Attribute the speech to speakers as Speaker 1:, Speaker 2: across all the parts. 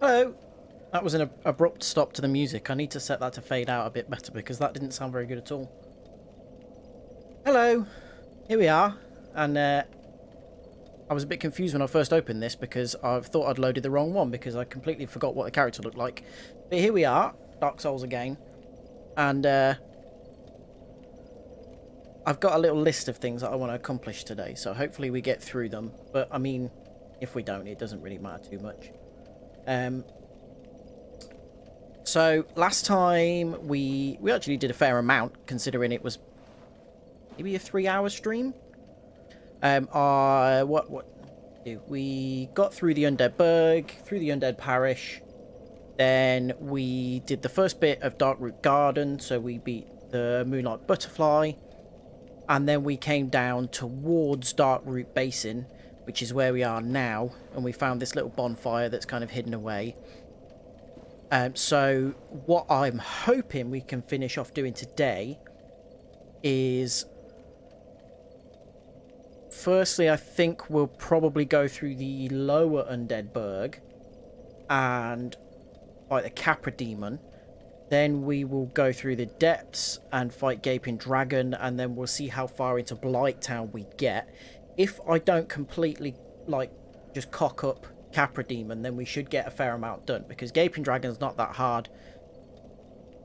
Speaker 1: Hello. That was an abrupt stop to the music. I need to set that to fade out a bit better because that didn't sound very good at all. Hello. Here we are. And I was a bit confused when I first opened this because I thought I'd loaded the wrong one because I completely forgot what the character looked like. But here we are. Dark Souls again. And I've got a little list of things that I want to accomplish today. So hopefully we get through them. But I mean, if we don't, it doesn't really matter too much. So last time we actually did a fair amount considering it was maybe a 3-hour stream. We got through the Undead Burg, through the Undead Parish. Then we did the first bit of Darkroot Garden, so we beat the Moonlight Butterfly. And then we came down towards Darkroot Basin, which is where we are now, and we found this little bonfire that's kind of hidden away. So what I'm hoping we can finish off doing today is, firstly, I think we'll probably go through the lower Undead Burg and fight the Capra Demon. Then we will go through the depths and fight Gaping Dragon, and then we'll see how far into Blighttown we get. If I don't completely, just cock up Capra Demon, then we should get a fair amount done, because Gaping Dragon's not that hard.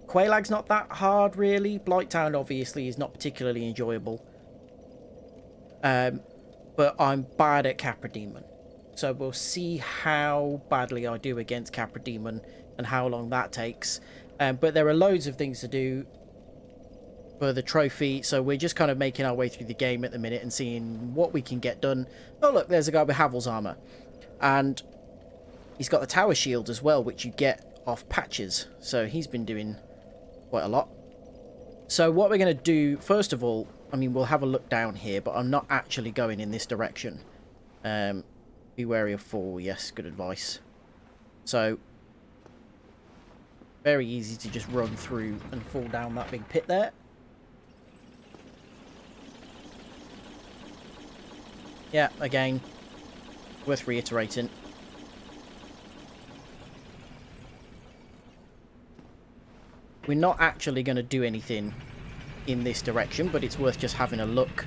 Speaker 1: Quelaag's not that hard, really. Blighttown, obviously, is not particularly enjoyable. But I'm bad at Capra Demon. So we'll see how badly I do against Capra Demon and how long that takes. But there are loads of things to do for the trophy, so we're just kind of making our way through the game at the minute and seeing what we can get done. Oh look, there's a guy with Havel's armor, and he's got the tower shield as well, which you get off patches, so he's been doing quite a lot. So what we're going to do, first of all, I mean, we'll have a look down here, but I'm not actually going in this direction. Be wary of fall. Yes, good advice. So very easy to just run through and fall down that big pit there. Yeah, again, worth reiterating. We're not actually going to do anything in this direction, but it's worth just having a look.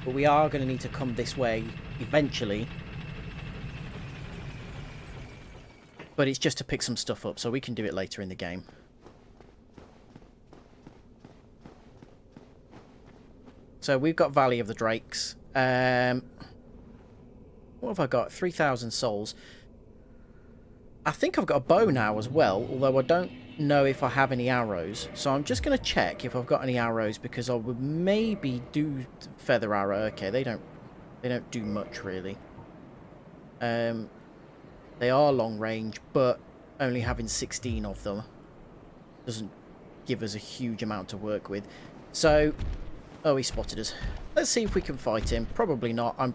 Speaker 1: But we are going to need to come this way eventually. But it's just to pick some stuff up, so we can do it later in the game. So we've got Valley of the Drakes. What have I got? 3,000 souls. I think I've got a bow now as well, although I don't know if I have any arrows. So I'm just going to check if I've got any arrows, because I would maybe do feather arrow. Okay, they don't do much really. They are long range, but only having 16 of them doesn't give us a huge amount to work with. So, oh, he spotted us. Let's see if we can fight him. Probably not. I'm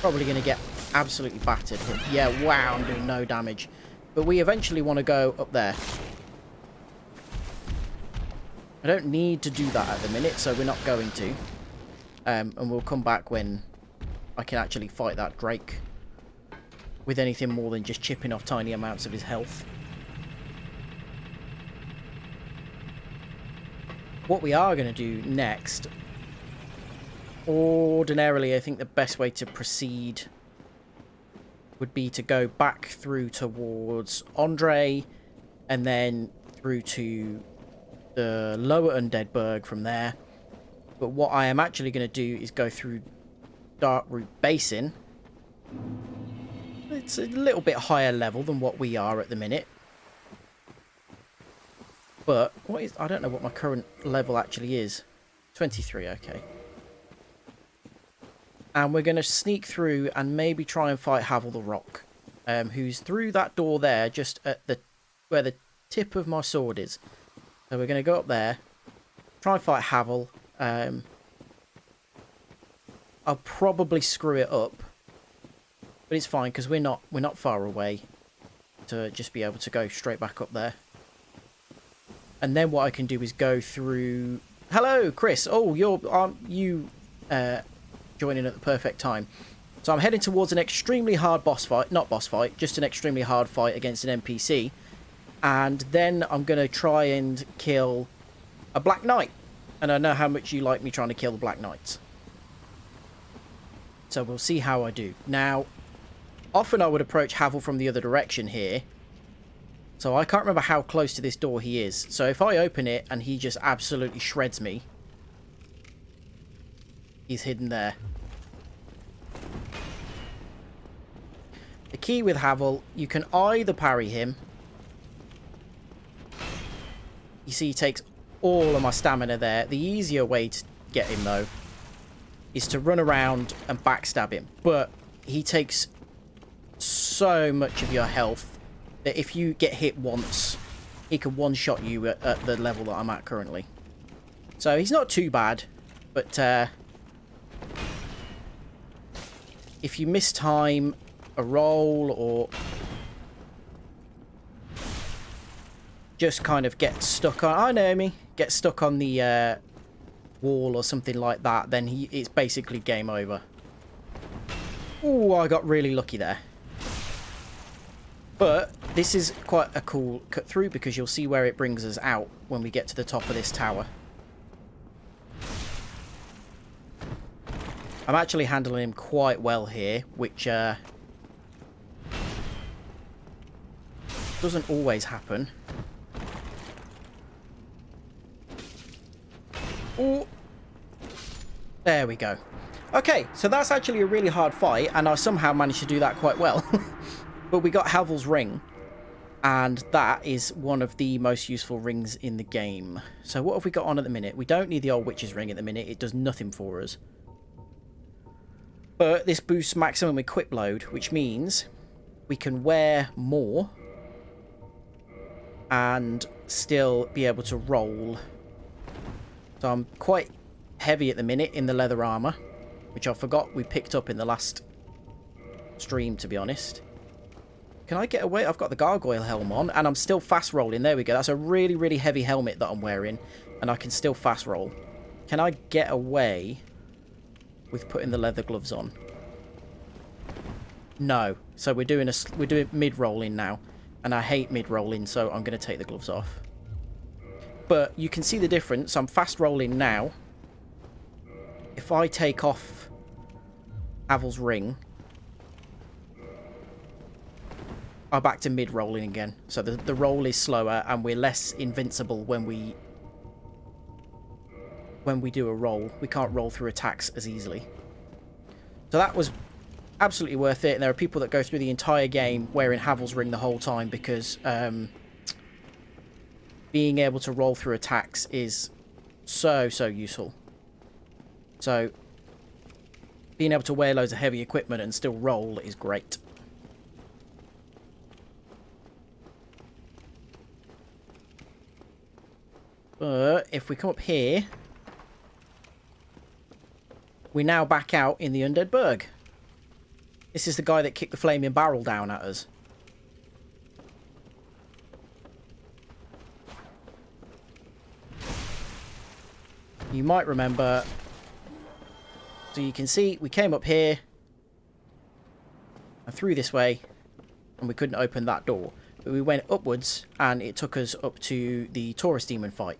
Speaker 1: probably going to get absolutely battered. Yeah, wow, I'm doing no damage. But we eventually want to go up there. I don't need to do that at the minute, so we're not going to. And we'll come back when I can actually fight that Drake with anything more than just chipping off tiny amounts of his health. What we are going to do next, ordinarily I think the best way to proceed would be to go back through towards Andre and then through to the lower Undead Burg from there. But what I am actually going to do is go through Darkroot Basin. It's a little bit higher level than what we are at the minute. But I don't know what my current level actually is. 23, okay. And we're going to sneak through and maybe try and fight Havel the Rock, who's through that door there, just at where the tip of my sword is. So we're going to go up there, try and fight Havel. I'll probably screw it up, but it's fine because we're not far away to just be able to go straight back up there. And then what I can do is go through. Hello, Chris. Oh, you joining at the perfect time. So I'm heading towards an extremely hard boss fight. Not boss fight, just an extremely hard fight against an NPC. And then I'm going to try and kill a Black Knight. And I know how much you like me trying to kill the Black Knights. So we'll see how I do. Now, often I would approach Havel from the other direction here. So I can't remember how close to this door he is. So if I open it and he just absolutely shreds me, he's hidden there. The key with Havel, you can either parry him. You see he takes all of my stamina there. The easier way to get him, though, is to run around and backstab him. But he takes so much of your health that if you get hit once, he can one-shot you at the level that I'm at currently. So he's not too bad, but if you miss time a roll or just kind of get stuck on, I know me, get stuck on the wall or something like that, then it's basically game over. Ooh, I got really lucky there. But this is quite a cool cut through because you'll see where it brings us out when we get to the top of this tower. I'm actually handling him quite well here, which doesn't always happen. Ooh. There we go. Okay, so that's actually a really hard fight, and I somehow managed to do that quite well. But we got Havel's ring, and that is one of the most useful rings in the game. So what have we got on at the minute? We don't need the old witch's ring at the minute. It does nothing for us. But this boosts maximum equip load, which means we can wear more and still be able to roll. So I'm quite heavy at the minute in the leather armor, which I forgot we picked up in the last stream, to be honest. Can I get away? I've got the gargoyle helm on, and I'm still fast rolling. There we go. That's a really, really heavy helmet that I'm wearing, and I can still fast roll. Can I get away with putting the leather gloves on? No. So we're doing mid rolling now, and I hate mid rolling, so I'm going to take the gloves off. But you can see the difference. I'm fast rolling now. If I take off Havel's ring, I'm back to mid rolling again. So the roll is slower, and we're less invincible when we do a roll. We can't roll through attacks as easily. So that was absolutely worth it. And there are people that go through the entire game wearing Havel's ring the whole time because being able to roll through attacks is so useful. So being able to wear loads of heavy equipment and still roll is great. But if we come up here, we're now back out in the Undead Burg. This is the guy that kicked the flaming barrel down at us. You might remember. So you can see we came up here and through this way, and we couldn't open that door. But we went upwards, and it took us up to the Taurus demon fight.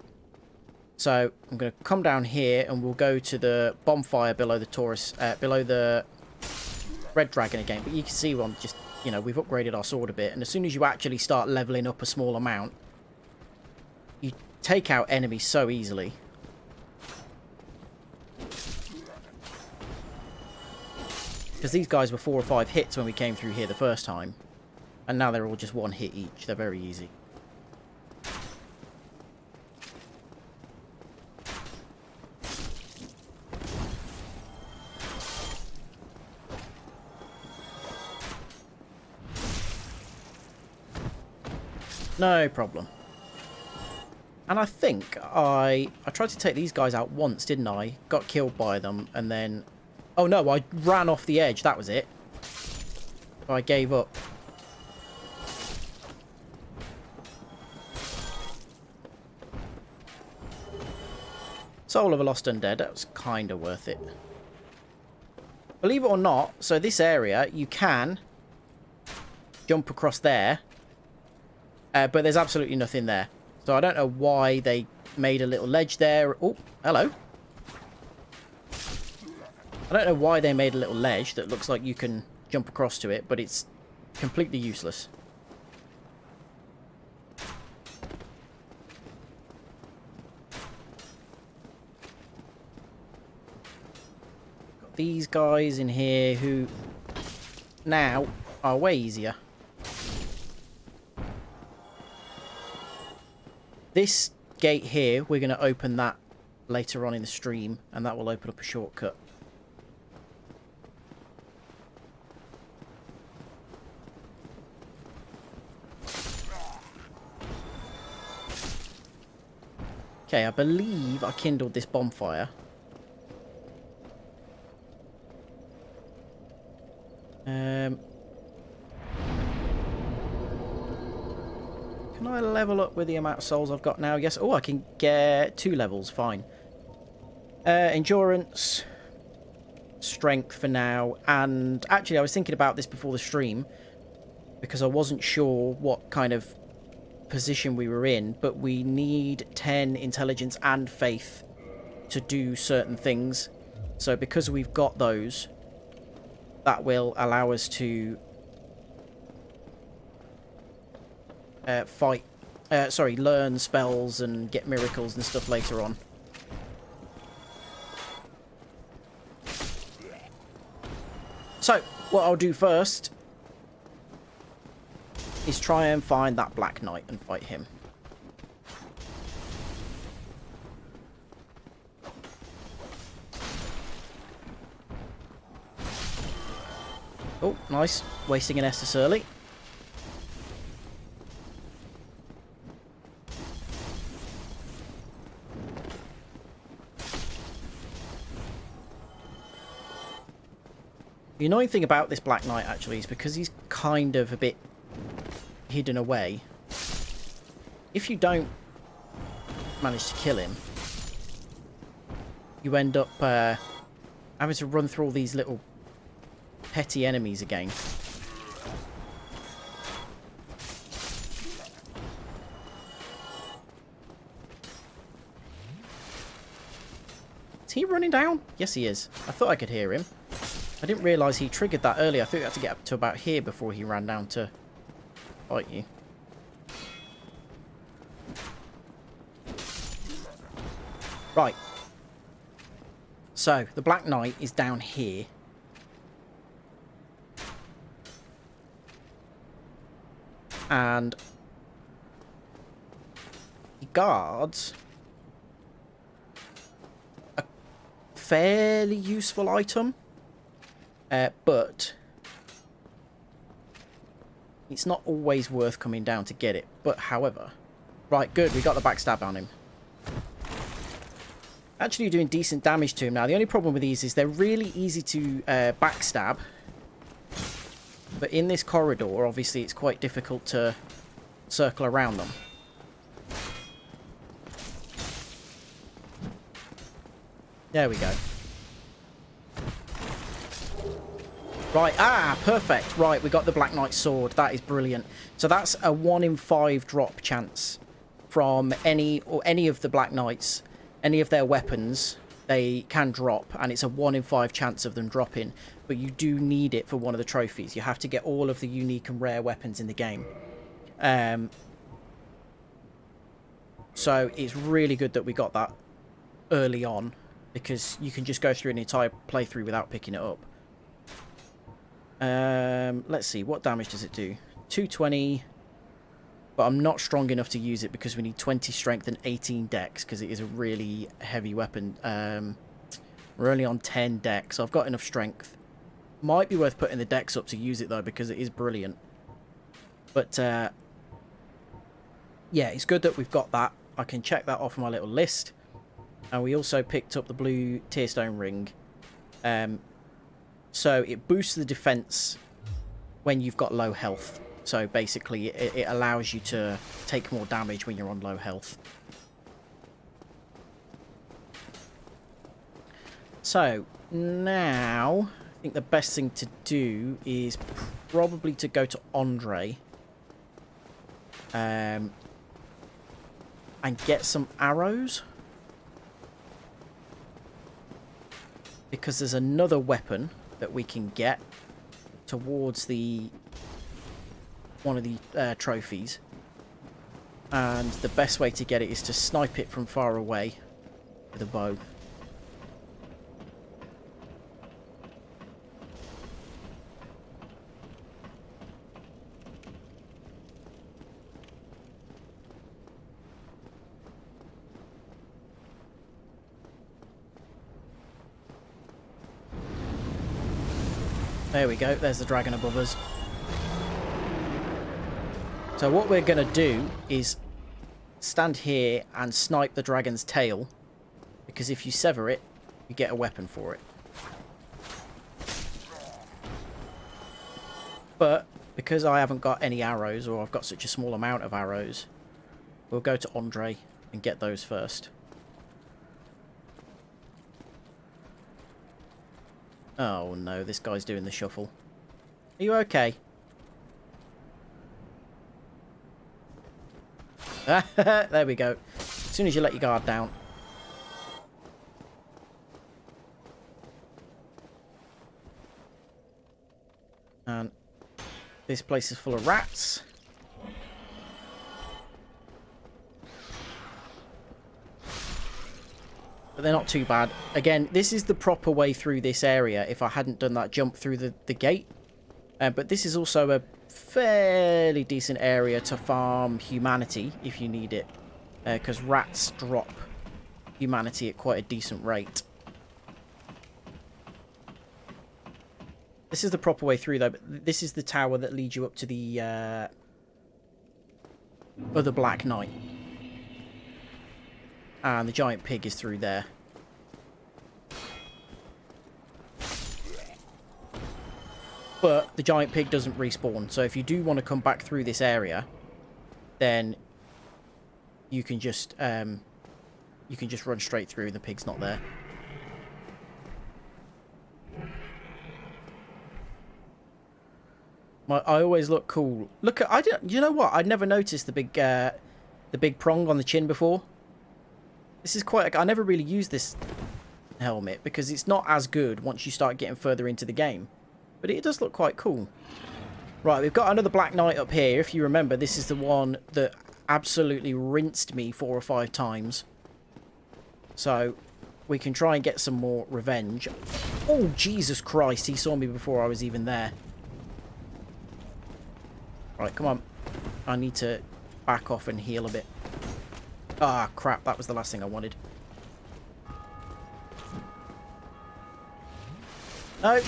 Speaker 1: So I'm going to come down here, and we'll go to the bonfire below the Taurus, below the Red Dragon again. But you can see we've upgraded our sword a bit, and as soon as you actually start leveling up a small amount, you take out enemies so easily. Because these guys were 4 or 5 hits when we came through here the first time. And now they're all just 1 hit each. They're very easy. No problem. And I think I tried to take these guys out once, didn't I? Got killed by them, and then... Oh no, I ran off the edge, that was it. I gave up. Soul of a Lost Undead, that was kind of worth it. believe it or not, so this area, you can jump across there, but there's absolutely nothing there. So I don't know why they made a little ledge there. Oh, hello. I don't know why they made a little ledge that looks like you can jump across to it, but it's completely useless. Got these guys in here who now are way easier. This gate here, we're going to open that later on in the stream, and that will open up a shortcut. Okay, I believe I kindled this bonfire. Can I level up with the amount of souls I've got now? Yes. Oh, I can get 2 levels. Fine. Endurance, strength for now. And actually, I was thinking about this before the stream because I wasn't sure what kind of position we were in, but we need 10 intelligence and faith to do certain things. So because we've got those, that will allow us to learn spells and get miracles and stuff later on. So, what I'll do first is try and find that Black Knight and fight him. Oh, nice. Wasting an Estus early. The annoying thing about this Black Knight, actually, is because he's kind of a bit hidden away. If you don't manage to kill him, you end up having to run through all these little petty enemies again. Is he running down? Yes, he is. I thought I could hear him. I didn't realise he triggered that earlier. I thought you had to get up to about here before he ran down to fight you. Right. So, the Black Knight is down here. And he guards a fairly useful item. But it's not always worth coming down to get it. But however, right, good, we got the backstab on him. Actually doing decent damage to him now. The only problem with these is they're really easy to backstab. But in this corridor, obviously, it's quite difficult to circle around them. There we go. Right, perfect. Right, we got the Black Knight sword. That is brilliant. So that's a 1 in 5 drop chance from any of the Black Knights. Any of their weapons, they can drop, and it's a 1 in 5 chance of them dropping. But you do need it for one of the trophies. You have to get all of the unique and rare weapons in the game. So it's really good that we got that early on, because you can just go through an entire playthrough without picking it up. Let's see, what damage does it do? 220, but I'm not strong enough to use it because we need 20 strength and 18 dex, because it is a really heavy weapon. We're only on 10 dex, so I've got enough strength. Might be worth putting the dex up to use it though, because it is brilliant. But yeah, it's good that we've got that. I can check that off my little list. And we also picked up the blue Tearstone ring. So it boosts the defense when you've got low health. So basically it allows you to take more damage when you're on low health. So now I think the best thing to do is probably to go to Andre. And get some arrows. Because there's another weapon that we can get towards the one of the trophies. And the best way to get it is to snipe it from far away with a bow. There we go, there's the dragon above us. So what we're going to do is stand here and snipe the dragon's tail, because if you sever it, you get a weapon for it. But because I haven't got any arrows, or I've got such a small amount of arrows, we'll go to Andre and get those first. Oh no, this guy's doing the shuffle. Are you okay? There we go. As soon as you let your guard down. And this place is full of rats. But they're not too bad. Again, this is the proper way through this area if I hadn't done that jump through the gate. But this is also a fairly decent area to farm humanity if you need it. Because rats drop humanity at quite a decent rate. This is the proper way through though. But this is the tower that leads you up to the other Black Knight. And the giant pig is through there. But the giant pig doesn't respawn. So if you do want to come back through this area, then you can just run straight through. The pig's not there. I always look cool. Look at you know what? I'd never noticed the big prong on the chin before. This is quite... I never really used this helmet because it's not as good once you start getting further into the game. But it does look quite cool. Right, we've got another Black Knight up here. If you remember, this is the one that absolutely rinsed me 4 or 5 times. So we can try and get some more revenge. Oh, Jesus Christ. He saw me before I was even there. Right, come on. I need to back off and heal a bit. Ah, crap. That was the last thing I wanted. No.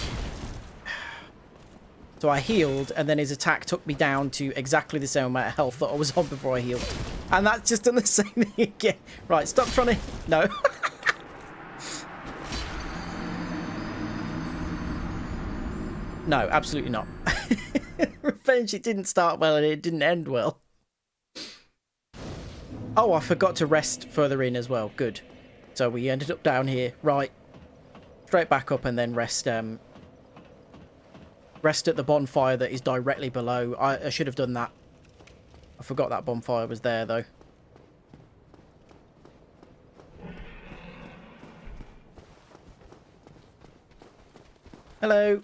Speaker 1: So I healed, and then his attack took me down to exactly the same amount of health that I was on before I healed. And that's just done the same thing again. Right, stop trying to... No. No, absolutely not. Revenge, it didn't start well and it didn't end well. Oh, I forgot to rest further in as well. Good. So we ended up down here. Right. Straight back up and then rest... rest at the bonfire that is directly below. I should have done that. I forgot that bonfire was there, though. Hello.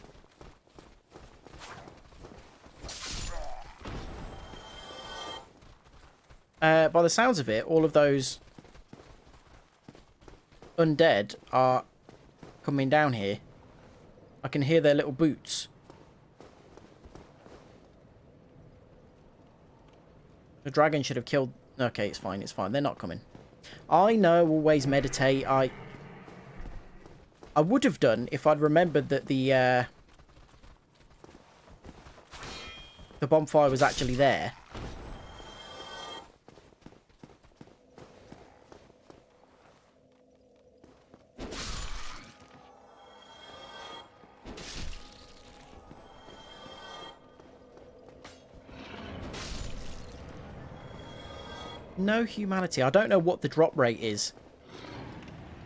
Speaker 1: By the sounds of it, all of those undead are coming down here. I can hear their little boots. The dragon should have killed... Okay, it's fine, it's fine. They're not coming. I know, always meditate. I would have done if I'd remembered that the bonfire was actually there. No humanity. I don't know what the drop rate is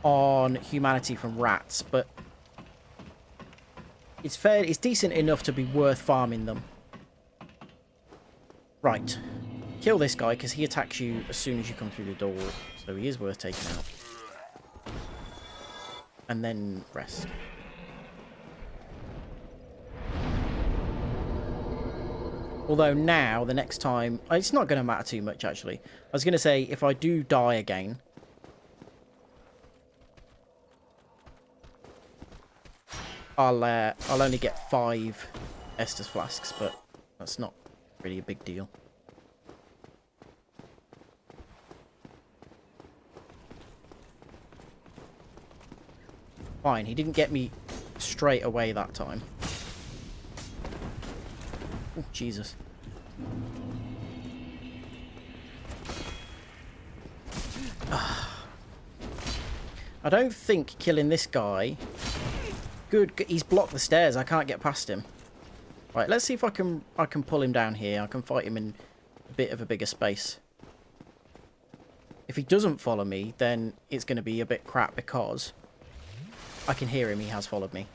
Speaker 1: on humanity from rats, but It's fair. It's decent enough to be worth farming them. Right. Kill this guy because he attacks you as soon as you come through the door. So he is worth taking out. And then rest. Although now, the next time... It's not going to matter too much, actually. I was going to say, if I do die again... I'll only get 5 Estus flasks, but that's not really a big deal. Fine, he didn't get me straight away that time. Oh, Jesus. I don't think killing this guy... Good, he's blocked the stairs. I can't get past him. Right, let's see if I can pull him down here. I can fight him in a bit of a bigger space. If he doesn't follow me, then it's going to be a bit crap because I can hear him. He has followed me.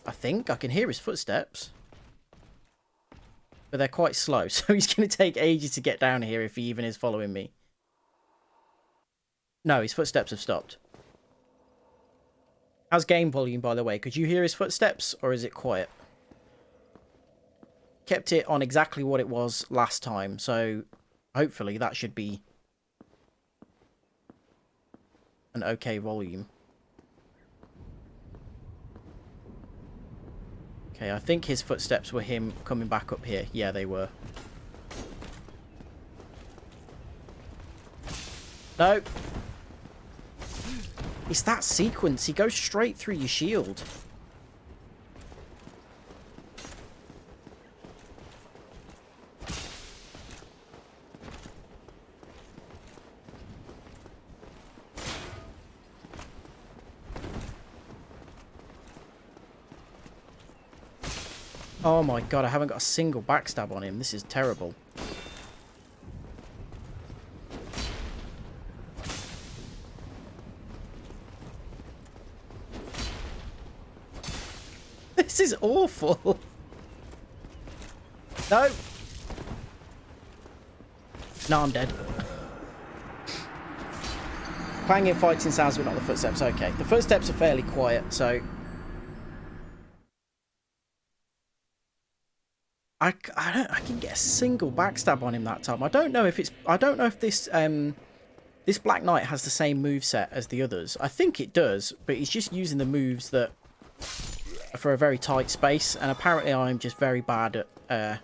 Speaker 1: I think I can hear his footsteps. But they're quite slow, so he's going to take ages to get down here if he even is following me. No, his footsteps have stopped. How's game volume, by the way? Could you hear his footsteps, or is it quiet? Kept it on exactly what it was last time, so hopefully that should be an okay volume. Okay, I think his footsteps were him coming back up here. Yeah, they were. No! It's that sequence. He goes straight through your shield. Oh my god, I haven't got a single backstab on him. This is terrible. This is awful. No. No, I'm dead. Clanging fighting sounds, but not the footsteps. Okay, the footsteps are fairly quiet, so I can get a single backstab on him that time. I don't know if this this Black Knight has the same moveset as the others. I think it does, but he's just using the moves that are for a very tight space, and apparently I'm just very bad at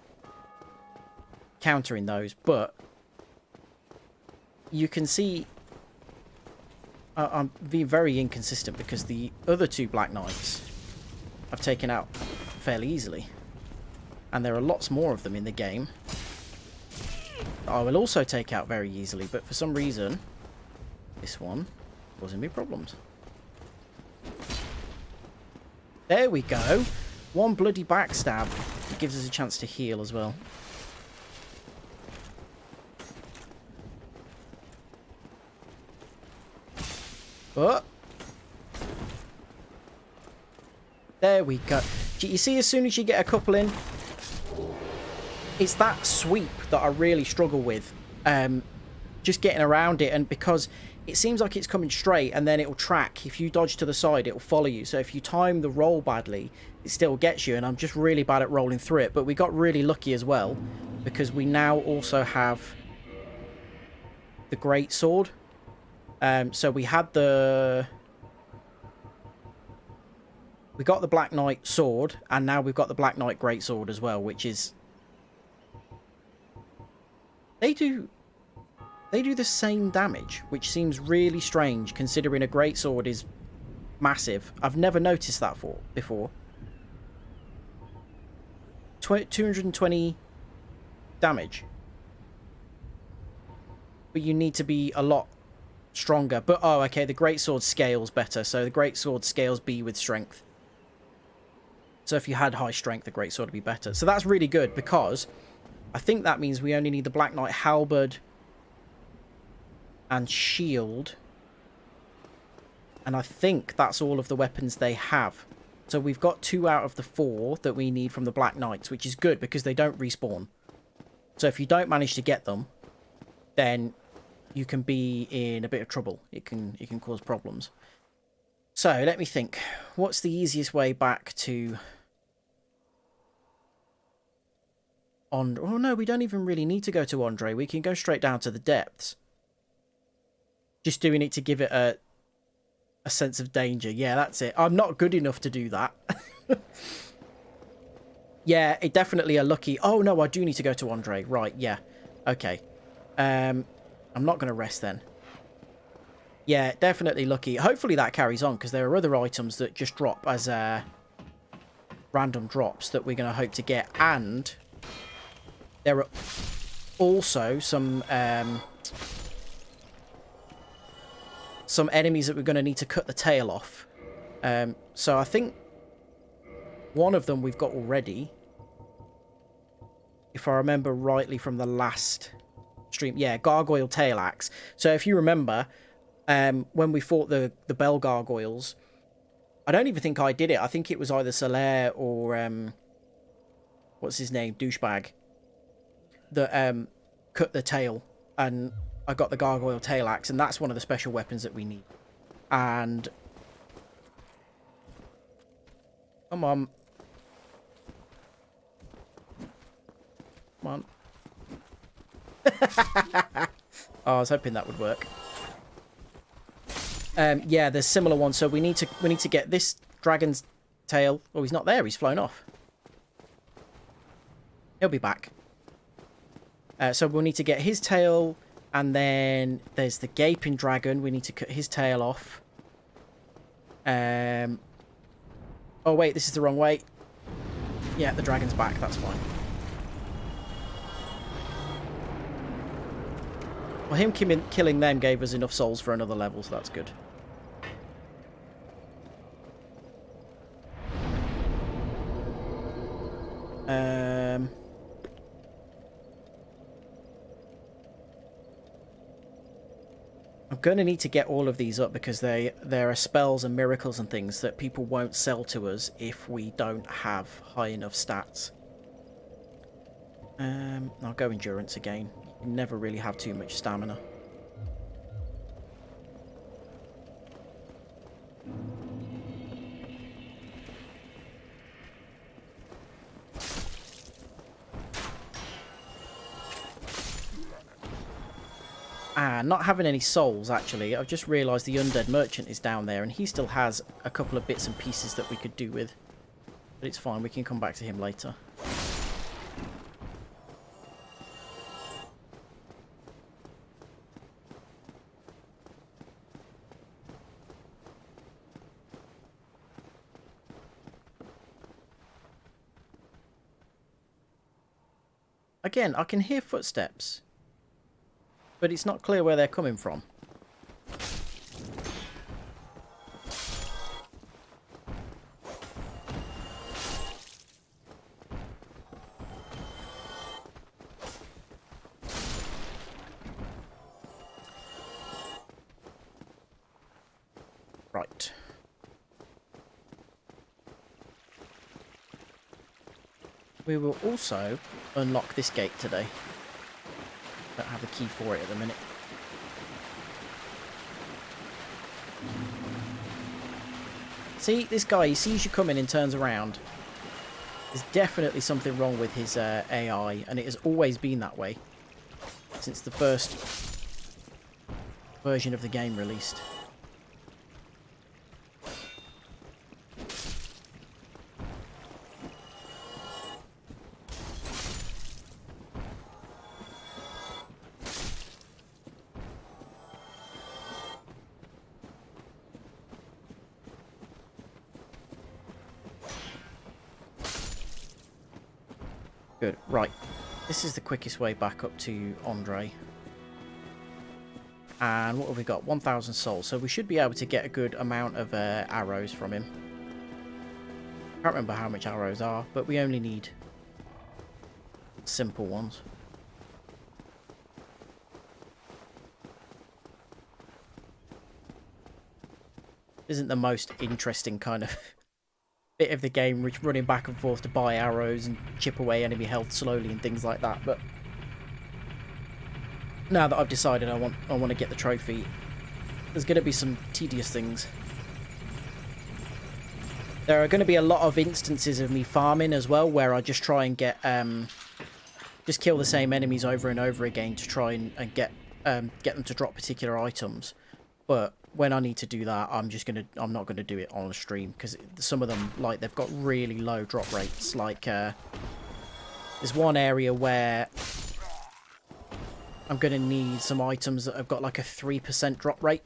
Speaker 1: countering those. But you can see I'm being very inconsistent because the other two Black Knights I've taken out fairly easily. And there are lots more of them in the game that I will also take out very easily, but for some reason this one causing me problems. There we go. One bloody backstab. It gives us a chance to heal as well. Oh. There we go. You see, as soon as you get a couple in, it's that sweep that I really struggle with. Just getting around it, and because it seems like it's coming straight and then it'll track. If you dodge to the side, it'll follow you. So if you time the roll badly, it still gets you, and I'm just really bad at rolling through it. But we got really lucky as well, because we now also have the Great Sword. So we had we got the Black Knight sword, and now we've got the Black Knight Great Sword as well, which is... They do the same damage, which seems really strange considering a Great Sword is massive. I've never noticed that before. 220 damage. But you need to be a lot stronger. But, oh, okay, the Great Sword scales better. So the Great Sword scales B with strength. So if you had high strength, the Great Sword would be better. So that's really good, because I think that means we only need the Black Knight Halberd and Shield And I think that's all of the weapons they have. So we've got 2 out of the 4 that we need from the Black Knights, which is good because they don't respawn. So if you don't manage to get them, then you can be in a bit of trouble. It can cause problems. So let me think. What's the easiest way back to... Oh no, we don't even really need to go to Andre. We can go straight down to the depths. Just doing it to give it a sense of danger. Yeah, that's it. I'm not good enough to do that. Yeah, it definitely a lucky... Oh, no, I do need to go to Andre. Right, yeah. Okay. I'm not going to rest then. Yeah, definitely lucky. Hopefully that carries on, because there are other items that just drop as random drops that we're going to hope to get. And there are also some enemies that we're going to need to cut the tail off. So I think one of them we've got already, if I remember rightly from the last stream. Yeah, Gargoyle Tail Axe. So if you remember, when we fought the Bell Gargoyles, I don't even think I did it. I think it was either Solaire or what's his name, douchebag, that cut the tail, and I got the Gargoyle Tail Axe, and that's one of the special weapons that we need. And come on. Come on. Oh, I was hoping that would work. Yeah, there's similar ones. So we need to get this dragon's tail. Oh, he's not there. He's flown off. He'll be back. So we'll need to get his tail, and then there's the gaping dragon. We need to cut his tail off. Oh wait, this is the wrong way. Yeah, the dragon's back. That's fine. Well, him killing them gave us enough souls for another level, so that's good. I'm going to need to get all of these up because there are spells and miracles and things that people won't sell to us if we don't have high enough stats. I'll go endurance again. You never really have too much stamina. Not having any souls, actually. I've just realised the Undead Merchant is down there, and he still has a couple of bits and pieces that we could do with. But it's fine, we can come back to him later. Again, I can hear footsteps, but it's not clear where they're coming from. Right. We will also unlock this gate today. Don't have the key for it at the minute. See, this guy, he sees you coming and turns around. There's definitely something wrong with his AI, and it has always been that way since the first version of the game released. Good. Right. This is the quickest way back up to Andre. And what have we got? 1,000 souls. So we should be able to get a good amount of arrows from him. Can't remember how much arrows are, but we only need simple ones. isn't the most interesting kind of bit of the game, which running back and forth to buy arrows and chip away enemy health slowly and things like that. But now that I've decided I want to get the trophy, there's going to be some tedious things. There are going to be a lot of instances of me farming as well, where I just try and get just kill the same enemies over and over again to try and get them to drop particular items. But when I need to do that, I'm not gonna do it on a stream, because some of them, like, they've got really low drop rates. Like there's one area where I'm gonna need some items that have got like a 3% drop rate,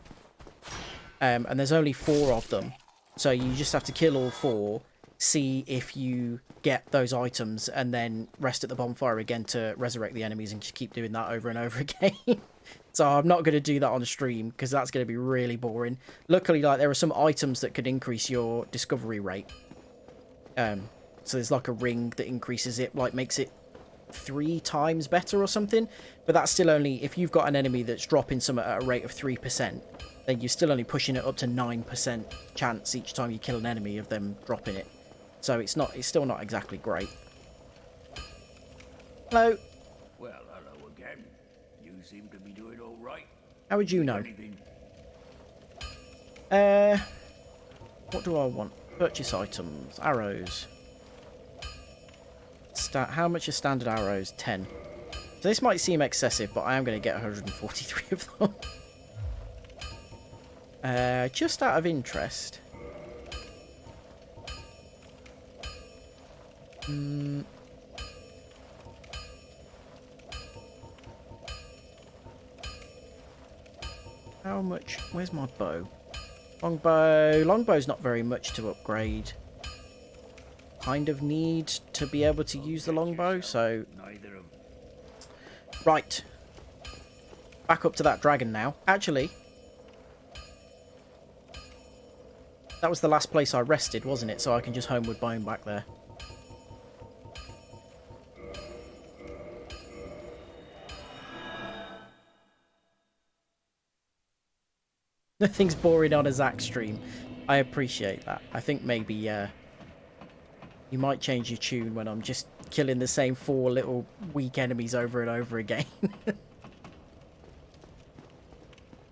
Speaker 1: and there's only 4 of them, so you just have to kill all 4, see if you get those items, and then rest at the bonfire again to resurrect the enemies, and just keep doing that over and over again. So I'm not going to do that on stream, because that's going to be really boring. Luckily, like, there are some items that could increase your discovery rate. So there's like a ring that increases it, like makes it 3 times better or something. But that's still only if you've got an enemy that's dropping something at a rate of 3%, then you're still only pushing it up to 9% chance each time you kill an enemy of them dropping it. So it's still not exactly great. Hello.
Speaker 2: Well, hello again. You seem to be doing all right.
Speaker 1: How would you know?
Speaker 2: Anything?
Speaker 1: What do I want? Purchase items, arrows. How much are standard arrows? 10. So this might seem excessive, but I am going to get 143 of them. Just out of interest. How much? Where's my bow? Longbow. Longbow's not very much to upgrade. Kind of need to be able to use the longbow, so... Right. Back up to that dragon now. Actually, that was the last place I rested, wasn't it? So I can just homeward bone back there. Nothing's boring on a Zack stream. I appreciate that. I think maybe you might change your tune when I'm just killing the same 4 little weak enemies over and over again.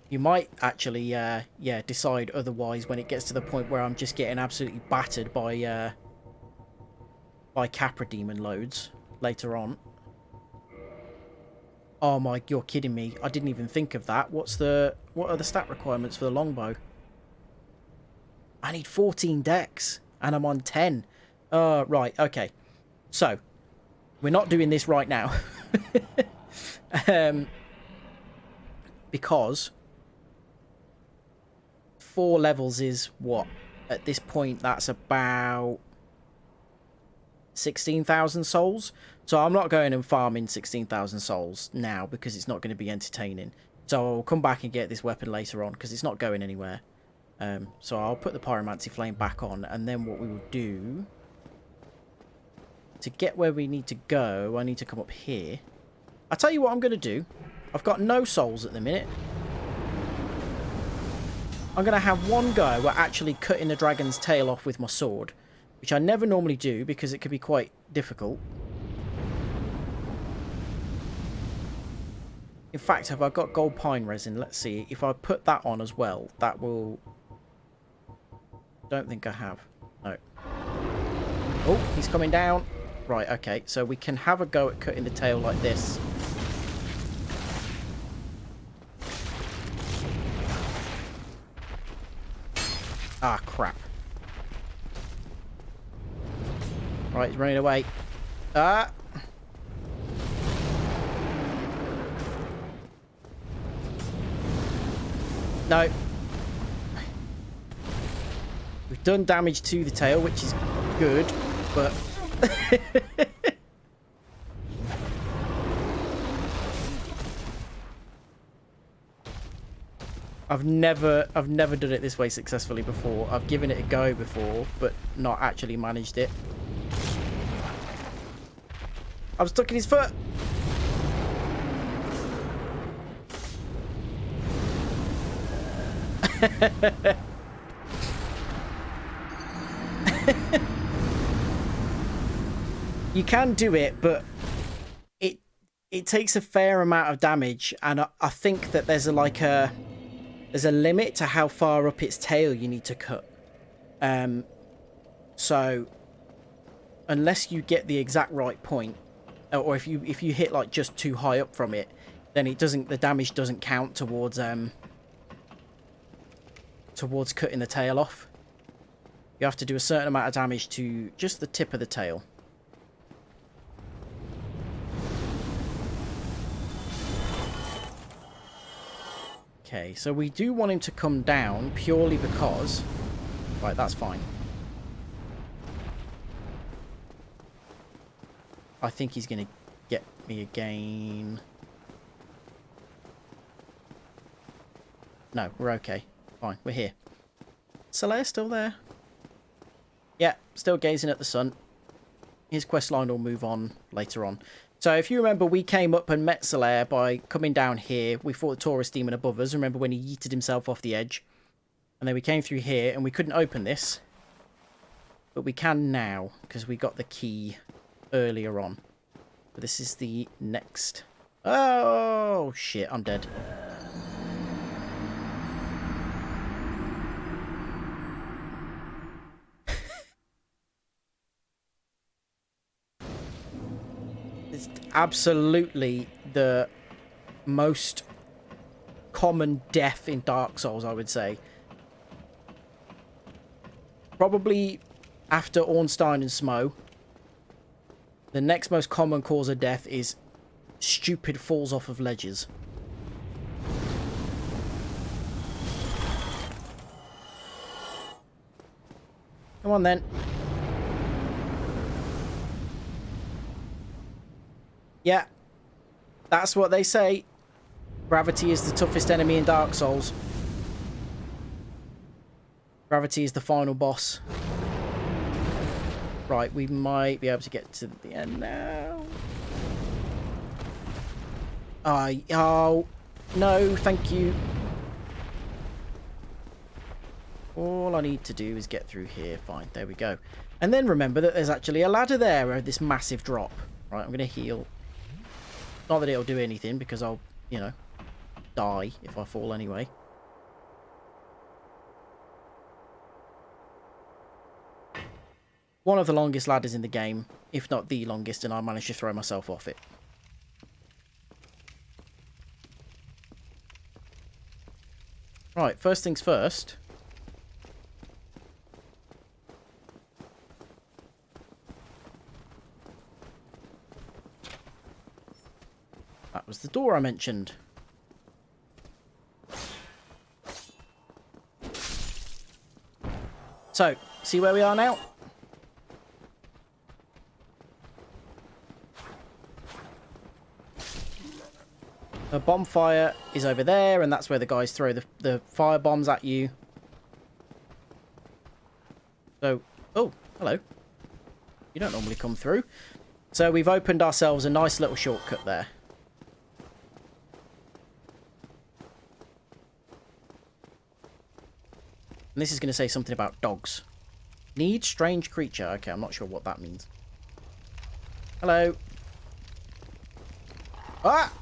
Speaker 1: You might actually, yeah, decide otherwise when it gets to the point where I'm just getting absolutely battered by Capra Demon loads later on. Oh my, you're kidding me. I didn't even think of that. What are the stat requirements for the longbow? I need 14 dex and I'm on 10. Right, okay. So, we're not doing this right now. Because 4 levels is what? At this point, that's about 16,000 souls. So I'm not going and farming 16,000 souls now because it's not going to be entertaining. So I'll come back and get this weapon later on because it's not going anywhere. So I'll put the Pyromancy Flame back on, and then what we will do... To get where we need to go, I need to come up here. I'll tell you what I'm going to do. I've got no souls at the minute. I'm going to have one go at actually cutting the dragon's tail off with my sword, which I never normally do because it can be quite difficult. In fact, have I got gold pine resin? Let's see. If I put that on as well, that will... Don't think I have. No. Oh, he's coming down. Right, okay. So we can have a go at cutting the tail like this. Ah, crap. Right, he's running away. Ah! No. We've done damage to the tail, which is good, but... I've never done it this way successfully before. I've given it a go before, but not actually managed it. I'm stuck in his foot. You can do it, but it takes a fair amount of damage, and I think that there's a limit to how far up its tail you need to cut. So unless you get the exact right point, or if you hit like just too high up from it, then the damage doesn't count towards cutting the tail off. You have to do a certain amount of damage to just the tip of the tail. Okay, so we do want him to come down purely because... Right, that's fine. I think he's going to get me again. No, we're okay. Fine, we're here. Solaire still there? Yeah, still gazing at the sun. His questline will move on later on. So if you remember, we came up and met Solaire by coming down here. We fought the Taurus demon above us. Remember when he yeeted himself off the edge? And then we came through here and we couldn't open this. But we can now because we got the key earlier on. But this is the next... Oh, shit, I'm dead. It's absolutely the most common death in Dark Souls, I would say. Probably after Ornstein and Smough, the next most common cause of death is stupid falls off of ledges. Come on then. Yeah, that's what they say. Gravity is the toughest enemy in Dark Souls. Gravity is the final boss. Right, we might be able to get to the end now. Oh, no, thank you. All I need to do is get through here. Fine, there we go. And then remember that there's actually a ladder there at this massive drop. Right, I'm going to heal. Not that it'll do anything, because I'll, you know, die if I fall anyway. One of the longest ladders in the game, if not the longest, and I managed to throw myself off it. Right, first things first. That was the door I mentioned. So, see where we are now? The bonfire is over there, and that's where the guys throw the fire bombs at you. So, oh, hello. You don't normally come through. So we've opened ourselves a nice little shortcut there. And this is going to say something about dogs. Need strange creature. Okay, I'm not sure what that means. Hello. Ah!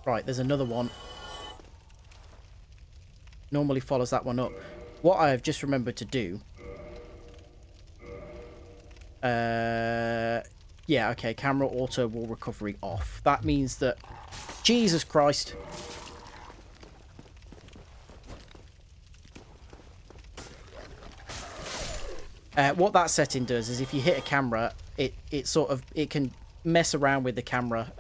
Speaker 1: Right, there's another one. Normally follows that one up. What I have just remembered to do... yeah, okay, camera auto wall recovery off. That means that... Jesus Christ! What that setting does is if you hit a camera, it can mess around with the camera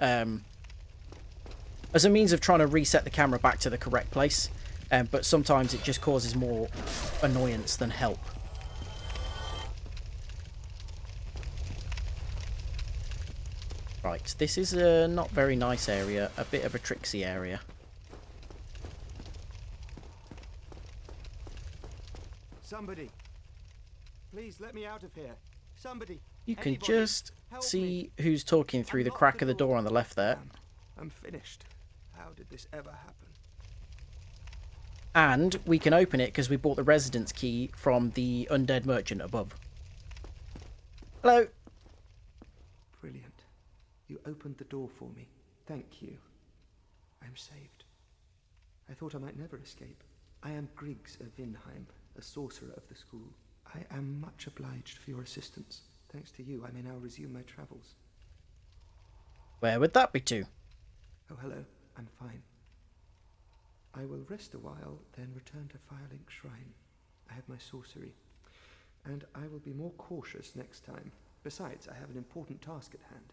Speaker 1: as a means of trying to reset the camera back to the correct place, but sometimes it just causes more annoyance than help. Right, this is a not very nice area, a bit of a tricksy area.
Speaker 3: Somebody, please let me out of here. Somebody.
Speaker 1: You can
Speaker 3: Anybody,
Speaker 1: just
Speaker 3: help
Speaker 1: see
Speaker 3: me.
Speaker 1: who's talking through the
Speaker 3: Unlock
Speaker 1: crack of the door
Speaker 3: door.
Speaker 1: on the left there.
Speaker 3: I'm finished. How did this ever happen?
Speaker 1: And we can open it because we bought the residence key from the undead merchant above. Hello.
Speaker 3: Brilliant. You opened the door for me. Thank you. I'm saved. I thought I might never escape. I am Griggs of Vinheim, a sorcerer of the school. I am much obliged for your assistance. Thanks to you, I may now resume my travels.
Speaker 1: Where would that be to?
Speaker 3: Oh, hello. I'm fine. I will rest a while, then return to Firelink Shrine. I have my sorcery. And I will be more cautious next time. Besides, I have an important task at hand.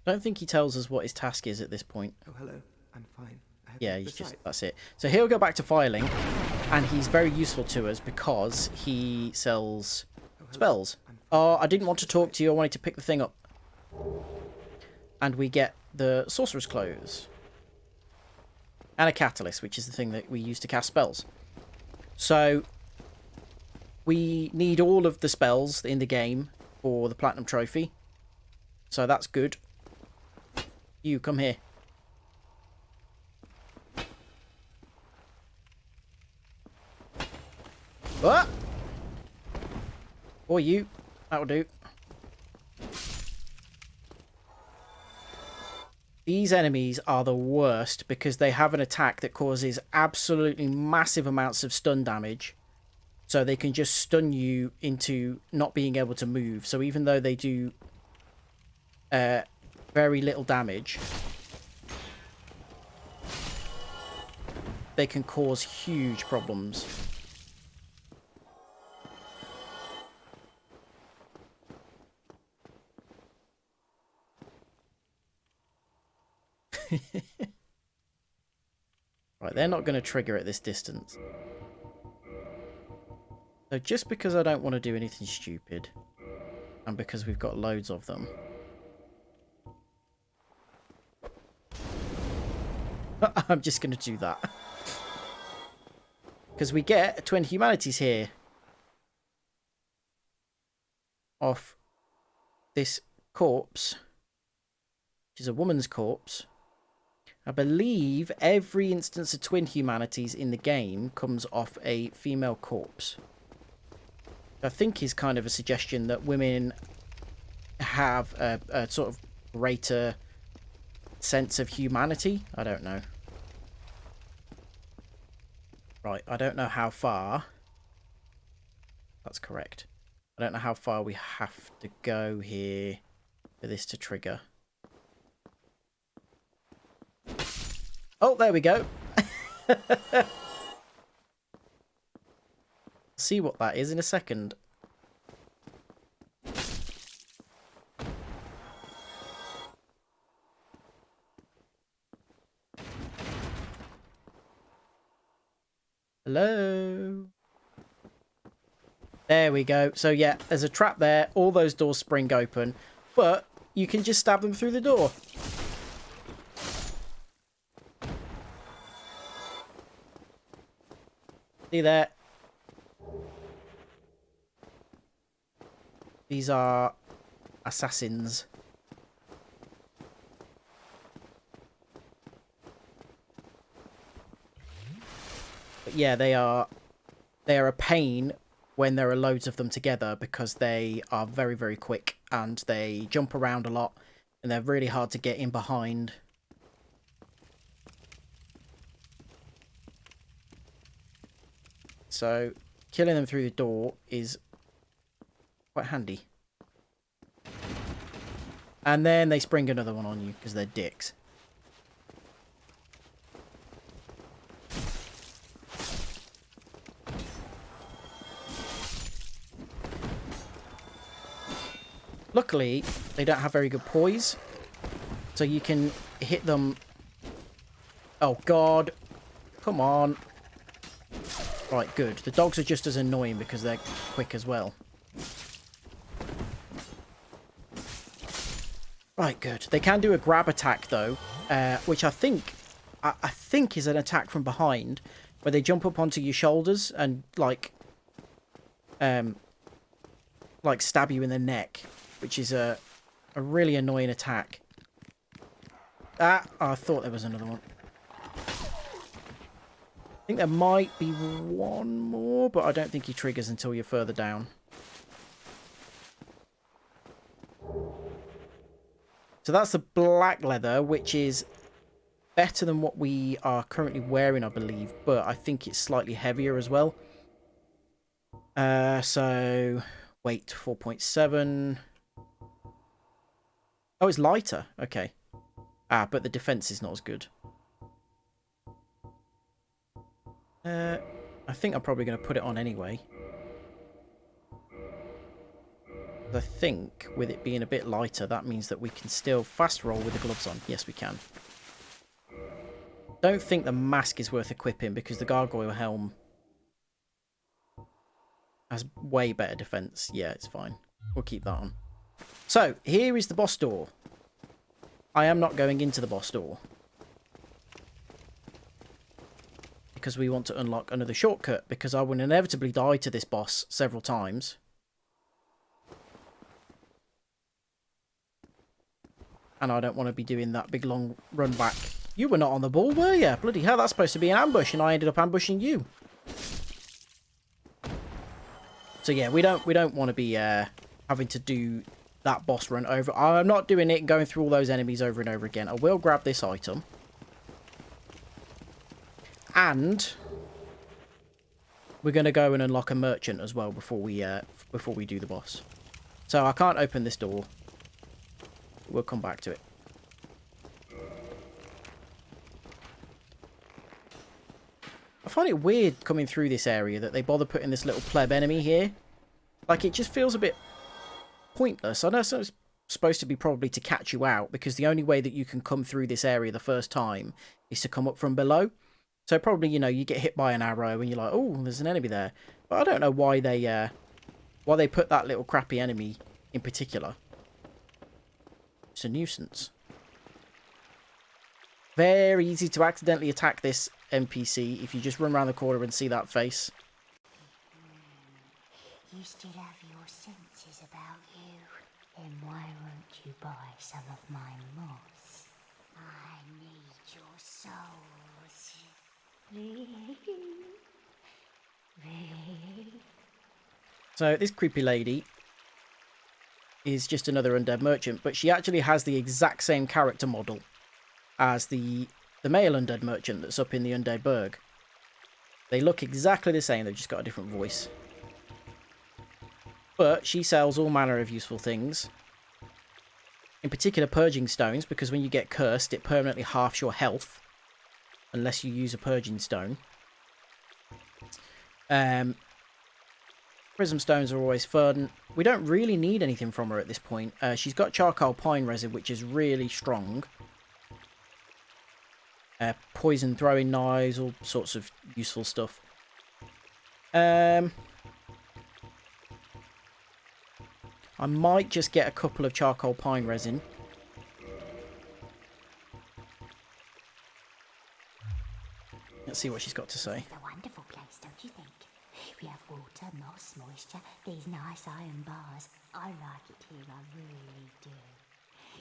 Speaker 1: I don't think he tells us what his task is at this point.
Speaker 3: Oh, hello. I'm fine.
Speaker 1: Yeah, he's just, that's it. So he'll go back to Firelink, and he's very useful to us because he sells spells. Oh, I didn't want to talk to you. I wanted to pick the thing up. And we get the Sorcerer's Clothes. And a Catalyst, which is the thing that we use to cast spells. So, we need all of the spells in the game for the Platinum Trophy. So that's good. You, come here. What? Or you. That'll do. These enemies are the worst because they have an attack that causes absolutely massive amounts of stun damage. So they can just stun you into not being able to move. So even though they do very little damage, they can cause huge problems. Right, they're not going to trigger at this distance. So just because I don't want to do anything stupid, and because we've got loads of them, I'm just going to do that. Because we get 20 humanities here off this corpse, which is a woman's corpse. I believe every instance of twin humanities in the game comes off a female corpse. I think is kind of a suggestion that women have a sort of greater sense of humanity. I don't know. Right, I don't know how far. That's correct. I don't know how far we have to go here for this to trigger. Oh, there we go. See what that is in a second. Hello. There we go. So yeah, there's a trap there. All those doors spring open, but you can just stab them through the door. See there? These are assassins. But yeah, they are a pain when there are loads of them together because they are very, very quick and they jump around a lot and they're really hard to get in behind. So killing them through the door is quite handy. And then they spring another one on you because they're dicks. Luckily, they don't have very good poise. So you can hit them. Oh, God. Come on. Right, good. The dogs are just as annoying because they're quick as well. Right, good. They can do a grab attack, though, which I think is an attack from behind, where they jump up onto your shoulders and, like stab you in the neck, which is a really annoying attack. Ah, oh, I thought there was another one. I think there might be one more, but I don't think he triggers until you're further down. So that's the black leather, which is better than what we are currently wearing, I believe, but I think it's slightly heavier as well. So weight 4.7. Oh, it's lighter. Okay. Ah, but the defense is not as good. I think I'm probably going to put it on anyway. I think with it being a bit lighter, that means that we can still fast roll with the gloves on. Yes, we can. Don't think the mask is worth equipping because the gargoyle helm has way better defense. Yeah, it's fine. We'll keep that on. So, here is the boss door. I am not going into the boss door, because we want to unlock another shortcut, because I will inevitably die to this boss several times. And I don't want to be doing that big long run back. You were not on the ball, were you? Bloody hell, that's supposed to be an ambush, and I ended up ambushing you. So yeah, we don't want to be having to do that boss run over. I'm not doing it and going through all those enemies over and over again. I will grab this item. And we're going to go and unlock a merchant as well before we do the boss. So I can't open this door. We'll come back to it. I find it weird coming through this area that they bother putting this little pleb enemy here. Like, it just feels a bit pointless. I know it's supposed to be probably to catch you out, because the only way that you can come through this area the first time is to come up from below. So probably, you know, you get hit by an arrow and you're like, oh, there's an enemy there. But I don't know why they put that little crappy enemy in particular. It's a nuisance. Very easy to accidentally attack this NPC if you just run around the corner and see that face.
Speaker 4: You still have your senses about you. Then why won't you buy some of my moss? I need your souls.
Speaker 1: So this creepy lady is just another undead merchant, but she actually has the exact same character model as the male undead merchant that's up in the Undead Burg. They look exactly the same, they've just got a different voice. But she sells all manner of useful things. In particular, purging stones, because when you get cursed, it permanently halves your health. Unless you use a purging stone. Prism stones are always fun. We don't really need anything from her at this point. She's got charcoal pine resin, which is really strong. Poison throwing knives, all sorts of useful stuff. I might just get a couple of charcoal pine resin. Let's see what she's got to say.
Speaker 4: It's a wonderful place, don't you think? We have water, moss, moisture, these nice iron bars. I like it here, I really do.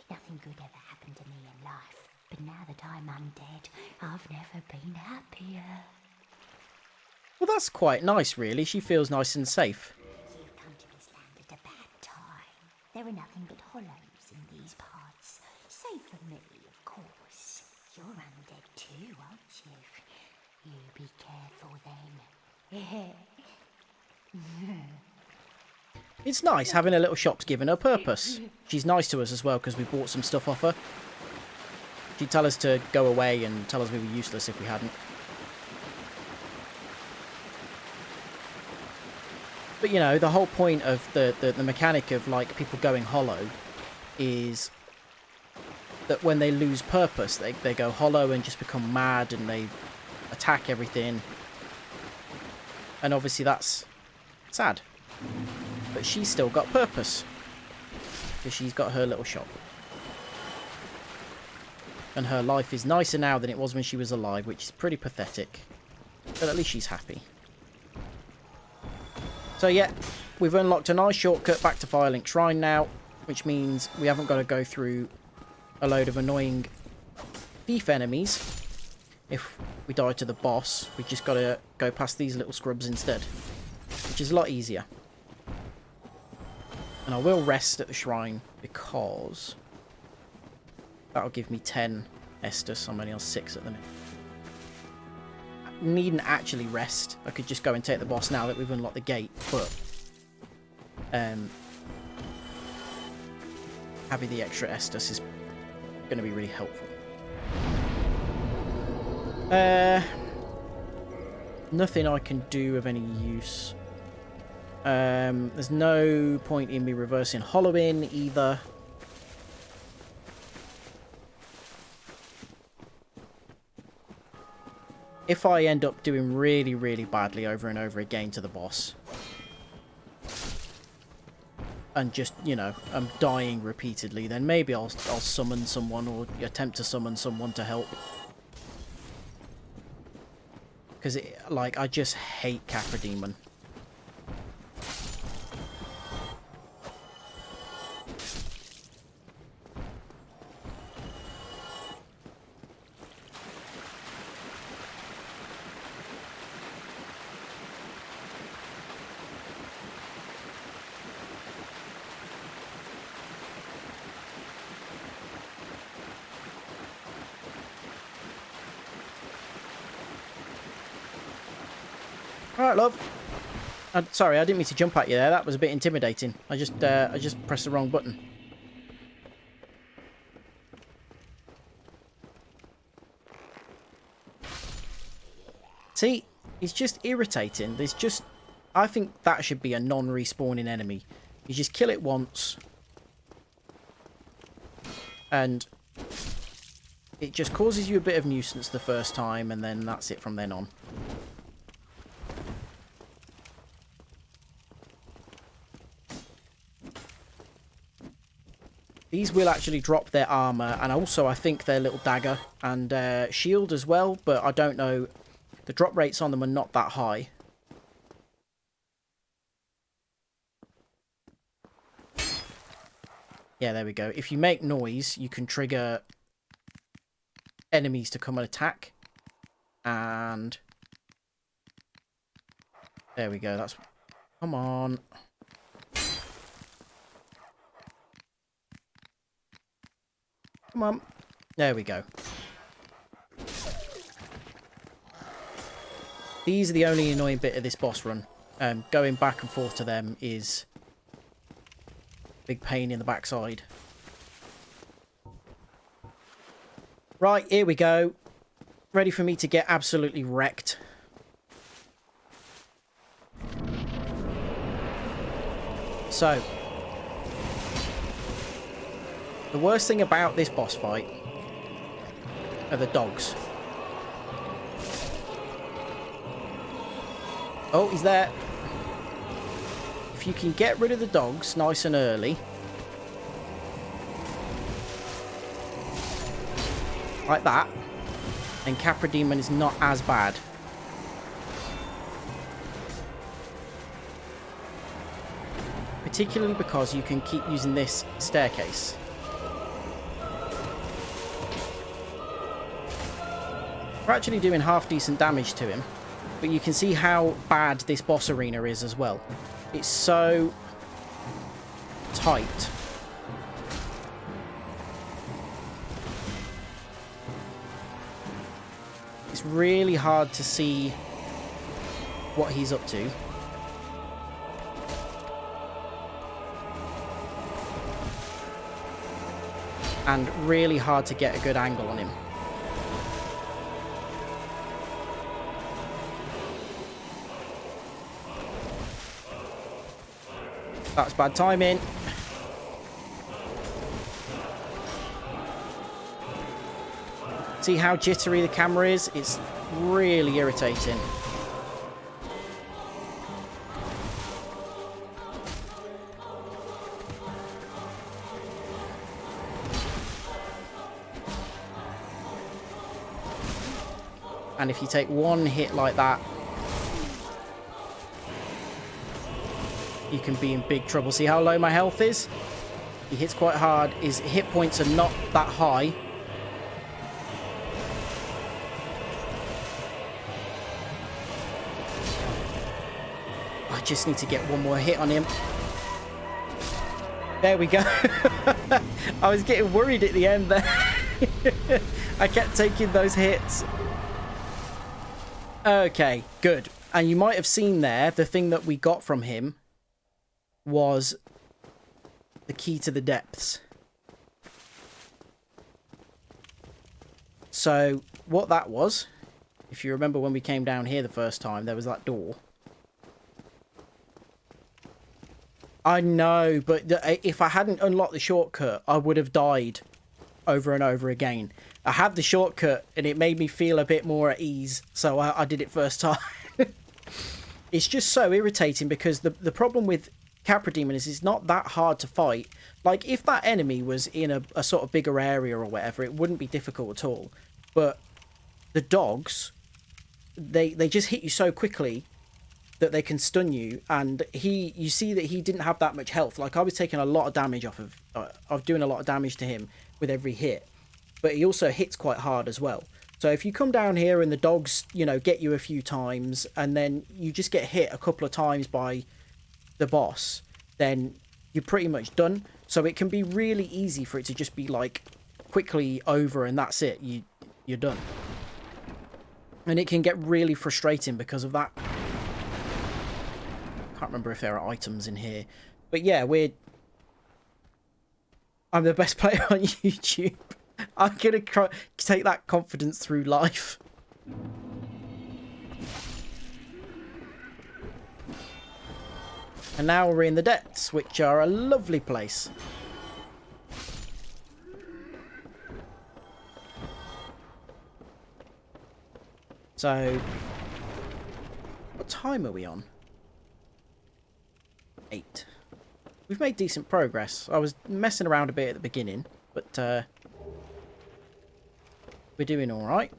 Speaker 4: Nothing good ever happened to me in life, but now that I'm undead, I've never been happier.
Speaker 1: Well, that's quite nice, really. She feels nice and safe.
Speaker 4: You've come to this land at a bad time. There are nothing but hollows in these parts. Save for me, of course. You're undead too, aren't you? You be careful then.
Speaker 1: It's nice having a little shop's given her purpose. She's nice to us as well because we bought some stuff off her. She'd tell us to go away and tell us we were useless if we hadn't. But, you know, the whole point of the mechanic of, like, people going hollow is that when they lose purpose, they go hollow and just become mad and they attack everything. And obviously that's sad. But she's still got purpose. Because she's got her little shop. And her life is nicer now than it was when she was alive, which is pretty pathetic. But at least she's happy. So yeah, we've unlocked a nice shortcut back to Firelink Shrine now, which means we haven't got to go through a load of annoying thief enemies. if we die to the boss, we just gotta go past these little scrubs instead, which is a lot easier. And I will rest at the shrine because that'll give me 10 Estus. I'm only on 6 at the minute. I needn't actually rest. I could just go and take the boss now that we've unlocked the gate, but having the extra Estus is going to be really helpful. Nothing I can do of any use. There's no point in me reversing Hollowing either. If I end up doing really, really badly over and over again to the boss, and just, you know, I'm dying repeatedly, then maybe I'll summon someone or attempt to summon someone to help. Because, like, I just hate Capra Demon. Alright, love. Sorry, I didn't mean to jump at you there. That was a bit intimidating. I just pressed the wrong button. See, it's just irritating. There's just... I think that should be a non-respawning enemy. You just kill it once. And it just causes you a bit of nuisance the first time, and then that's it from then on. These will actually drop their armor, and also I think their little dagger and shield as well, but I don't know. The drop rates on them are not that high. Yeah, there we go. If you make noise, you can trigger enemies to come and attack. And there we go. That's... Come on. Come on. There we go. These are the only annoying bit of this boss run. Going back and forth to them is a big pain in the backside. Right, here we go. Ready for me to get absolutely wrecked. So, the worst thing about this boss fight are the dogs. Oh, he's there. If you can get rid of the dogs nice and early, like that, then Capra Demon is not as bad. Particularly because you can keep using this staircase. We're actually doing half decent damage to him, but you can see how bad this boss arena is as well. It's so tight. It's really hard to see what he's up to. And really hard to get a good angle on him. That's bad timing. See how jittery the camera is? It's really irritating. And if you take one hit like that, you can be in big trouble. See how low my health is? He hits quite hard. His hit points are not that high. just need to get one more hit on him. There we go. I was getting worried at the end there. I kept taking those hits. Okay, good. And you might have seen there, the thing that we got from him was the key to the depths. So what that was, if you remember when we came down here the first time, there was that door. I know, but if I hadn't unlocked the shortcut, I would have died over and over again. I had the shortcut and it made me feel a bit more at ease, so I did it first time. It's just so irritating because the problem with Capra Demon is it's not that hard to fight. Like, if that enemy was in a sort of bigger area or whatever, it wouldn't be difficult at all. But the dogs, they just hit you so quickly that they can stun you, and you see that he didn't have that much health. Like, I was taking a lot of damage off of doing a lot of damage to him with every hit, but he also hits quite hard as well. So if you come down here and the dogs, you know, get you a few times, and then you just get hit a couple of times by the boss, then you're pretty much done. So it can be really easy for it to just be like quickly over and that's it, you're done. And it can get really frustrating because of that. Can't remember if there are items in here, but yeah, I'm the best player on YouTube. I'm gonna take that confidence through life. And now we're in the depths, which are a lovely place. So, what time are we on? 8. We've made decent progress. I was messing around a bit at the beginning, but we're doing alright.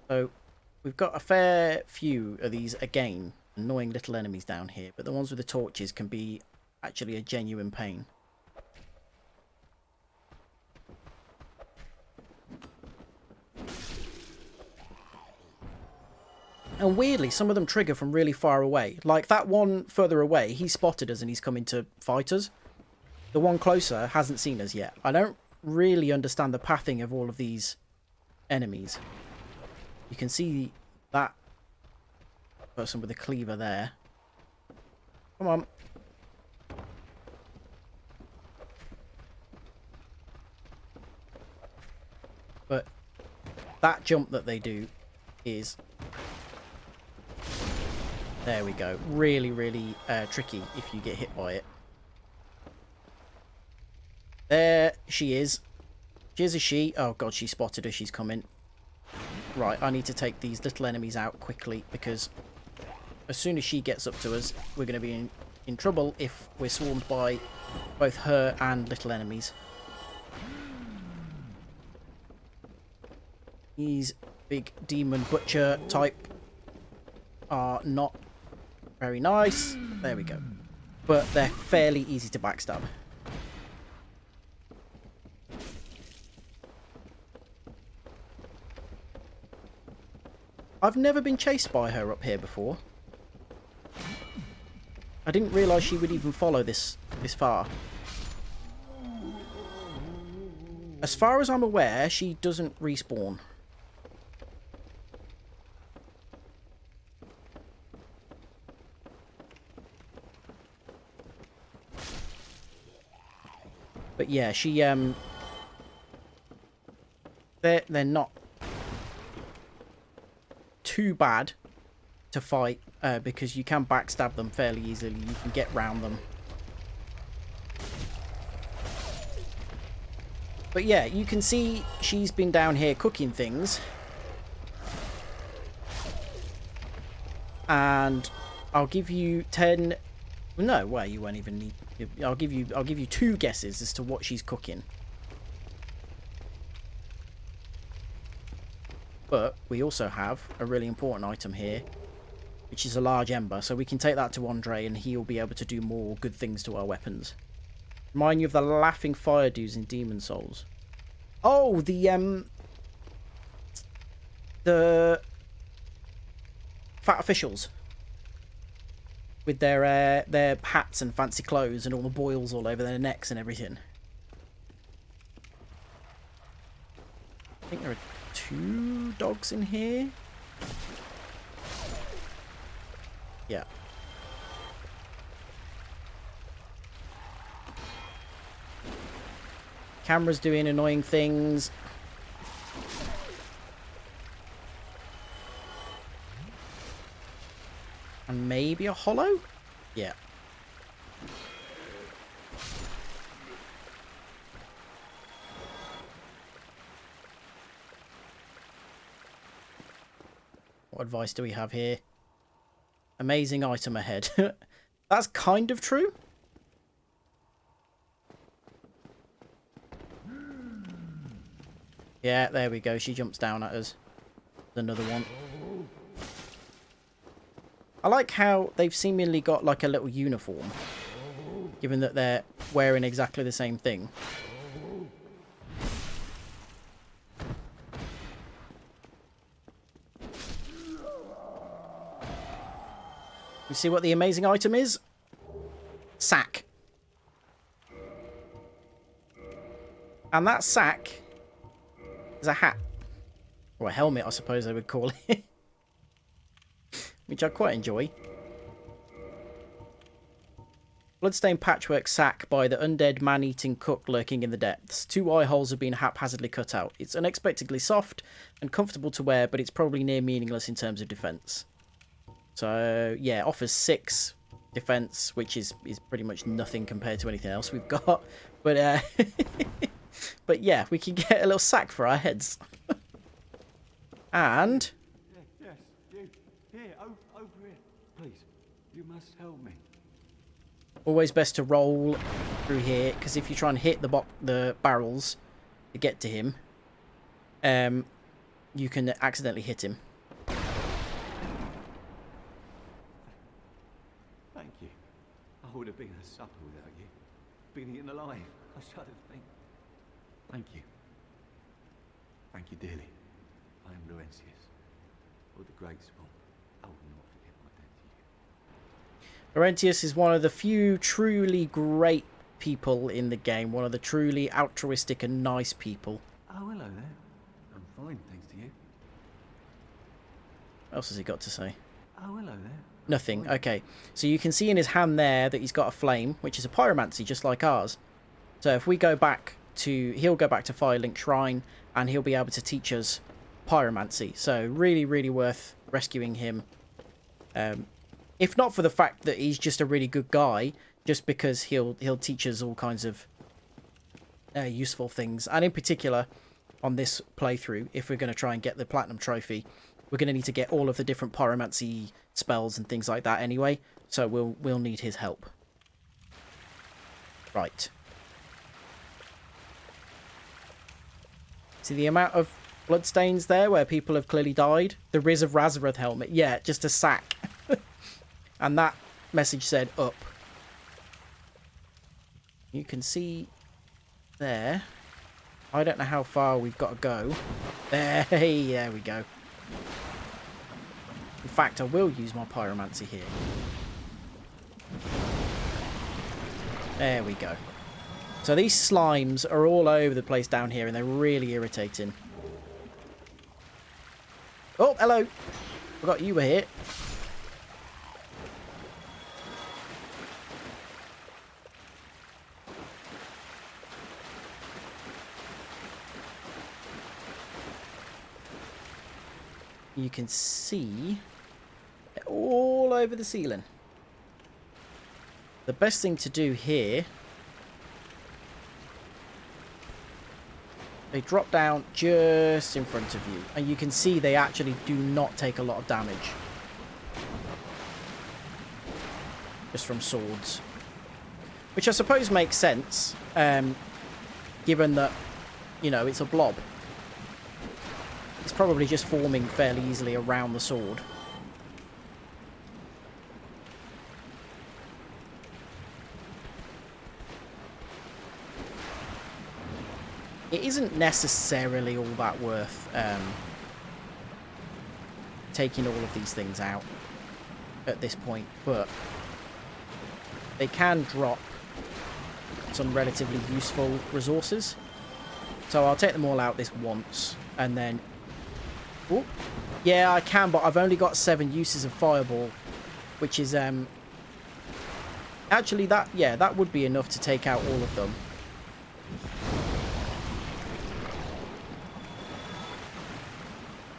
Speaker 1: So, we've got a fair few of these, again, annoying little enemies down here, but the ones with the torches can be actually a genuine pain. And weirdly, some of them trigger from really far away. Like that one further away, he spotted us and he's coming to fight us. The one closer hasn't seen us yet. I don't really understand the pathing of all of these enemies. You can see that person with a cleaver there. Come on. But that jump that they do is... There we go. Really, really tricky if you get hit by it. There she is. Here's a she. Oh god, she spotted her. She's coming. Right, I need to take these little enemies out quickly because as soon as she gets up to us, we're going to be in trouble if we're swarmed by both her and little enemies. These big demon butcher type are not very nice. There we go. But they're fairly easy to backstab. I've never been chased by her up here before. I didn't realise she would even follow this far. As far as I'm aware, she doesn't respawn. But yeah, she they're not too bad to fight because you can backstab them fairly easily. You can get round them. But yeah, you can see she's been down here cooking things. And I'll give you 10... No, well, you won't even need... I'll give you 2 guesses as to what she's cooking. But we also have a really important item here, which is a large ember, so we can take that to Andre and he'll be able to do more good things to our weapons. Remind you of the laughing fire dudes in Demon Souls. Oh, the fat officials with their hats and fancy clothes and all the boils all over their necks and everything. I think there are 2 dogs in here. Yeah. Camera's doing annoying things. And maybe a hollow? Yeah. What advice do we have here? Amazing item ahead. That's kind of true. Yeah, there we go. She jumps down at us. Another one. I like how they've seemingly got like a little uniform, given that they're wearing exactly the same thing. You see what the amazing item is? Sack. And that sack is a hat. Or a helmet, I suppose they would call it. Which I quite enjoy. Bloodstained patchwork sack by the undead man-eating cook lurking in the depths. 2 eye holes have been haphazardly cut out. It's unexpectedly soft and comfortable to wear, but it's probably near meaningless in terms of defense. So, yeah, offers 6 defense, which is pretty much nothing compared to anything else we've got. But, but yeah, we can get a little sack for our heads. And...
Speaker 2: Yes, you. Here, over here. Please, you must help me.
Speaker 1: always best to roll through here, because if you try and hit the barrels to get to him, you can accidentally hit him.
Speaker 2: Thank you. I would have been a supper without you. Been eaten alive. I shudder to think. Thank you. Thank you dearly. I am Laurentius, of the Great Spawn. I will not forget my debt to you.
Speaker 1: Laurentius is one of the few truly great people in the game, one of the truly altruistic and nice people.
Speaker 2: Oh, hello there. I'm fine, thanks to you.
Speaker 1: What else has he got to say?
Speaker 2: Oh, hello there.
Speaker 1: Nothing. Okay, so you can see in his hand there that he's got a flame, which is a pyromancy, just like ours. So if we go back to... he'll go back to Firelink Shrine, and he'll be able to teach us pyromancy. So really, really worth rescuing him. If not for the fact that he's just a really good guy, just because he'll teach us all kinds of useful things. And in particular, on this playthrough, if we're going to try and get the Platinum Trophy, we're going to need to get all of the different pyromancy spells and things like that anyway. So we'll need his help. Right. See the amount of bloodstains there where people have clearly died? The Riz of Razarath helmet. Yeah, just a sack. And that message said up. You can see there. I don't know how far we've got to go. There, there we go. In fact, I will use my pyromancy here. There we go. So these slimes are all over the place down here, and they're really irritating. Oh, hello. Forgot you were here. You can see they're all over the ceiling. The best thing to do here, they drop down just in front of you, and you can see they actually do not take a lot of damage just from swords, which I suppose makes sense, given that, you know, it's a blob. It's probably just forming fairly easily around the sword. It isn't necessarily all that worth taking all of these things out at this point, but they can drop some relatively useful resources. So I'll take them all out this once, and then... Oh, yeah, I can, but I've only got 7 uses of Fireball, which is... Actually, that would be enough to take out all of them.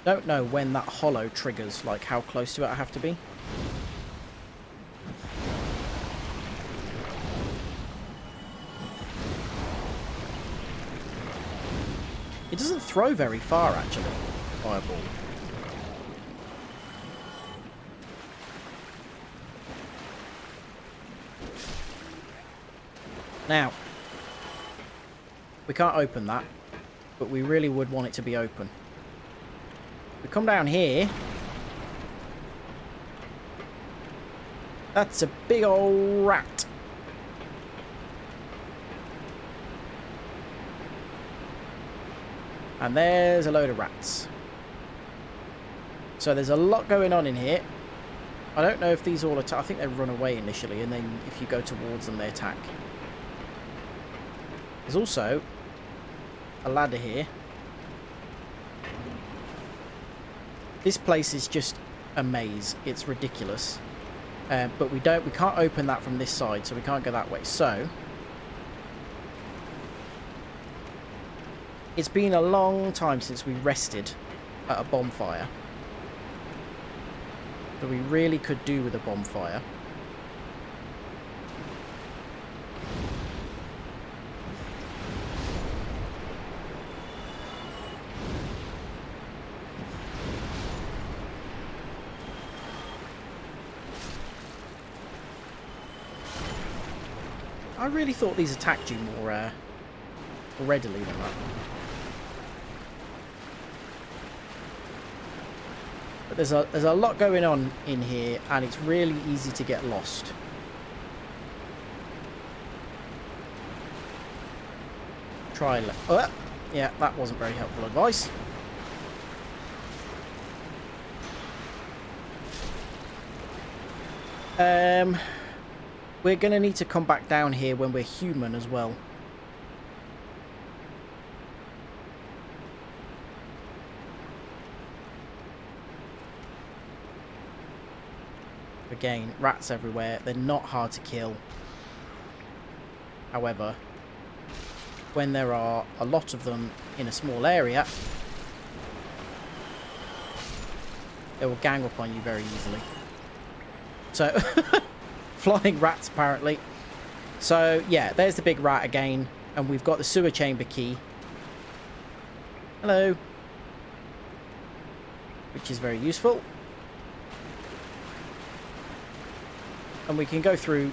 Speaker 1: Don't know when that hollow triggers, like how close to it I have to be. It doesn't throw very far, actually, Fireball. Now, we can't open that, but we really would want it to be open. We come down here. That's a big old rat. And there's a load of rats. So there's a lot going on in here. I don't know if these all attack. I think they run away initially, and then if you go towards them, they attack. There's also a ladder here. This place is just a maze. It's ridiculous. But we can't open that from this side, so we can't go that way. So it's been a long time since we rested at a bonfire. So we really could do with a bonfire. I really thought these attacked you more readily than that. But there's a lot going on in here, and it's really easy to get lost. Try yeah, that wasn't very helpful advice. We're going to need to come back down here when we're human as well. Again, rats everywhere. They're not hard to kill. However, when there are a lot of them in a small area, they will gang up on you very easily. So... Flying rats, apparently. So, yeah, there's the big rat again. And we've got the sewer chamber key. Hello. Which is very useful. And we can go through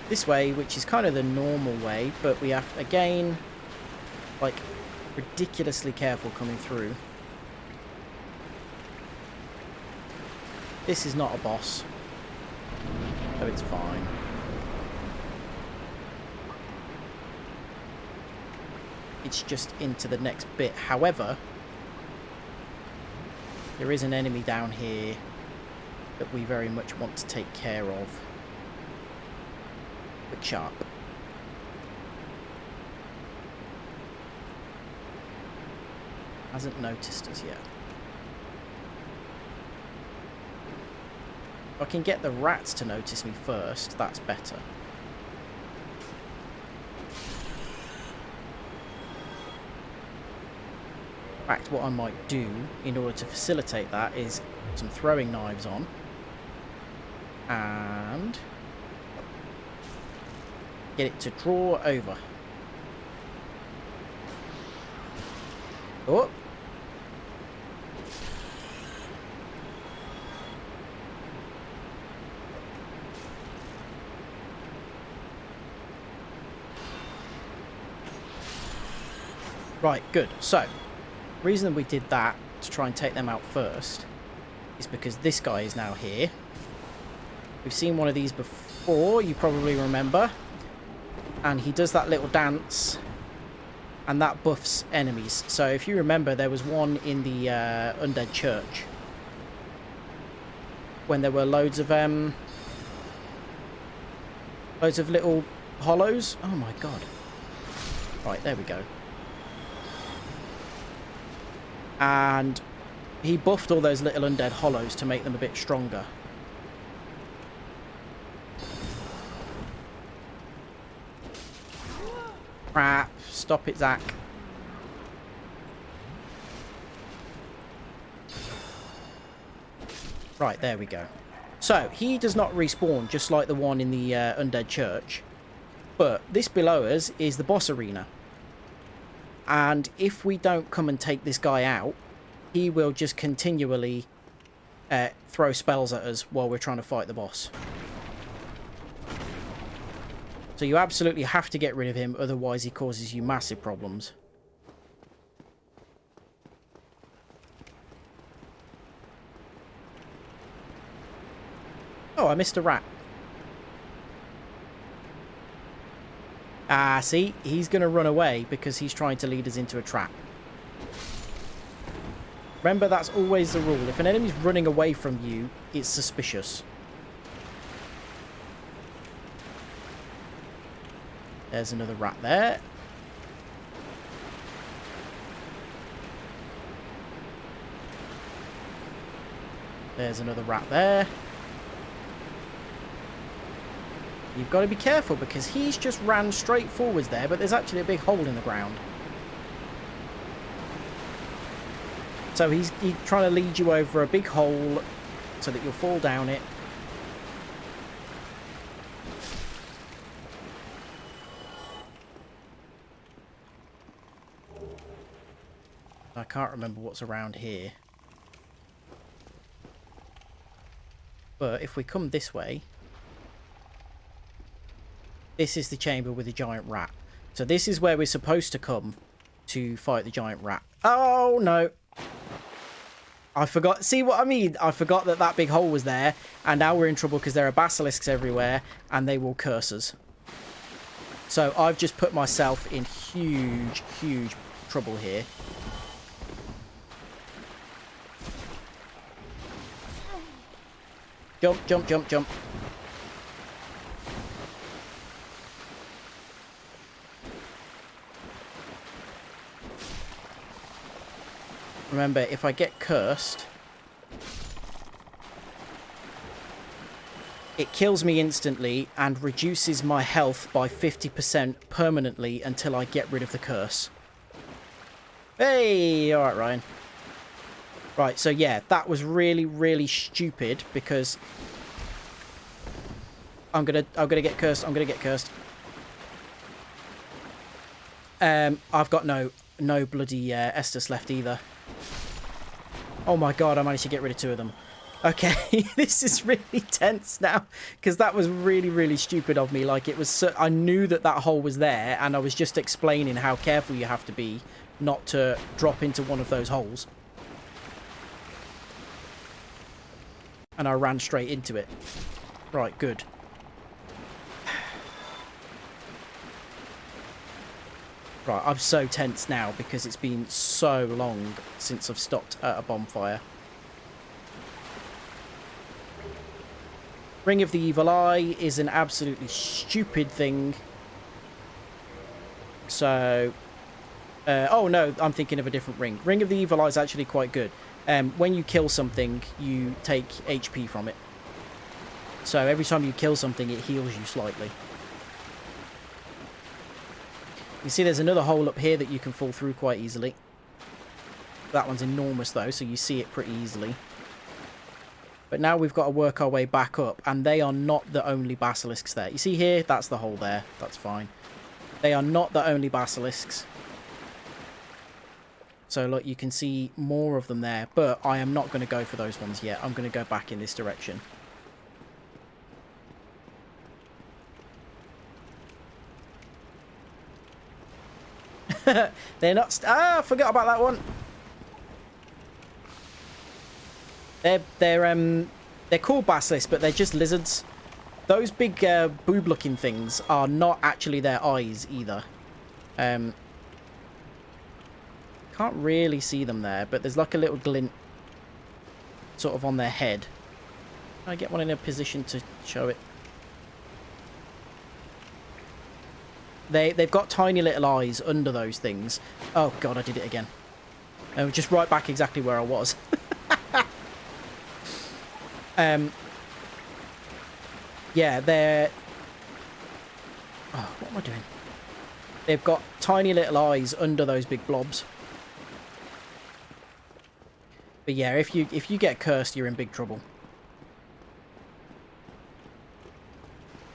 Speaker 1: this way, which is kind of the normal way. But we have, again, like, ridiculously careful coming through. This is not a boss. So it's fine. It's just into the next bit. However, there is an enemy down here that we very much want to take care of. The Sharp. Hasn't noticed us yet. If I can get the rats to notice me first, that's better. In fact, what I might do in order to facilitate that is put some throwing knives on. And get it to draw over. Oh! Right, good. So, the reason we did that, to try and take them out first, is because this guy is now here. We've seen one of these before, you probably remember. And he does that little dance, and that buffs enemies. So if you remember, there was one in the Undead Church when there were loads of little hollows. Oh my god. Right, there we go. And he buffed all those little undead hollows to make them a bit stronger. Crap. Stop it, Zach. Right, there we go. So, he does not respawn, just like the one in the Undead Church. But this below us is the boss arena. And if we don't come and take this guy out, he will just continually throw spells at us while we're trying to fight the boss. So you absolutely have to get rid of him, otherwise he causes you massive problems. Oh, I missed a rat. Ah, see? He's going to run away because he's trying to lead us into a trap. Remember, that's always the rule. If an enemy's running away from you, it's suspicious. There's another rat there. There's another rat there. You've got to be careful because he's just ran straight forwards there, but there's actually a big hole in the ground. So he's trying to lead you over a big hole so that you'll fall down it. I can't remember what's around here. But if we come this way, this is the chamber with the giant rat. So this is where we're supposed to come to fight the giant rat. Oh, no. I forgot. See what I mean? I forgot that that big hole was there. And now we're in trouble because there are basilisks everywhere. And they will curse us. So I've just put myself in huge, huge trouble here. Jump, jump, jump, jump. Remember, if I get cursed, it kills me instantly and reduces my health by 50% permanently until I get rid of the curse. Hey! Alright, Ryan. Right, so yeah, that was really, really stupid because I'm gonna get cursed. I'm gonna get cursed. I've got no bloody Estus left either. Oh my god, I managed to get rid of 2 of them. Okay, this is really tense now because that was really, really stupid of me. Like, it was so, I knew that that hole was there and I was just explaining how careful you have to be not to drop into one of those holes. And I ran straight into it. Right, good. Right, I'm so tense now because it's been so long since I've stopped at a bonfire. Ring of the Evil Eye is an absolutely stupid thing. So... oh no, I'm thinking of a different ring. Ring of the Evil Eye is actually quite good. When you kill something, you take HP from it. So every time you kill something, it heals you slightly. You see there's another hole up here that you can fall through quite easily. That one's enormous though, so you see it pretty easily. But now we've got to work our way back up, and they are not the only basilisks there. You see here? That's the hole there. That's fine. They are not the only basilisks. So look, you can see more of them there, but I am not going to go for those ones yet. I'm going to go back in this direction. They're not... I forgot about that one. They're called basilisks, but they're just lizards. Those big boob-looking things are not actually their eyes either. Can't really see them there, but there's like a little glint sort of on their head. I get one in a position to show it. They've got tiny little eyes under those things. Oh god, I did it again. I'm just right back exactly where I was. Yeah, they're... Oh, what am I doing? They've got tiny little eyes under those big blobs. But yeah, if you get cursed, you're in big trouble.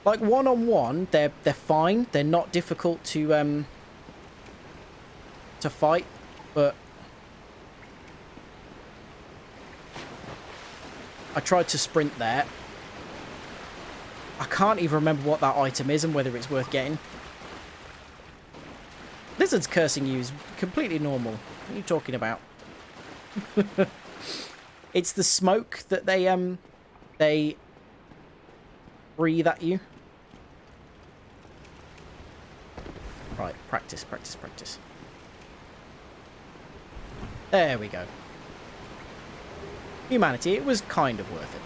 Speaker 1: Like one-on-one, they're fine. They're not difficult to fight, but I tried to sprint there. I can't even remember what that item is and whether it's worth getting. Lizards cursing you is completely normal. What are you talking about? It's the smoke that they breathe at you. Right, practice, practice, practice. There we go. Humanity, it was kind of worth it.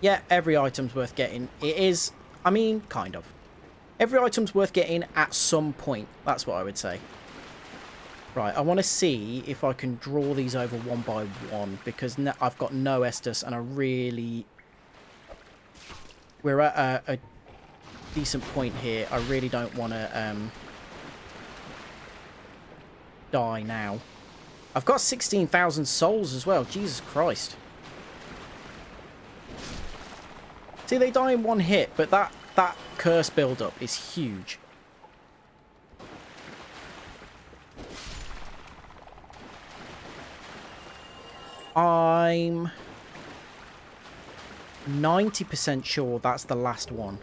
Speaker 1: Yeah, every item's worth getting. It is, I mean, kind of. Every item's worth getting at some point. That's what I would say. Right, I want to see if I can draw these over one by one, because I've got no Estus, and I really... We're at a decent point here. I really don't want to die now. I've got 16,000 souls as well. Jesus Christ. See, they die in one hit, but that curse build-up is huge. I'm 90% sure that's the last one.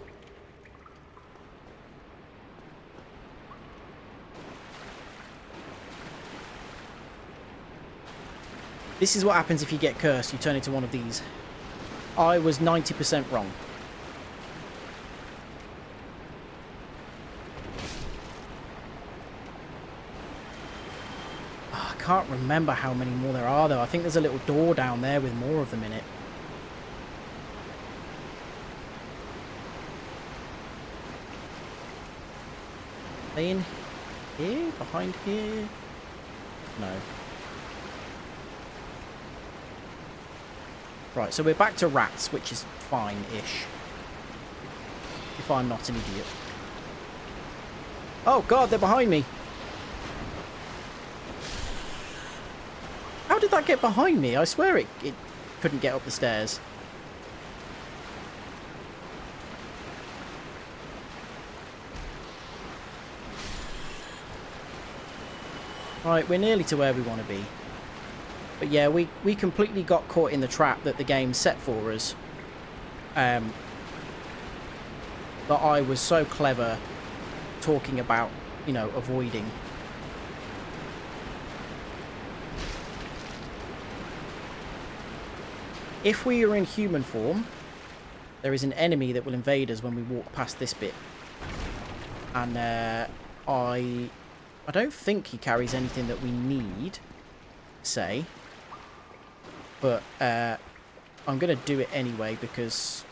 Speaker 1: This is what happens if you get cursed. You turn into one of these. I was 90% wrong. Oh, I can't remember how many more there are, though. I think there's a little door down there with more of them in it. Are they in here? Behind here? No. Right, so we're back to rats, which is fine-ish. If I'm not an idiot. Oh god, they're behind me! How did that get behind me? I swear it couldn't get up the stairs. Right, we're nearly to where we want to be. But yeah, we completely got caught in the trap that the game set for us. That I was so clever talking about, you know, avoiding. If we are in human form, there is an enemy that will invade us when we walk past this bit. And I don't think he carries anything that we need, say. But I'm going to do it anyway because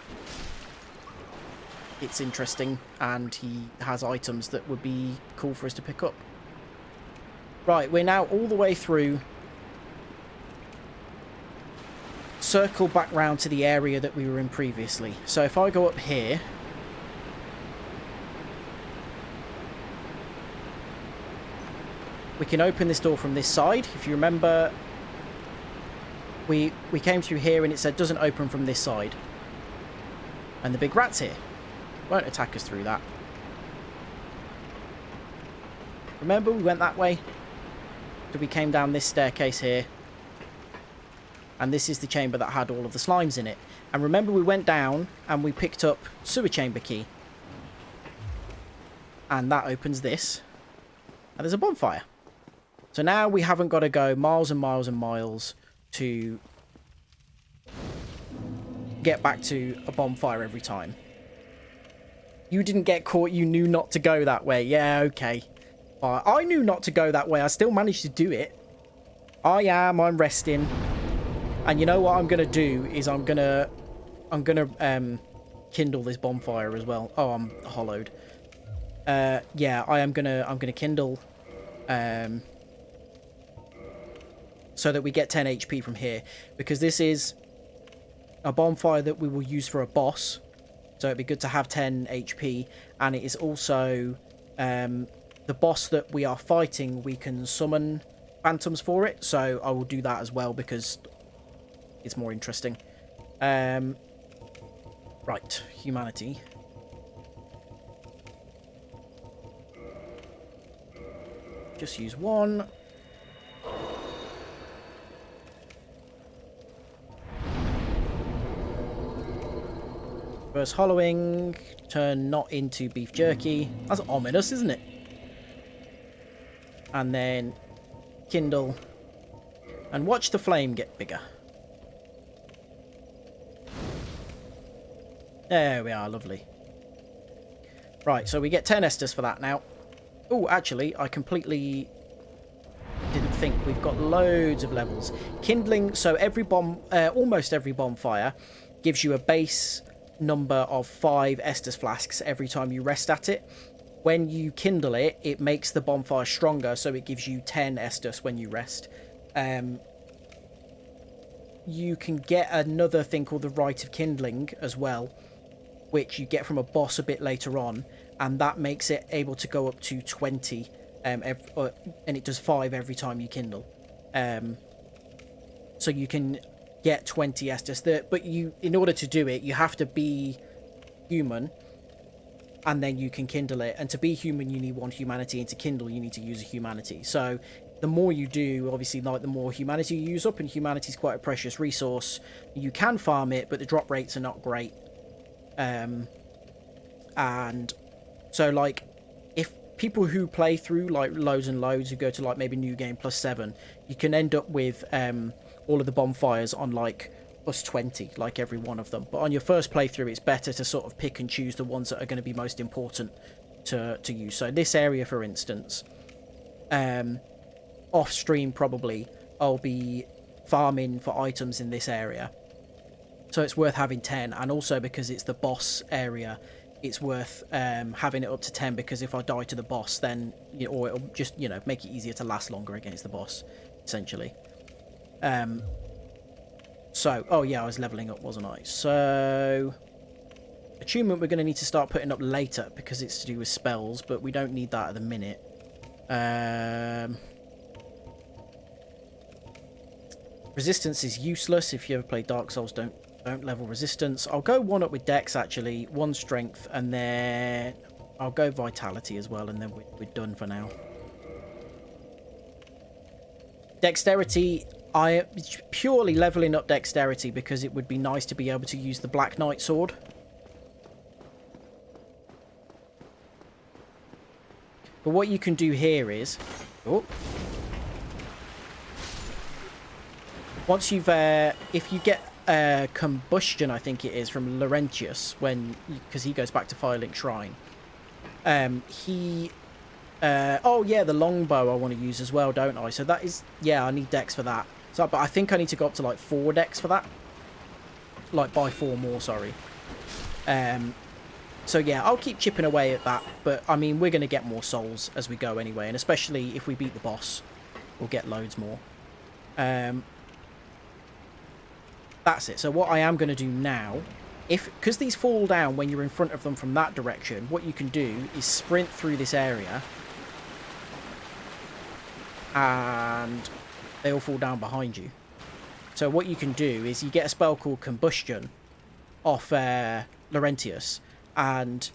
Speaker 1: it's interesting and he has items that would be cool for us to pick up. Right, we're now all the way through. Circle back round to the area that we were in previously. So if I go up here... we can open this door from this side. If you remember... We came through here and it said doesn't open from this side. And the big rat's here. Won't attack us through that. Remember we went that way? So we came down this staircase here. And this is the chamber that had all of the slimes in it. And remember we went down and we picked up sewer chamber key. And that opens this. And there's a bonfire. So now we haven't got to go miles and miles and miles to get back to a bonfire every time. You didn't get caught, you knew not to go that way. Yeah, okay. I knew not to go that way, I still managed to do it. I'm resting. And you know what I'm gonna do is I'm gonna kindle this bonfire as well. Oh, I'm hollowed. Yeah, I'm gonna kindle so that we get 10 HP from here, because this is a bonfire that we will use for a boss, so it'd be good to have 10 HP. And it is also the boss that we are fighting, we can summon phantoms for it, so I will do that as well because it's more interesting. Right, humanity. Just use one. First hollowing, turn not into beef jerky. That's ominous, isn't it? And then kindle. And watch the flame get bigger. There we are, lovely. Right, so we get 10 Estus for that now. Oh, actually, I completely didn't think. We've got loads of levels. Kindling, so every almost every bonfire gives you a base number of 5 Estus flasks every time you rest at it. When you kindle it, it makes the bonfire stronger, so it gives you 10 Estus when you rest. You can get another thing called the Rite of Kindling as well, which you get from a boss a bit later on, and that makes it able to go up to 20, and it does 5 every time you kindle. So you can get 20 Estus. But in order to do it, you have to be human, and then you can kindle it. And to be human, you need 1 humanity, and to kindle, you need to use a humanity. So the more you do, obviously, like, the more humanity you use up, and humanity is quite a precious resource. You can farm it, but the drop rates are not great. And so, like, if people who play through, like, loads and loads, who go to, like, maybe New Game +7, you can end up with all of the bonfires on, like, +20, like every one of them. But on your first playthrough, it's better to sort of pick and choose the ones that are going to be most important to use. So this area, for instance, off stream probably, I'll be farming for items in this area. So it's worth having 10, and also because it's the boss area, it's worth having it up to 10, because if I die to the boss, then, or it'll just, make it easier to last longer against the boss, essentially. So, oh yeah, I was leveling up, wasn't I? So, attunement we're going to need to start putting up later, because it's to do with spells, but we don't need that at the minute. Resistance is useless. If you ever play Dark Souls, don't level resistance. I'll go 1 up with Dex, actually, 1 strength, and then I'll go Vitality as well, and then we're done for now. Dexterity, I purely leveling up Dexterity because it would be nice to be able to use the Black Knight sword. But what you can do here is, once you've, if you get combustion, I think it is, from Laurentius, because he goes back to Firelink Shrine. Oh yeah, the longbow I want to use as well, don't I? So that is, yeah, I need Dex for that. So, but I think I need to go up to like 4 Dex for that. Like by 4 more, sorry. So yeah, I'll keep chipping away at that. But I mean, we're going to get more souls as we go anyway, and especially if we beat the boss, we'll get loads more. That's it. So what I am going to do now, because these fall down when you're in front of them from that direction, what you can do is sprint through this area, and they all fall down behind you. So what you can do is you get a spell called Combustion off Laurentius, and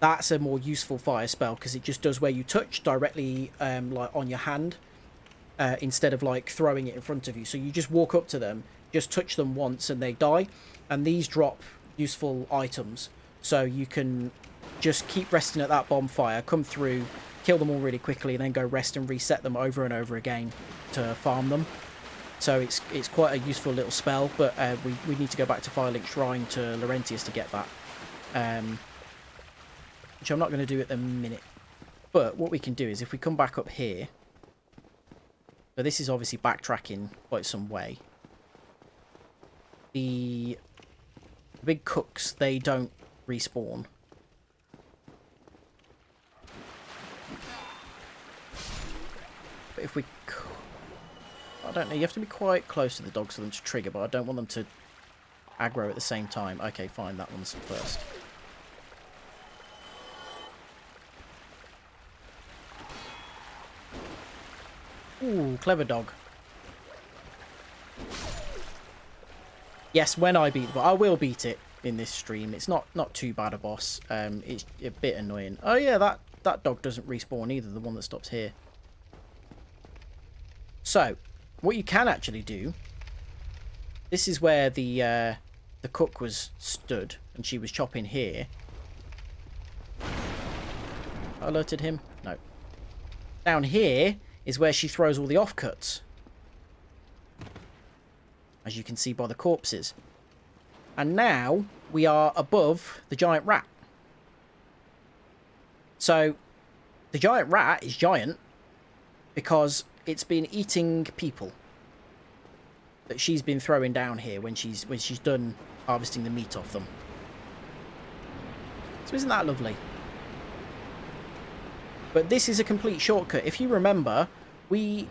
Speaker 1: that's a more useful fire spell because it just does where you touch directly, like on your hand, instead of like throwing it in front of you. So you just walk up to them, just touch them once, and they die. And these drop useful items, so you can just keep resting at that bonfire, come through, kill them all really quickly, and then go rest and reset them over and over again to farm them. So it's quite a useful little spell, but we need to go back to Firelink Shrine to Laurentius to get that, which I'm not going to do at the minute. But what we can do is if we come back up here, So this is obviously backtracking quite some way. The big cooks, they don't respawn. But if we... I don't know, you have to be quite close to the dogs for them to trigger, but I don't want them to aggro at the same time. Okay, fine, that one's first. Ooh, clever dog. Yes, when I beat it, but I will beat it in this stream. It's not too bad a boss. It's a bit annoying. Oh yeah, that dog doesn't respawn either, the one that stops here. So, what you can actually do, this is where the cook was stood, and she was chopping here. I alerted him? No. Down here is where she throws all the offcuts, as you can see by the corpses. And now we are above the giant rat. So the giant rat is giant because it's been eating people that she's been throwing down here when she's done harvesting the meat off them. So isn't that lovely? But this is a complete shortcut. If you remember, we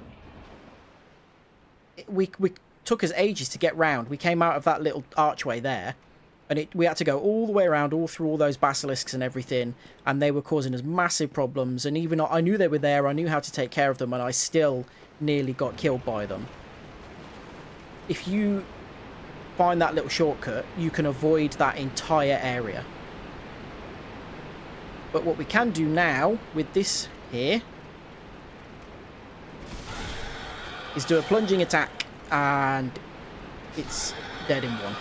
Speaker 1: took us ages to get round. We came out of that little archway there, and we had to go all the way around, all through all those basilisks and everything, and they were causing us massive problems. And even I knew they were there, I knew how to take care of them, and I still nearly got killed by them. If you find that little shortcut, you can avoid that entire area. But what we can do now with this here is do a plunging attack, and it's dead in one.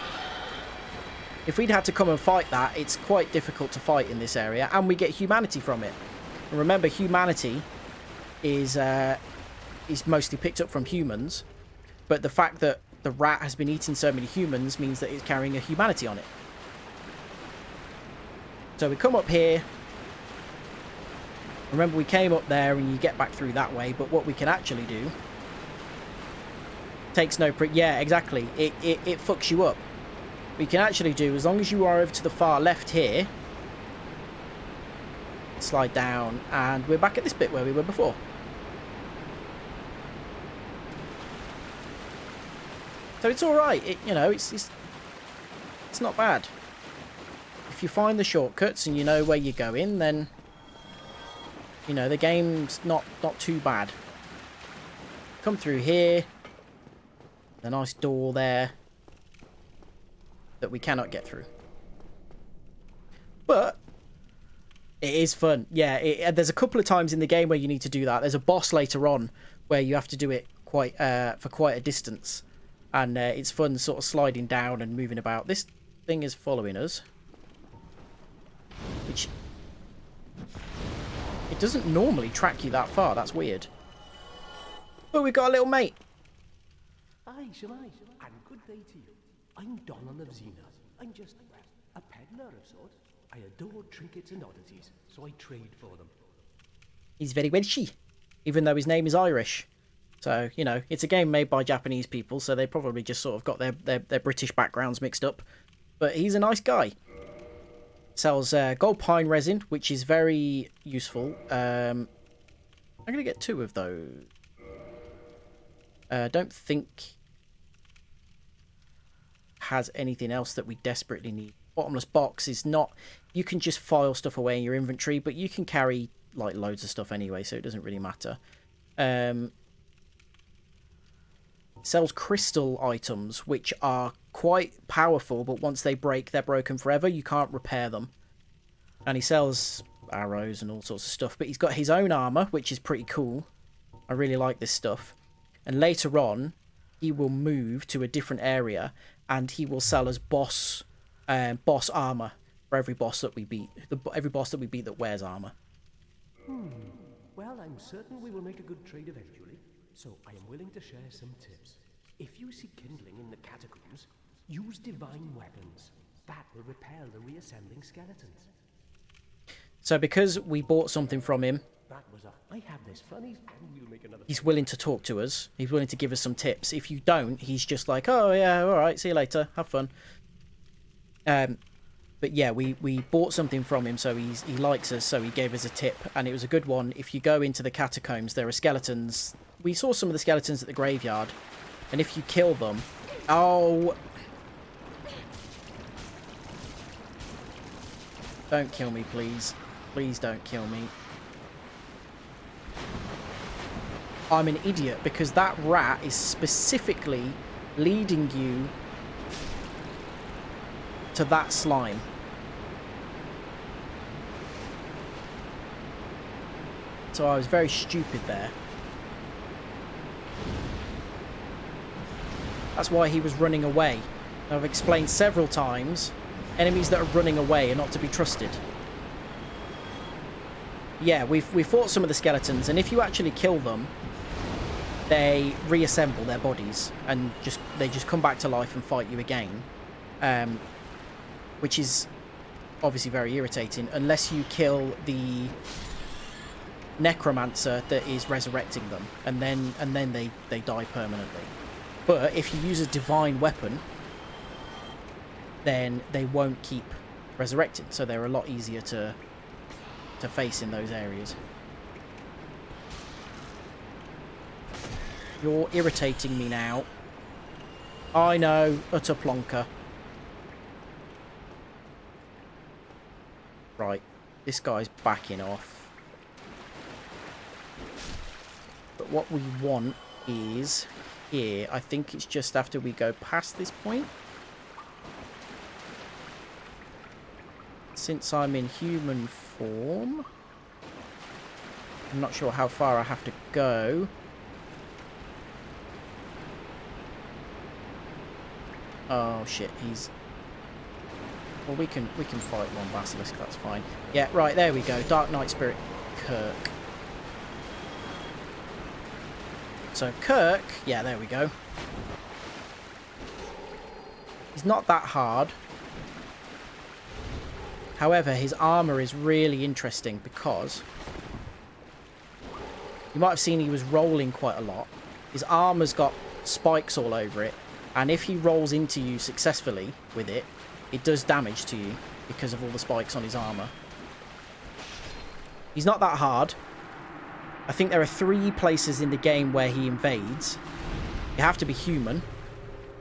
Speaker 1: If we'd had to come and fight that, it's quite difficult to fight in this area, and we get humanity from it. And remember, humanity is mostly picked up from humans, but the fact that the rat has been eating so many humans means that it's carrying a humanity on it. So we come up here. Remember, we came up there and you get back through that way, but what we can actually do takes no yeah, exactly. It fucks you up. What you can actually do, as long as you are over to the far left here, slide down, and we're back at this bit where we were before. So it's all right. You know, it's not bad. If you find the shortcuts and you know where you're going, then you know the game's not too bad. Come through here. A nice door there that we cannot get through. But it is fun. Yeah, there's a couple of times in the game where you need to do that. There's a boss later on where you have to do it for quite a distance. And it's fun sort of sliding down and moving about. This thing is following us. Which... it doesn't normally track you that far. That's weird. But we've got a little mate.
Speaker 5: Aye, Shemai, and good day to you. I'm Donald of Xena. I'm just a peddler of sorts. I adore trinkets and oddities, so I trade for them.
Speaker 1: He's very Welshy, even though his name is Irish. So, you know, it's a game made by Japanese people, so they probably just sort of got their British backgrounds mixed up. But he's a nice guy. Sells gold pine resin, which is very useful. I'm going to get 2 of those. Don't think has anything else that we desperately need. Bottomless box is not... you can just file stuff away in your inventory, but you can carry like loads of stuff anyway, so it doesn't really matter. Sells crystal items, which are quite powerful, but once they break, they're broken forever. You can't repair them. And he sells arrows and all sorts of stuff, but he's got his own armor, which is pretty cool. I really like this stuff. And later on, he will move to a different area, and he will sell us boss armor for every boss that we beat. Every boss that we beat that wears armor.
Speaker 5: Well, I'm certain we will make a good trade eventually, so I am willing to share some tips. If you see kindling in the catacombs, use divine weapons. That will repel the reassembling skeletons.
Speaker 1: So because we bought something from him
Speaker 5: that was I have this funny, and we'll make another.
Speaker 1: He's willing to talk to us. He's willing to give us some tips. If you don't, he's just like, oh yeah, all right, see you later, have fun. But yeah, we bought something from him, so he likes us, so he gave us a tip, and it was a good one. If you go into the catacombs, there are skeletons. We saw some of the skeletons at the graveyard, and if you kill them... Oh! Don't kill me, please. Please don't kill me. I'm an idiot, because that rat is specifically leading you to that slime. So I was very stupid there. That's why he was running away. And I've explained several times, enemies that are running away are not to be trusted. Yeah, we fought some of the skeletons, and if you actually kill them, they reassemble their bodies and they just come back to life and fight you again. Which is obviously very irritating, unless you kill the necromancer that is resurrecting them, and then they die permanently. But if you use a divine weapon, then they won't keep resurrecting, so they're a lot easier to face in those areas. You're irritating me now. I know, utter plonker. Right, this guy's backing off. But what we want is here. I think it's just after we go past this point. Since I'm in human form, I'm not sure how far I have to go. Oh shit, he's... Well, we can fight one basilisk, that's fine. Yeah, right, there we go. Dark Knight Spirit Kirk. So Kirk, yeah, there we go. He's not that hard. However, his armor is really interesting because you might have seen he was rolling quite a lot. His armor's got spikes all over it, and if he rolls into you successfully with it, it does damage to you because of all the spikes on his armor. He's not that hard. I think there are 3 places in the game where he invades. You have to be human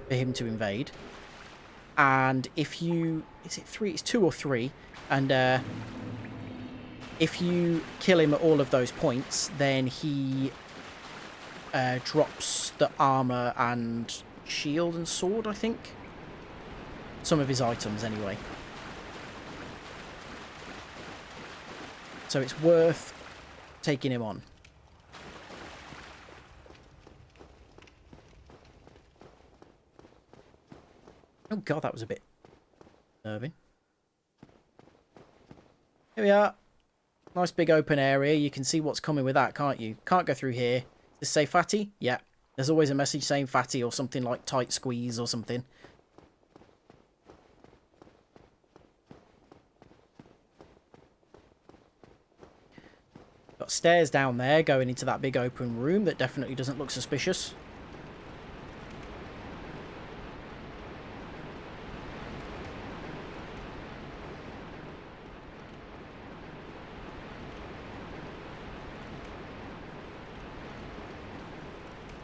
Speaker 1: for him to invade. And if you... Is it 3? It's 2 or 3. And if you kill him at all of those points, then he drops the armor and shield and sword, I think. Some of his items, anyway. So it's worth taking him on. Oh god, that was a bit nerving. Here we are. Nice big open area. You can see what's coming with that, can't you? Can't go through here. Does this say fatty? Yeah. There's always a message saying fatty or something like tight squeeze or something. Got stairs down there going into that big open room that definitely doesn't look suspicious.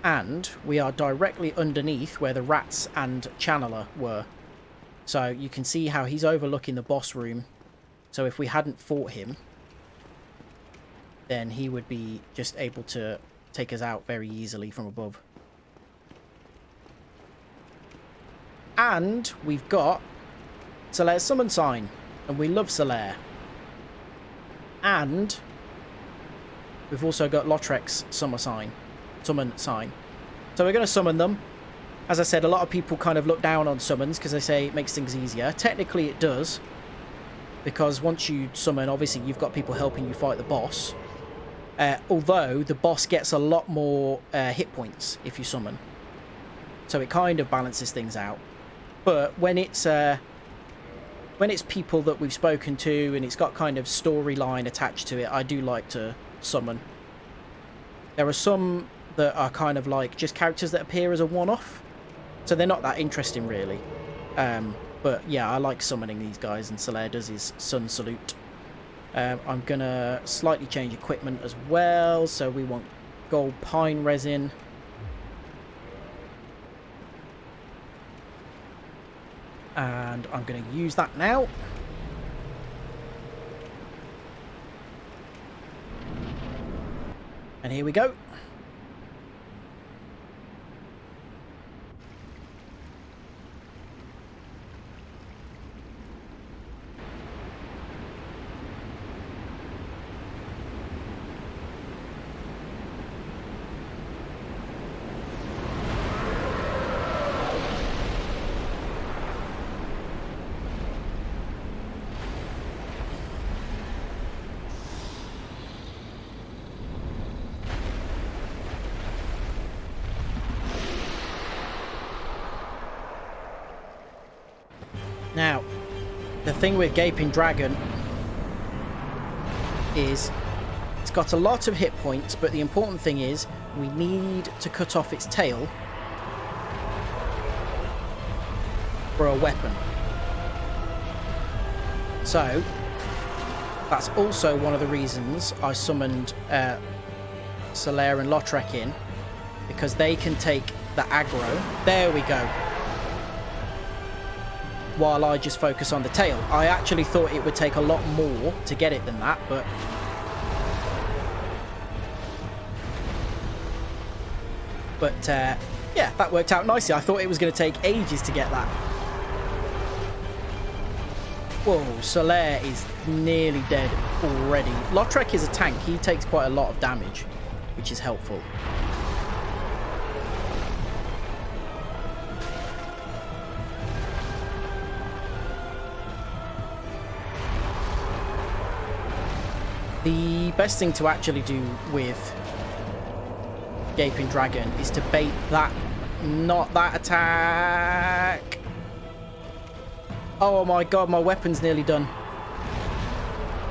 Speaker 1: And we are directly underneath where the rats and Channeler were. So you can see how he's overlooking the boss room. So if we hadn't fought him, then he would be just able to take us out very easily from above. And we've got Solaire's summon sign. And we love Solaire. And we've also got Lothrek's summon sign. So we're going to summon them. As I said, a lot of people kind of look down on summons because they say it makes things easier. Technically it does, because once you summon, obviously you've got people helping you fight the boss. Although the boss gets a lot more hit points if you summon, so it kind of balances things out. But when it's people that we've spoken to and it's got kind of storyline attached to it, I do like to summon. There are some that are kind of like just characters that appear as a one-off, so they're not that interesting really. But yeah, I like summoning these guys, and Solaire does his Sun Salute. I'm gonna slightly change equipment as well, so we want gold pine resin. And I'm going to use that now. And here we go. Now, the thing with Gaping Dragon is it's got a lot of hit points, but the important thing is we need to cut off its tail for a weapon. So, that's also one of the reasons I summoned Solaire and Lautrec in, because they can take the aggro. There we go. While I just focus on the tail. I actually thought it would take a lot more to get it than that, but yeah, that worked out nicely. I thought it was going to take ages to get that. Whoa, Solaire is nearly dead already. Lautrec is a tank. He takes quite a lot of damage, which is helpful. The best thing to actually do with Gaping Dragon is to bait that, not that attack. Oh my god, my weapon's nearly done.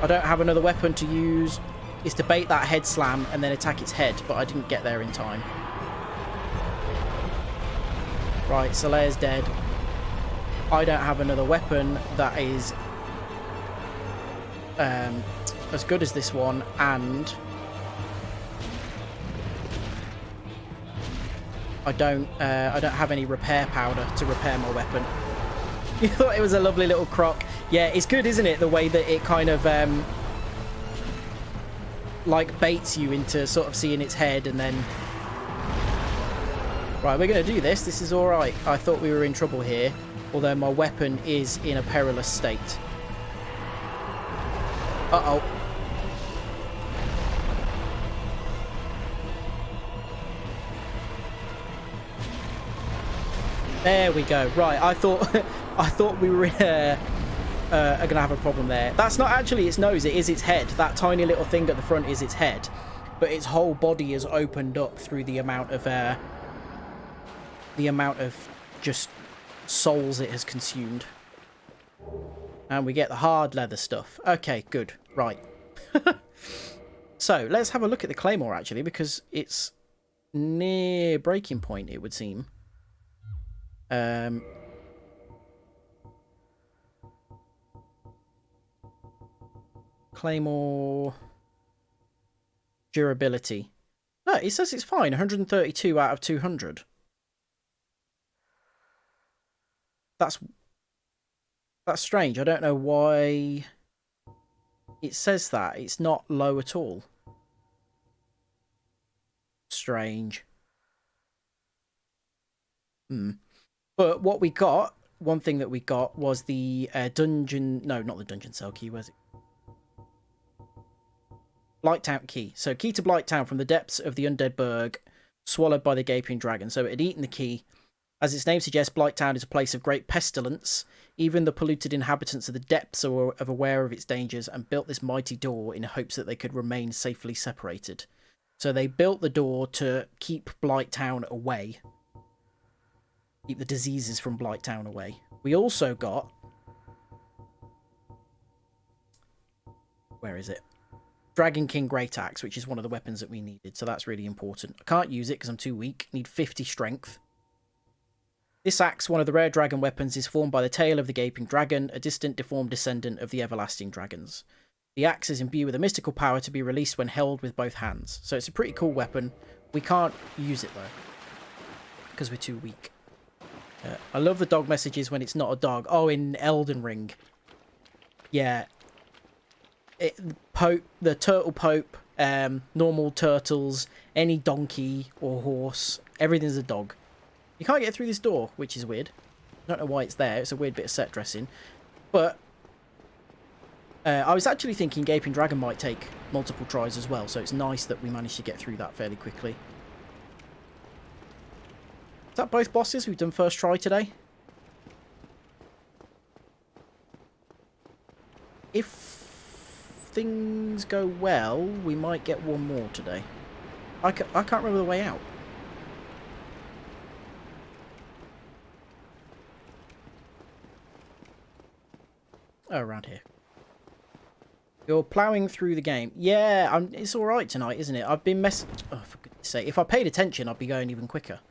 Speaker 1: I don't have another weapon to use. Is to bait that head slam and then attack its head, but I didn't get there in time. Right, Solaire's dead. I don't have another weapon that is as good as this one, and I don't have any repair powder to repair my weapon. You thought it was a lovely little croc. Yeah, it's good, isn't it? The way that it kind of like baits you into sort of seeing its head, and then right, we're gonna do this. This is all right. I thought we were in trouble here, although my weapon is in a perilous state. Uh-oh. There we go. Right, I thought we were gonna have a problem there. That's not actually its nose, it is its head. That tiny little thing at the front is its head, but its whole body is opened up through the amount of just souls it has consumed. And we get the hard leather stuff. Okay, good. Right. So, let's have a look at the Claymore, actually, because it's near breaking point, it would seem. Claymore durability. No, it says it's fine. 132 out of 200. That's strange. I don't know why it says that. It's not low at all. Strange. But what we got, one thing that we got was the dungeon... No, not the dungeon cell key. Where's it? Blighttown key. So key to Blighttown from the depths of the Undead Burg, swallowed by the Gaping Dragon. So it had eaten the key. As its name suggests, Blighttown is a place of great pestilence. Even the polluted inhabitants of the depths are aware of its dangers and built this mighty door in hopes that they could remain safely separated. So they built the door to keep Blighttown away. Keep the diseases from Blighttown away. We also got... Where is it? Dragon King Great Axe, which is one of the weapons that we needed, so that's really important. I can't use it because I'm too weak. Need 50 strength. This axe, one of the rare dragon weapons, is formed by the tail of the Gaping Dragon, a distant deformed descendant of the Everlasting Dragons. The axe is imbued with a mystical power to be released when held with both hands. So it's a pretty cool weapon. We can't use it though, because we're too weak. I love the dog messages when it's not a dog. Oh, in Elden Ring. Yeah. The turtle pope, normal turtles, any donkey or horse, everything's a dog. You can't get through this door, which is weird. I don't know why it's there. It's a weird bit of set dressing. But I was actually thinking Gaping Dragon might take multiple tries as well, so it's nice that we managed to get through that fairly quickly. Is that both bosses we've done first try today? If things go well, we might get one more today. I can't remember the way out. Oh, around here. You're ploughing through the game. Yeah, it's alright tonight, isn't it? I've been oh, for goodness sake. If I paid attention, I'd be going even quicker.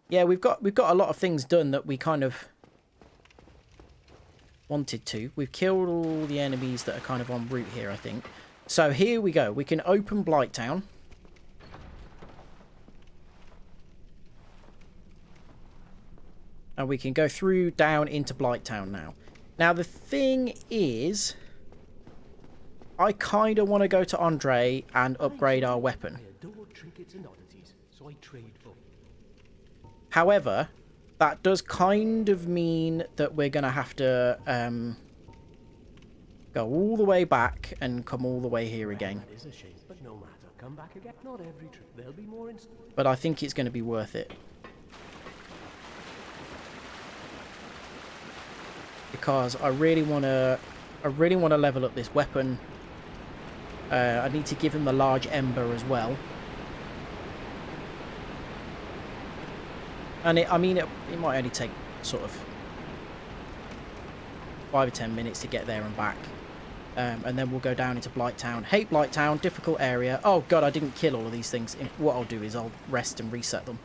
Speaker 1: Yeah, we've got a lot of things done that we kind of wanted to. We've killed all the enemies that are kind of en route here, I think. So here we go. We can open Blighttown. And we can go through down into Blighttown now. Now the thing is, I kind of want to go to Andre and upgrade our weapon.
Speaker 5: I adore trinkets and oddities, so I trade for.
Speaker 1: However, that does kind of mean that we're going to have to go all the way back and come all the way here again.
Speaker 5: That is a shame, but no matter. Come back again. Not every trip. There'll be more instant.
Speaker 1: But I think it's going to be worth it. Because I really want to level up this weapon. I need to give him the large ember as well. And it might only take sort of 5 or 10 minutes to get there and back. And then we'll go down into Blighttown. Hate Blighttown, difficult area. Oh god, I didn't kill all of these things. What I'll do is I'll rest and reset them.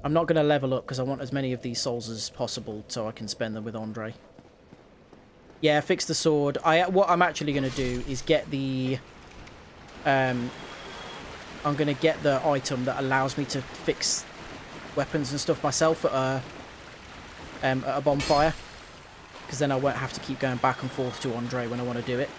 Speaker 1: I'm not going to level up because I want as many of these souls as possible so I can spend them with Andre. Yeah, fix the sword. What I'm actually going to do is get the... I'm going to get the item that allows me to fix weapons and stuff myself at a bonfire. Because then I won't have to keep going back and forth to Andre when I want to do it.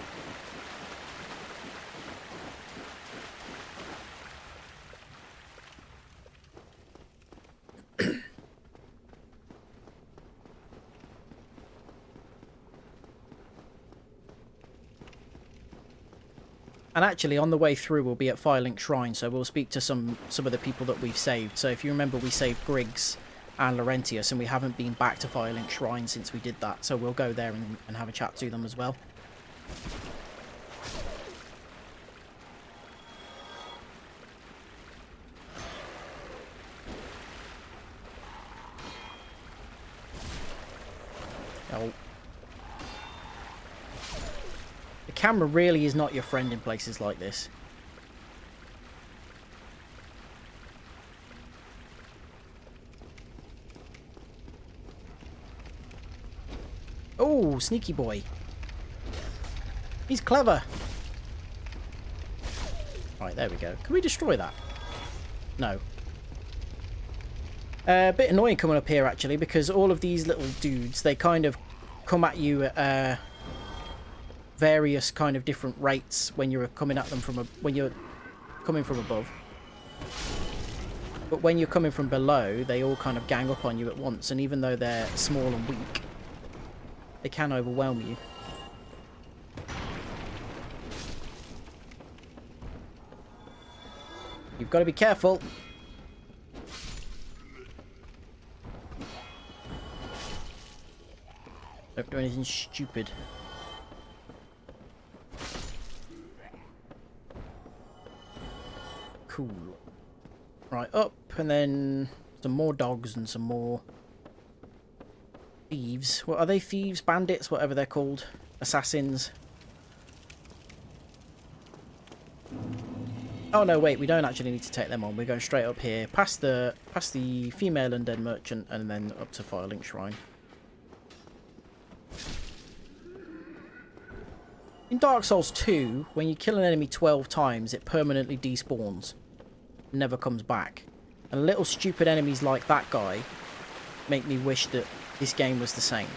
Speaker 1: And actually, on the way through, we'll be at Firelink Shrine, so we'll speak to some of the people that we've saved. So if you remember, we saved Griggs and Laurentius, and we haven't been back to Firelink Shrine since we did that. So we'll go there and have a chat to them as well. Oh. The camera really is not your friend in places like this. Oh, sneaky boy. He's clever. Right, there we go. Can we destroy that? No. A bit annoying coming up here, actually, because all of these little dudes, they kind of come at you at various kind of different rates when you're coming at them when you're coming from above. But when you're coming from below, they all kind of gang up on you at once, and even though they're small and weak, they can overwhelm you. You've got to be careful. Don't do anything stupid. Cool. Right, up, and then some more dogs and some more thieves. What are they? Thieves, bandits, whatever they're called. Assassins. Oh no, wait, we don't actually need to take them on. We're going straight up here, past the female undead merchant, and then up to Firelink Shrine. In Dark Souls 2, when you kill an enemy 12 times, it permanently despawns. Never comes back. And little stupid enemies like that guy make me wish that this game was the same.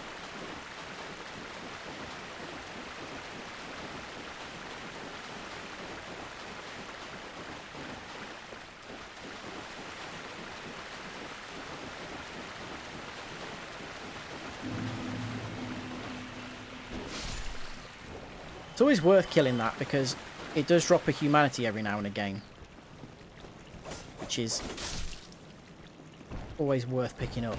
Speaker 1: It's always worth killing that because it does drop a humanity every now and again, which is always worth picking up.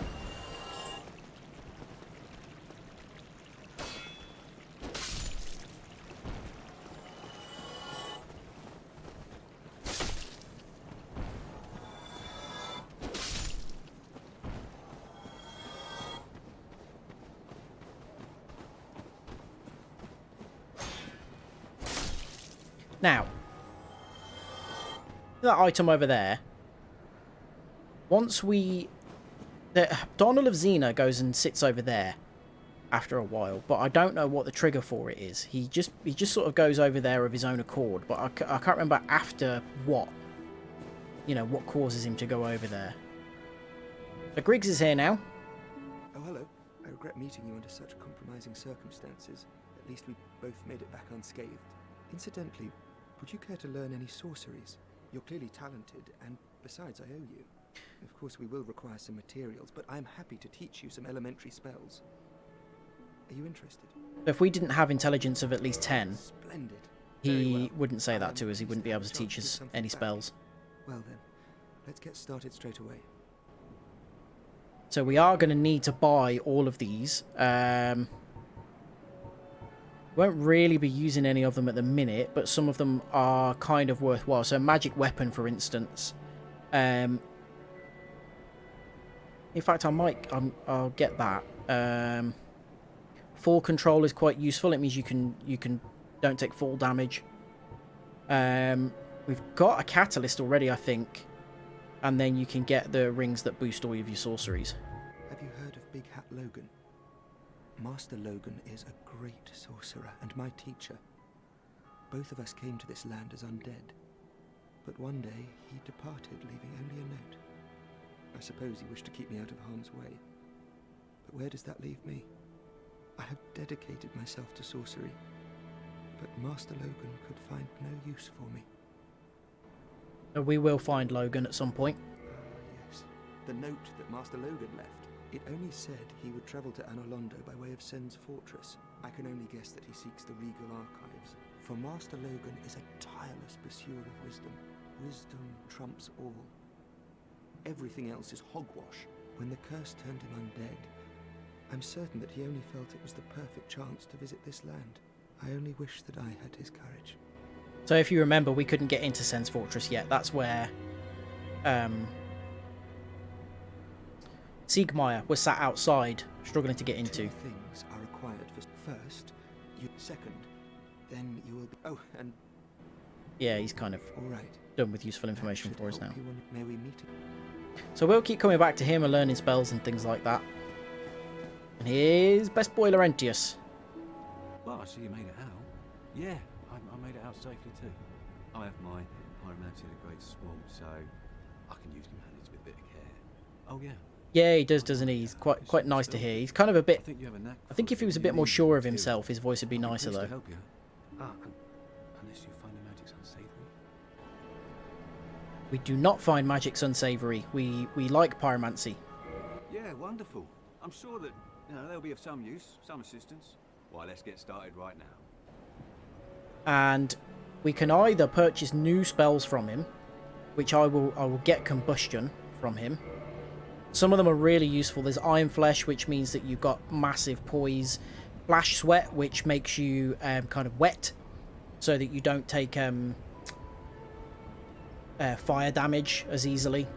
Speaker 1: Now, that item over there, once we... Donald of Xena goes and sits over there after a while, but I don't know what the trigger for it is. He just sort of goes over there of his own accord, but I can't remember after what. You know, what causes him to go over there. But Griggs is here now.
Speaker 3: Oh, hello. I regret meeting you under such compromising circumstances. At least we both made it back unscathed. Incidentally, would you care to learn any sorceries? You're clearly talented, and besides, I owe you. Of course, we will require some materials, but I'm happy to teach you some elementary spells. Are you interested?
Speaker 1: If we didn't have intelligence of at least 10,
Speaker 3: Splendid.
Speaker 1: he
Speaker 3: Very well.
Speaker 1: wouldn't say that to us. He wouldn't be able to teach us
Speaker 3: Something
Speaker 1: any
Speaker 3: back.
Speaker 1: spells.
Speaker 3: Well then, let's get started straight away.
Speaker 1: So we are going to need to buy all of these. Won't really be using any of them at the minute, but some of them are kind of worthwhile. So magic weapon, for instance. In fact, I'll get that. Fall control is quite useful. It means you can don't take fall damage. We've got a catalyst already, I think, and then you can get the rings that boost all of your sorceries.
Speaker 3: Have you heard of Big Hat Logan? Master Logan is a great sorcerer and my teacher. Both of us came to this land as undead, but one day he departed, leaving only a note. I suppose he wished to keep me out of harm's way. But where does that leave me? I have dedicated myself to sorcery, but Master Logan could find no use for me.
Speaker 1: We will find Logan at some point.
Speaker 3: Yes, the note that Master Logan left. It only said he would travel to Anolondo by way of Sen's fortress. I can only guess that he seeks the regal archives. For Master Logan is a tireless pursuer of wisdom. Wisdom trumps all. Everything else is hogwash. When the curse turned him undead, I'm certain that he only felt it was the perfect chance to visit this land. I only wish that I had his courage.
Speaker 1: So if you remember, we couldn't get into Sen's fortress yet. That's where Siegmeyer was sat outside, struggling to get into.
Speaker 3: Two things are required for first, you second, then you will be. Oh, and
Speaker 1: Yeah, he's kind of
Speaker 3: all right.
Speaker 1: done with useful information for us now.
Speaker 3: May we meet?
Speaker 1: So we'll keep coming back to him and learning spells and things like that. And here's Best Boy Laurentius.
Speaker 2: Well, I see you made it out. Yeah, I made it out safely too. I have my pyromancy at a great sword, so I can use companions with a bit of care. Oh yeah.
Speaker 1: Yeah, he does, doesn't he? He's quite nice to hear. He's kind of a
Speaker 2: I
Speaker 1: bit...
Speaker 2: think you have a knack.
Speaker 1: I think
Speaker 2: for
Speaker 1: if he was a
Speaker 2: you
Speaker 1: bit more
Speaker 2: need
Speaker 1: sure of
Speaker 2: material.
Speaker 1: himself, his voice would be
Speaker 2: I'll
Speaker 1: nicer,
Speaker 2: pleased to
Speaker 1: though.
Speaker 2: help you. Unless you find the magic's unsavory.
Speaker 1: We do not find magic unsavory. We like pyromancy.
Speaker 2: Yeah, wonderful. I'm sure that they'll be of some use, some assistance. Why, let's get started right now.
Speaker 1: And we can either purchase new spells from him, which I will get combustion from him. Some of them are really useful. There's Iron Flesh, which means that you've got massive poise. Flash Sweat, which makes you kind of wet, so that you don't take fire damage as easily.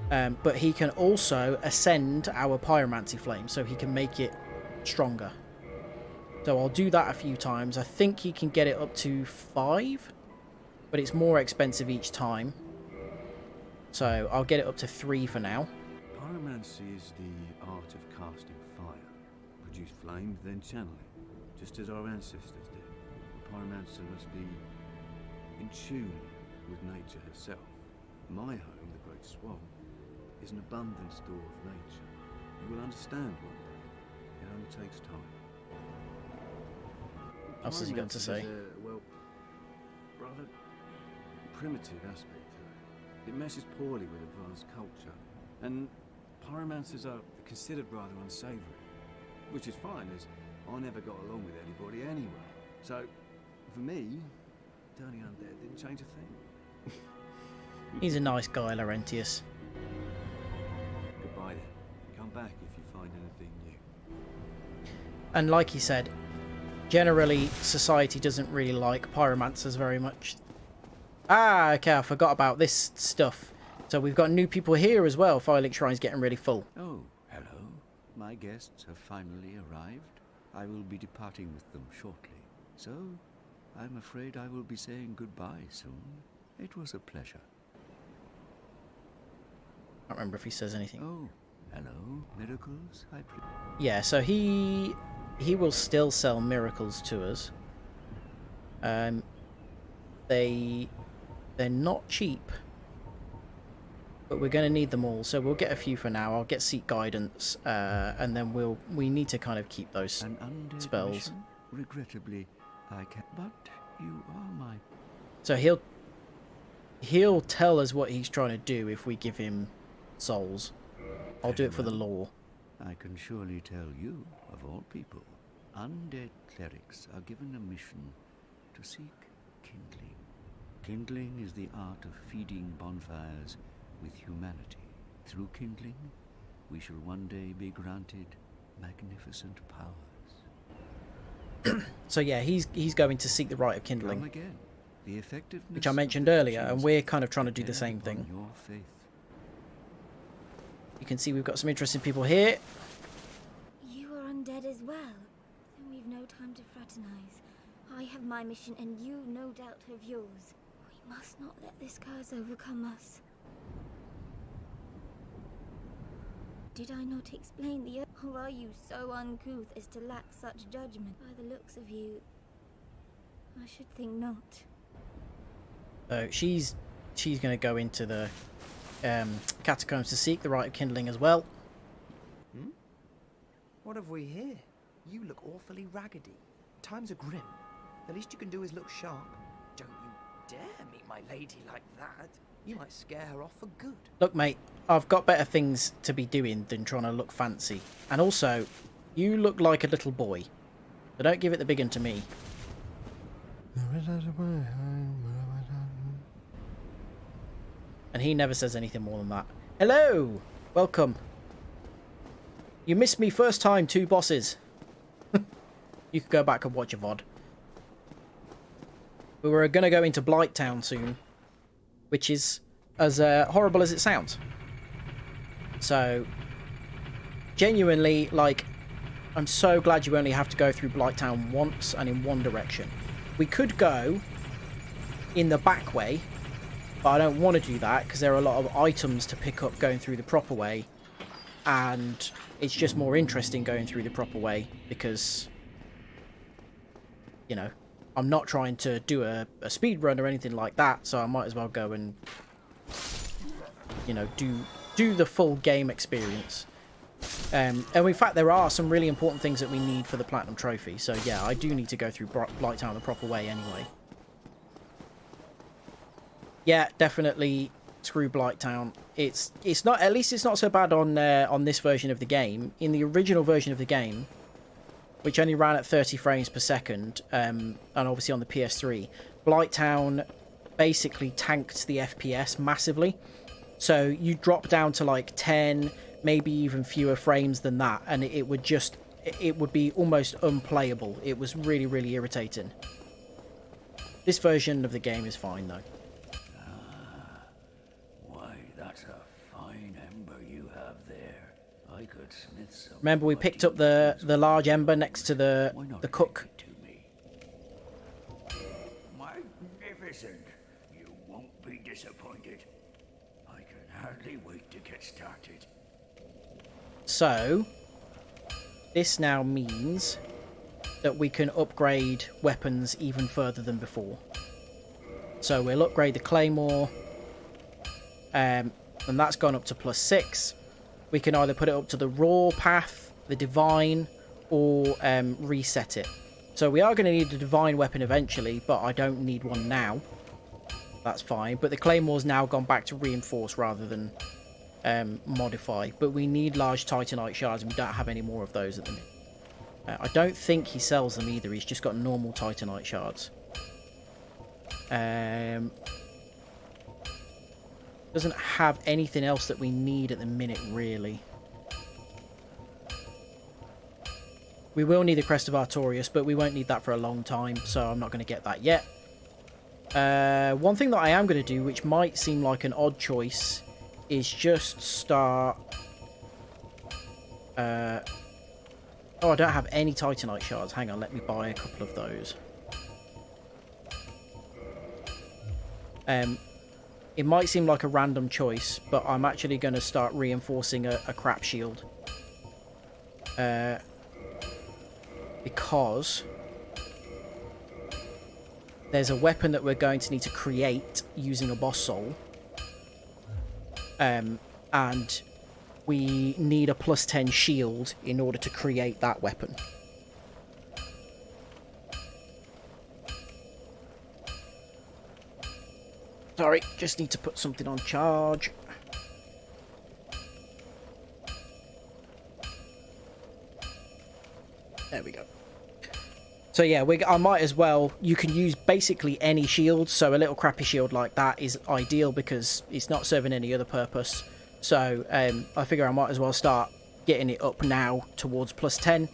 Speaker 1: But he can also ascend our pyromancy flame, so he can make it stronger. So I'll do that a few times. I think he can get it up to 5, but it's more expensive each time. So I'll get it up to 3 for now.
Speaker 2: Pyromancy is the art of casting fire. Produce flame, then channel it, just as our ancestors did. The pyromancer must be in tune with nature herself. My home, the Great Swamp, is an abundant store of nature. You will understand one day. It only takes time.
Speaker 1: What else has he got to say?
Speaker 2: Pyromancy has a, well, rather primitive aspect to it. It meshes poorly with advanced culture, and pyromancers are considered rather unsavoury, which is fine, as I never got along with anybody anyway. So, for me, turning undead didn't change a thing.
Speaker 1: He's a nice guy, Laurentius.
Speaker 2: Goodbye then. Come back if you find anything new.
Speaker 1: And like he said, generally society doesn't really like pyromancers very much. Ah, okay, I forgot about this stuff. So we've got new people here as well. Firelink Shrine's getting really full.
Speaker 6: Oh, hello. My guests have finally arrived. I will be departing with them shortly. So, I'm afraid I will be saying goodbye soon. It was a pleasure.
Speaker 1: I can't remember if he says anything.
Speaker 6: Oh, hello, miracles.
Speaker 1: Yeah, so he will still sell miracles to us. They're not cheap, but we're going to need them all, so we'll get a few for now. I'll get Seek Guidance, and then we need to kind of keep those
Speaker 6: An undead
Speaker 1: spells.
Speaker 6: mission? Regrettably, I can't. But you are my.
Speaker 1: So he'll tell us what he's trying to do if we give him souls. I'll do it for the lore.
Speaker 6: I can surely tell you, of all people, undead clerics are given a mission to seek kindling. Kindling is the art of feeding bonfires with humanity. Through kindling, we shall one day be granted magnificent powers.
Speaker 1: So yeah, he's going to seek the rite of
Speaker 6: Come
Speaker 1: kindling,
Speaker 6: again. The effectiveness
Speaker 1: which I
Speaker 6: of
Speaker 1: mentioned
Speaker 6: the
Speaker 1: earlier, and
Speaker 6: actions
Speaker 1: we're kind of trying to do the
Speaker 6: depend
Speaker 1: same
Speaker 6: upon
Speaker 1: thing.
Speaker 6: your faith.
Speaker 1: You can see we've got some interesting people here.
Speaker 7: You are undead as well. Then we've no time to fraternize. I have my mission and you no doubt have yours. We must not let this curse overcome us. Did I not explain the... Or are you so uncouth as to lack such judgment? By the looks of you, I should think not.
Speaker 1: She's going to go into the catacombs to seek the rite of kindling as well.
Speaker 3: What have we here? You look awfully raggedy. Times are grim. The least you can do is look sharp. Don't you dare meet my lady like that. You might scare her off for good.
Speaker 1: Look, mate, I've got better things to be doing than trying to look fancy. And also, you look like a little boy. So don't give it the big one to me. And he never says anything more than that. Hello! Welcome. You missed me first time, 2 bosses. You could go back and watch a VOD. But we're going to go into Blighttown soon, which is as horrible as it sounds. So, genuinely, like, I'm so glad you only have to go through Blighttown once and in one direction. We could go in the back way, but I don't want to do that because there are a lot of items to pick up going through the proper way, and it's just more interesting going through the proper way because, you know, I'm not trying to do a speed run or anything like that, so I might as well go and, you know, do the full game experience. And in fact, there are some really important things that we need for the Platinum Trophy, so yeah, I do need to go through Blighttown the proper way anyway. Yeah, definitely screw Blighttown. It's not, at least it's not so bad on this version of the game. In the original version of the game, which only ran at 30 frames per second, and obviously on the PS3, Blighttown basically tanked the FPS massively. So you drop down to like 10, maybe even fewer frames than that, and it would be almost unplayable. It was really, really irritating. This version of the game is fine though.
Speaker 6: I could smith some.
Speaker 1: Remember, we picked up the large ember next to
Speaker 6: Why not
Speaker 1: the
Speaker 6: take
Speaker 1: cook.
Speaker 6: it to me? Magnificent! You won't be disappointed. I can hardly wait to get started.
Speaker 1: So, this now means that we can upgrade weapons even further than before. So we'll upgrade the claymore, and that's gone up to +6. We can either put it up to the raw path, the divine, or reset it. So we are going to need a divine weapon eventually, but I don't need one now. That's fine. But the claymore's now gone back to reinforce rather than modify. But we need large titanite shards, and we don't have any more of those at the minute. I don't think he sells them either. He's just got normal titanite shards. Doesn't have anything else that we need at the minute, really. We will need the Crest of Artorias, but we won't need that for a long time, so I'm not going to get that yet. One thing that I am going to do, which might seem like an odd choice, is just start... Oh, I don't have any titanite shards. Hang on, let me buy a couple of those. It might seem like a random choice, but I'm actually going to start reinforcing a crap shield. Because there's a weapon that we're going to need to create using a boss soul. And we need a +10 shield in order to create that weapon. Sorry, just need to put something on charge. There we go. So yeah, I might as well... You can use basically any shield, so a little crappy shield like that is ideal because it's not serving any other purpose. So I figure I might as well start getting it up now towards +10,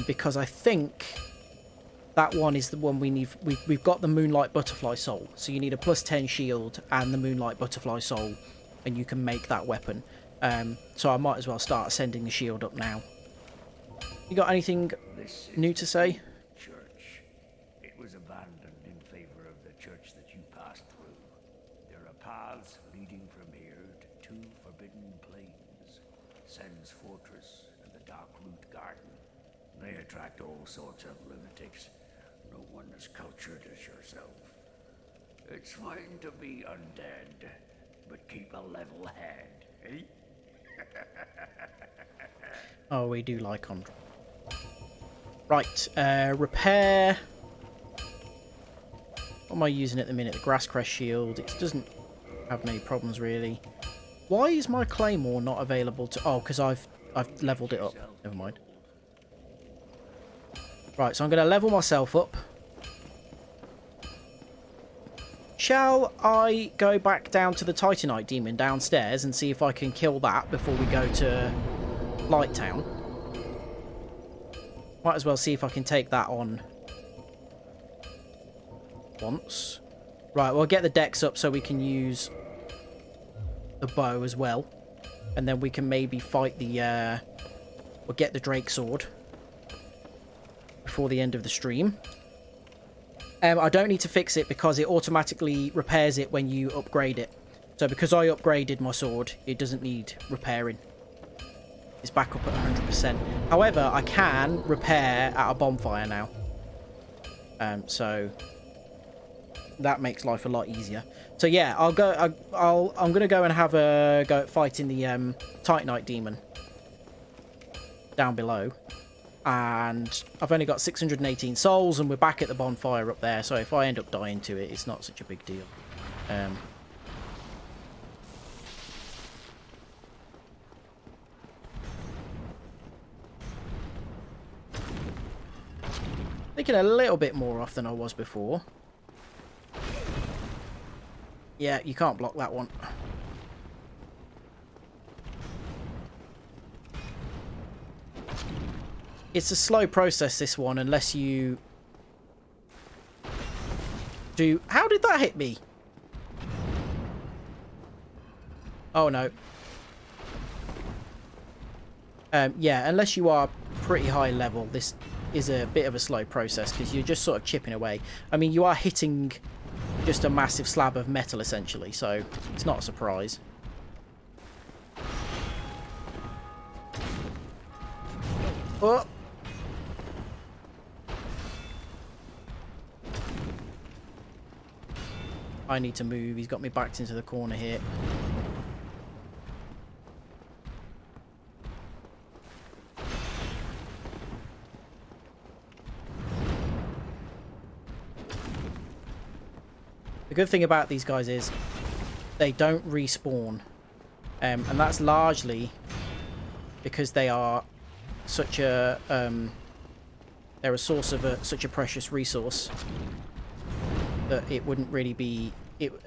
Speaker 1: because I think that one is the one we need. We've got the Moonlight Butterfly Soul, so you need a +10 shield and the Moonlight Butterfly Soul, and you can make that weapon. So I might as well start sending the shield up now. You got anything new to say?
Speaker 6: Church. It was abandoned in favor of the church that you passed through. There are paths leading from here to 2 forbidden plains, Sen's Fortress and the Darkroot Garden. They attract all sorts of lunatics. No one as cultured as yourself. It's fine to be undead, but keep a level head, eh?
Speaker 1: Oh, we do like on. Right, repair. What am I using at the minute? The Grasscrest shield. It doesn't have many problems really. Why is my claymore not available to... Oh, because I've leveled it up. Never mind. Right, so I'm going to level myself up. Shall I go back down to the Titanite demon downstairs and see if I can kill that before we go to Lighttown? Might as well see if I can take that on once. Right, we'll get the decks up so we can use the bow as well. And then we can maybe fight the... we'll get the Drake Sword before the end of the stream. I don't need to fix it because it automatically repairs it when you upgrade it. So because I upgraded my sword, it doesn't need repairing. It's back up at 100%. However, I can repair at a bonfire now. So that makes life a lot easier. So yeah, I'm gonna go and have a go at fighting the Titanite demon down below. And I've only got 618 souls, and we're back at the bonfire up there. So if I end up dying to it, it's not such a big deal. Thinking a little bit more off than I was before. Yeah, you can't block that one. It's a slow process, this one, unless you do... How did that hit me? Oh, no. Yeah, unless you are pretty high level, this is a bit of a slow process because you're just sort of chipping away. I mean, you are hitting just a massive slab of metal essentially, so it's not a surprise. Oh! I need to move. He's got me backed into the corner here. The good thing about these guys is they don't respawn, and that's largely because they are such a they're a source of such a precious resource that it wouldn't really be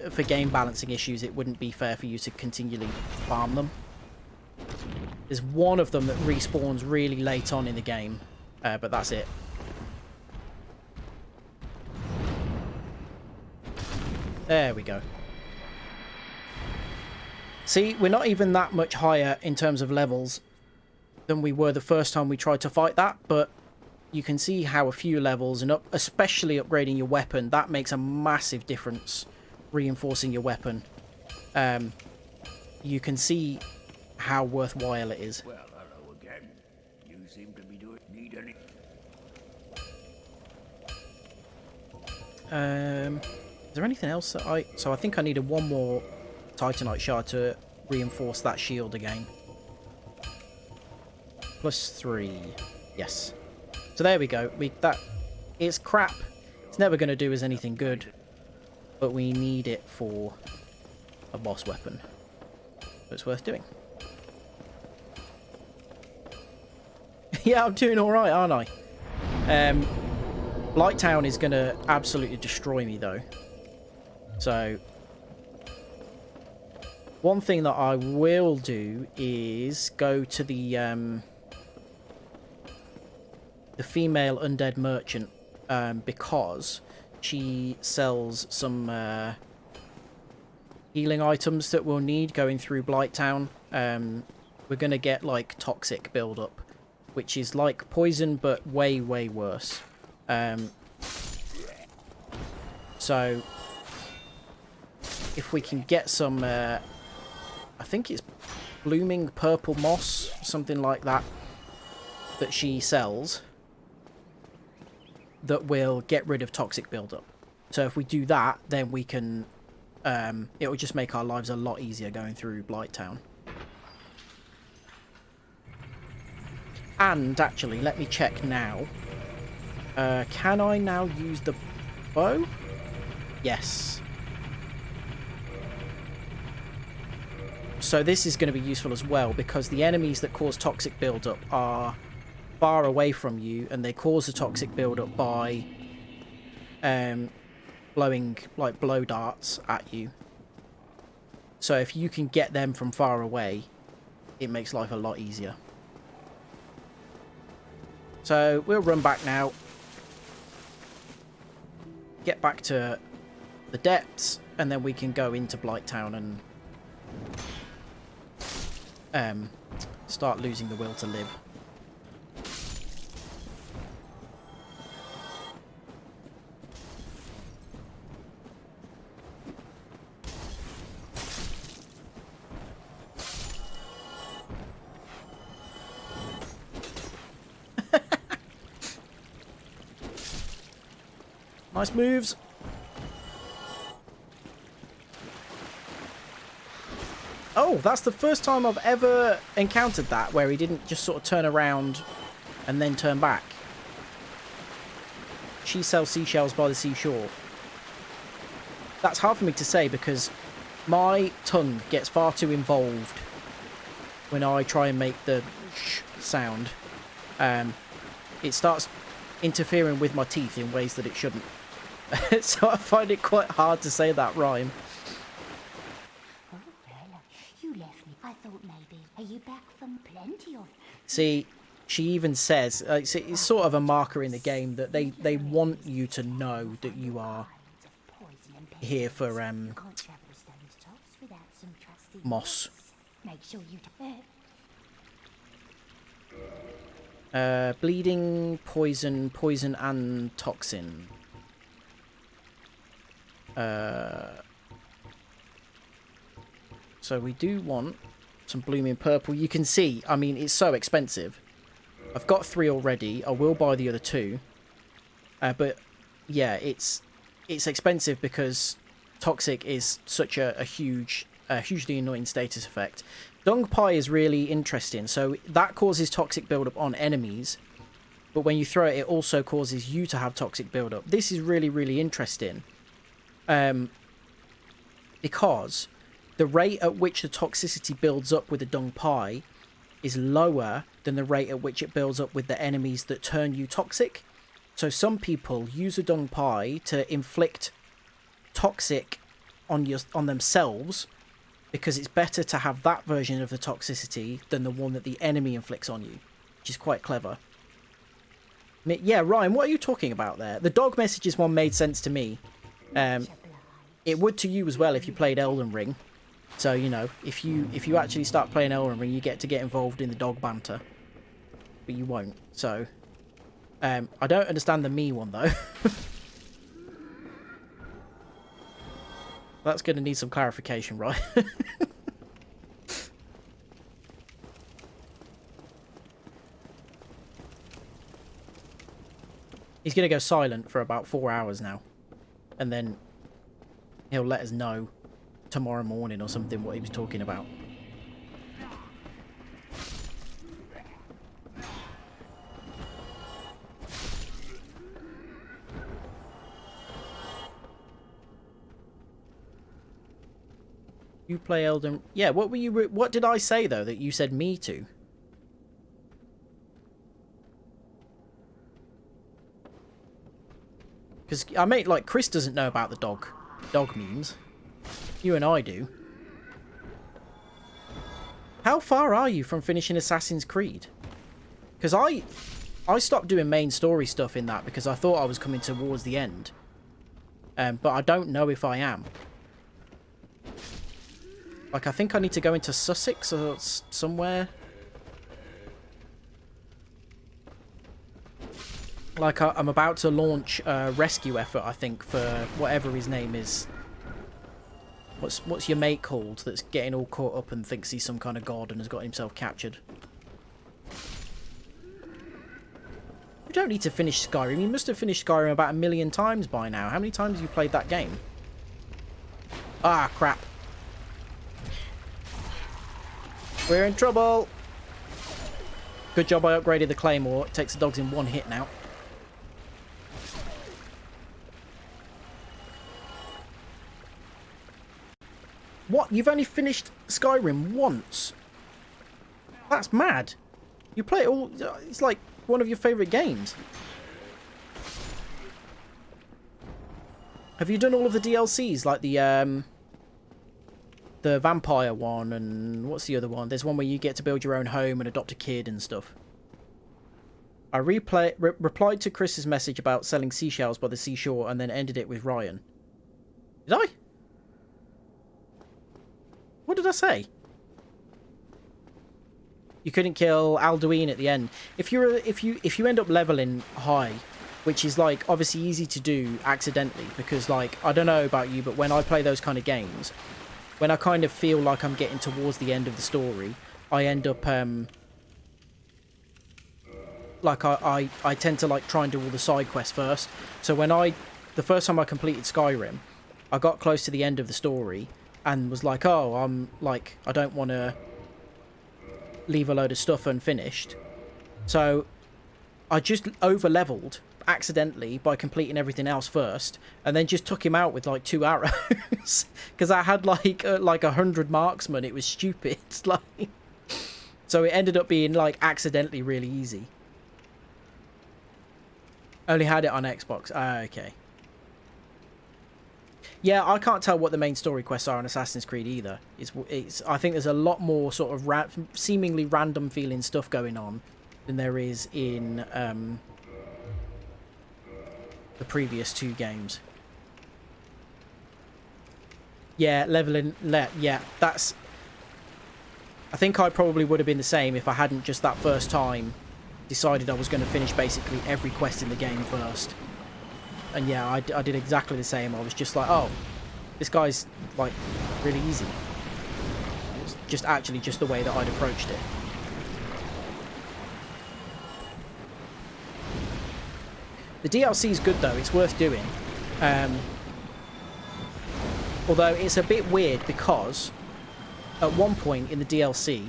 Speaker 1: for game balancing issues. It wouldn't be fair for you to continually farm them. There's one of them that respawns really late on in the game, but that's it. There we go. See, we're not even that much higher in terms of levels than we were the first time we tried to fight that, but you can see how a few levels, and especially upgrading your weapon, that makes a massive difference, reinforcing your weapon. You can see how worthwhile it is.
Speaker 6: Well, hello again. You seem to be doing need any.
Speaker 1: Is there anything else that so I think I needed one more Titanite shard to reinforce that shield again. +3. Yes. So there we go. It's crap. It's never going to do us anything good, but we need it for a boss weapon. So it's worth doing. Yeah, I'm doing all right, aren't I? Blighttown is going to absolutely destroy me, though. So one thing that I will do is go to the female undead merchant, because she sells some healing items that we'll need going through Blighttown. We're going to get like toxic build-up, which is like poison but way, way worse. So if we can get some, I think it's blooming purple moss, something like that, that she sells, that will get rid of toxic buildup. So if we do that, then we can, it will just make our lives a lot easier going through Blighttown. And actually, let me check now. Can I now use the bow? Yes. So this is going to be useful as well, because the enemies that cause toxic buildup are far away from you, and they cause the toxic buildup by blowing like blow darts at you. So if you can get them from far away, it makes life a lot easier. So we'll run back now, get back to the depths, and then we can go into Blighttown and start losing the will to live. Nice moves. Oh, that's the first time I've ever encountered that, where he didn't just sort of turn around and then turn back. She sells seashells by the seashore. That's hard for me to say because my tongue gets far too involved when I try and make the sh sound. It starts interfering with my teeth in ways that it shouldn't. So I find it quite hard to say that rhyme.
Speaker 4: Oh, well, you left me. I thought maybe. Are you back from plenty of...
Speaker 1: See, she even says, it's sort of a marker in the game that they want you to know that you are here for moss.
Speaker 4: Make sure you...
Speaker 1: Bleeding, poison, poison and toxin. So we do want some blooming purple. You can see, I mean, it's so expensive. I've got 3 already. I will buy the other 2. But yeah, it's expensive because toxic is such a hugely annoying status effect. Dung Pie is really interesting. So that causes toxic buildup on enemies, but when you throw it, it also causes you to have toxic buildup. This is really, really interesting, because the rate at which the toxicity builds up with the Dung Pie is lower than the rate at which it builds up with the enemies that turn you toxic. So some people use a Dung Pie to inflict toxic on themselves, because it's better to have that version of the toxicity than the one that the enemy inflicts on you, which is quite clever. Yeah, Ryan, what are you talking about there? The dog messages one made sense to me. It would to you as well if you played Elden Ring. So, you know, if you actually start playing Elden Ring, you get to get involved in the dog banter. But you won't, so... I don't understand the me one, though. That's going to need some clarification, right? He's going to go silent for about 4 hours now. And then he'll let us know tomorrow morning or something what he was talking about. You play Elden... Yeah, what were you... What did I say, though, that you said me to? Because, I mean, like, Chris doesn't know about the dog memes. You and I do. How far are you from finishing Assassin's Creed? Because I stopped doing main story stuff in that because I thought I was coming towards the end. But I don't know if I am. Like, I think I need to go into Sussex or somewhere. Like, I'm about to launch a rescue effort, I think, for whatever his name is. What's your mate called that's getting all caught up and thinks he's some kind of god and has got himself captured? You don't need to finish Skyrim. You must have finished Skyrim about 1 million times by now. How many times have you played that game? Ah, crap. We're in trouble. Good job I upgraded the Claymore. It takes the dogs in 1 hit now. What? You've only finished Skyrim once? That's mad. You play it all... It's like one of your favourite games. Have you done all of the DLCs? Like the vampire one, and what's the other one? There's one where you get to build your own home and adopt a kid and stuff. I replied to Chris's message about selling seashells by the seashore and then ended it with Ryan. Did I? What did I say? You couldn't kill Alduin at the end. If you end up leveling high, which is like obviously easy to do accidentally, because like I don't know about you, but when I play those kind of games, when I kind of feel like I'm getting towards the end of the story, I end up like I tend to like try and do all the side quests first. So when the first time I completed Skyrim, I got close to the end of the story and was like, oh, I'm like, I don't want to leave a load of stuff unfinished. So I just over-leveled accidentally by completing everything else first, and then just took him out with like 2 arrows because I had like 100 marksmen. It was stupid. Like, so it ended up being like accidentally really easy. Only had it on Xbox. Ah, okay. Yeah, I can't tell what the main story quests are on Assassin's Creed either. It's I think there's a lot more sort of seemingly random feeling stuff going on than there is in the previous 2 games. Yeah, leveling. Yeah, that's... I think I probably would have been the same if I hadn't just that first time decided I was going to finish basically every quest in the game first. And yeah, I did exactly the same. I was just like, oh, this guy's like really easy. It's just actually just the way that I'd approached it. The DLC is good though, it's worth doing. Although it's a bit weird because at one point in the DLC,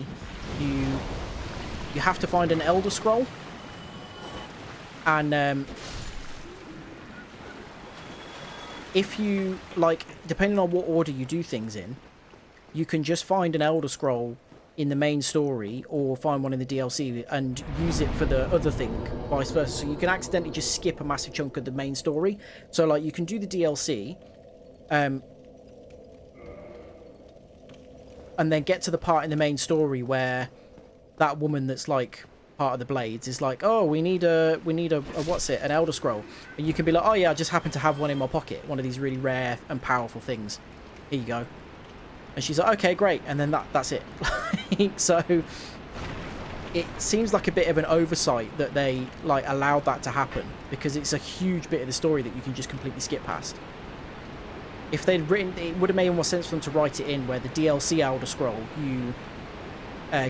Speaker 1: you have to find an Elder Scroll. And if you, like, depending on what order you do things in, you can just find an Elder Scroll in the main story or find one in the DLC and use it for the other thing, vice versa. So you can accidentally just skip a massive chunk of the main story. So, like, you can do the DLC, and then get to the part in the main story where that woman that's like part of the Blades is like, oh, we need a what's it, an Elder Scroll. And you can be like, oh yeah, I just happen to have one in my pocket, one of these really rare and powerful things. Here you go. And she's like, okay, great. And then that's it. So it seems like a bit of an oversight that they like allowed that to happen, because it's a huge bit of the story that you can just completely skip past. If they'd written, it would have made more sense for them to write it in where the DLC Elder Scroll, you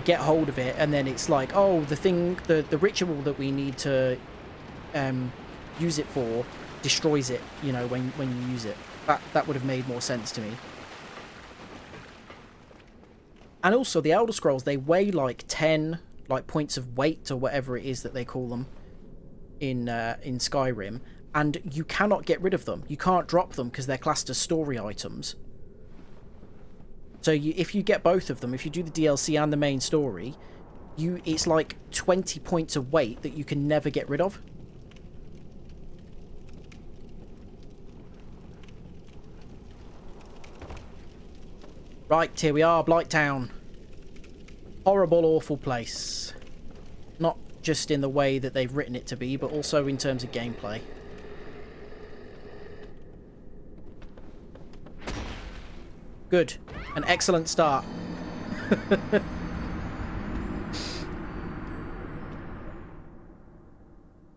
Speaker 1: get hold of it, and then it's like, oh, the ritual that we need to use it for destroys it, you know, when you use it. That would have made more sense to me. And also, the Elder Scrolls, they weigh like 10 like points of weight or whatever it is that they call them in Skyrim. And you cannot get rid of them. You can't drop them because they're classed as story items. So if you get both of them, if you do the DLC and the main story, it's like 20 points of weight that you can never get rid of. Right, here we are, Blighttown. Horrible, awful place. Not just in the way that they've written it to be, but also in terms of gameplay. Good. An excellent start.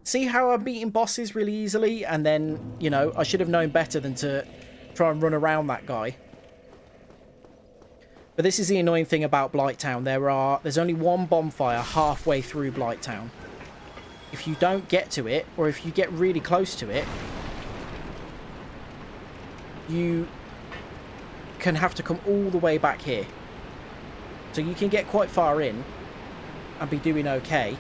Speaker 1: See how I'm beating bosses really easily, and then, you know, I should have known better than to try and run around that guy. But this is the annoying thing about Blighttown. There's only one bonfire halfway through Blighttown. If you don't get to it, or if you get really close to it, you can have to come all the way back here. So you can get quite far in and be doing okay,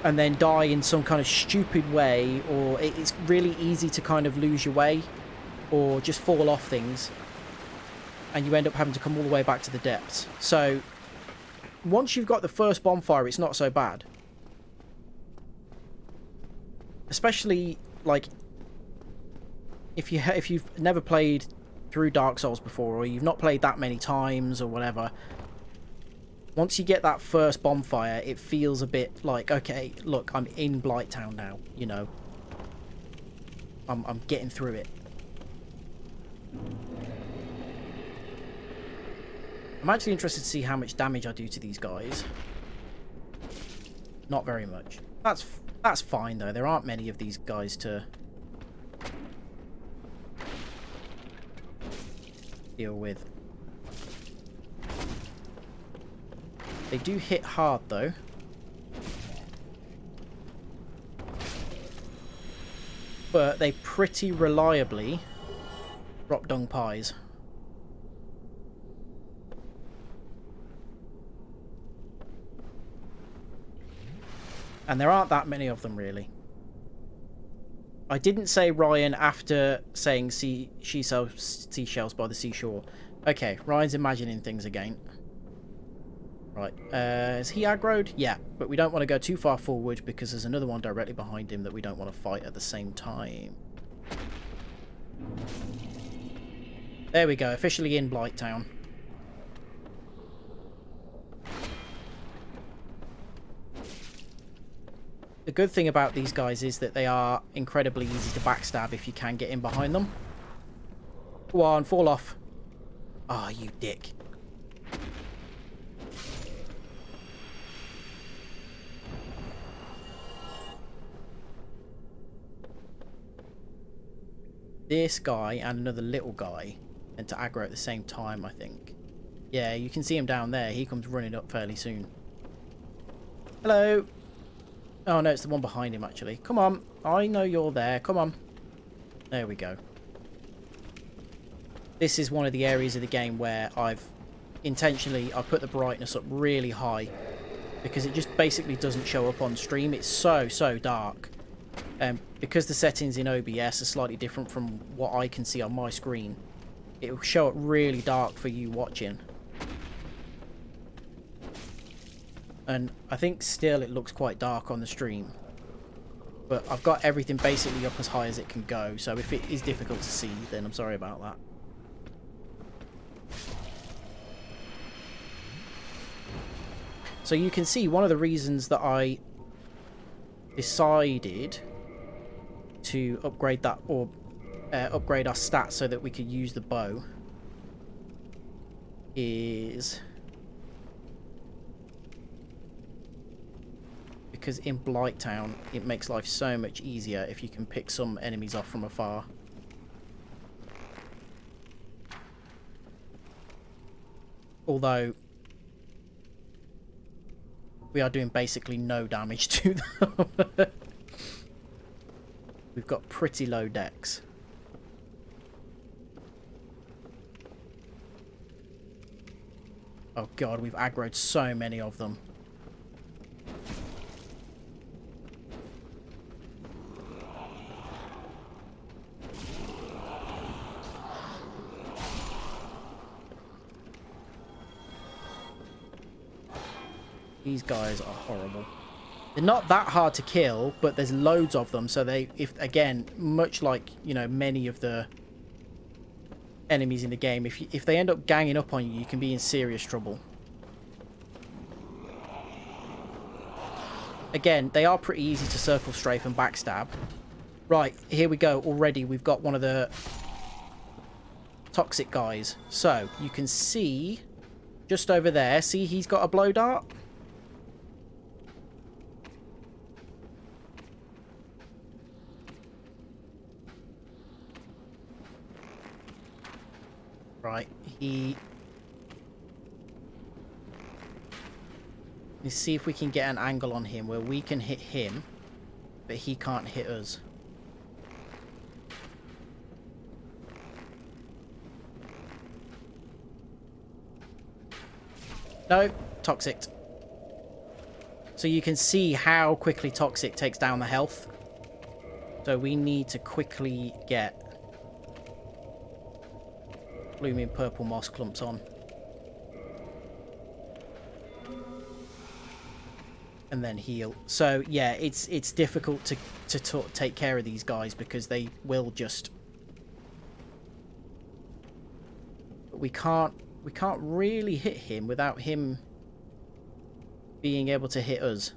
Speaker 1: and then die in some kind of stupid way, or it's really easy to kind of lose your way or just fall off things, and you end up having to come all the way back to the depths. So once you've got the first bonfire, it's not so bad. Especially like if you've never played through Dark Souls before, or you've not played that many times or whatever, once you get that first bonfire, it feels a bit like, okay, look, I'm in Blighttown now, you know. I'm getting through it. I'm actually interested to see how much damage I do to these guys. Not very much. That's fine though. There aren't many of these guys to deal with. They do hit hard though. But they pretty reliably drop dung pies. And there aren't that many of them really. I didn't say Ryan after saying she sells seashells by the seashore. Okay, Ryan's imagining things again. Right, is he aggroed? Yeah, but we don't want to go too far forward because there's another one directly behind him that we don't want to fight at the same time. There we go, officially in Blighttown. The good thing about these guys is that they are incredibly easy to backstab if you can get in behind them. Go on, fall off. Ah, oh, you dick. this guy and another little guy and to aggro at the same time, I think. Yeah, you can see him down there. He comes running up fairly soon. Hello. Oh no, it's the one behind him actually. Come on, I know you're there. Come on. There we go. This is one of the areas of the game where I've put the brightness up really high because it just basically doesn't show up on stream. It's so dark. Because the settings in OBS are slightly different from what I can see on my screen, it will show up really dark for you watching. And I think still it looks quite dark on the stream. But I've got everything basically up as high as it can go, so if it is difficult to see, then I'm sorry about that. So you can see one of the reasons that I decided to upgrade that, or upgrade our stats so that we could use the bow, is because in Blighttown it makes life so much easier if you can pick some enemies off from afar. Although we are doing basically no damage to them. We've got pretty low decks. Oh god, we've aggroed so many of them. These guys are horrible. They're not that hard to kill, but there's loads of them, so again, much like, you know, many of the enemies in the game, if they end up ganging up on you, you can be in serious trouble. Again, they are pretty easy to circle strafe and backstab. Right, here we go. Already we've got one of the toxic guys. So, you can see just over there, see he's got a blow dart? Right, let's see if we can get an angle on him where we can hit him, but he can't hit us. No, Toxic. So you can see how quickly Toxic takes down the health. So we need to quickly get blooming purple moss clumps on. And then heal. So yeah, it's difficult to take care of these guys because they will just... We can't really hit him without him being able to hit us.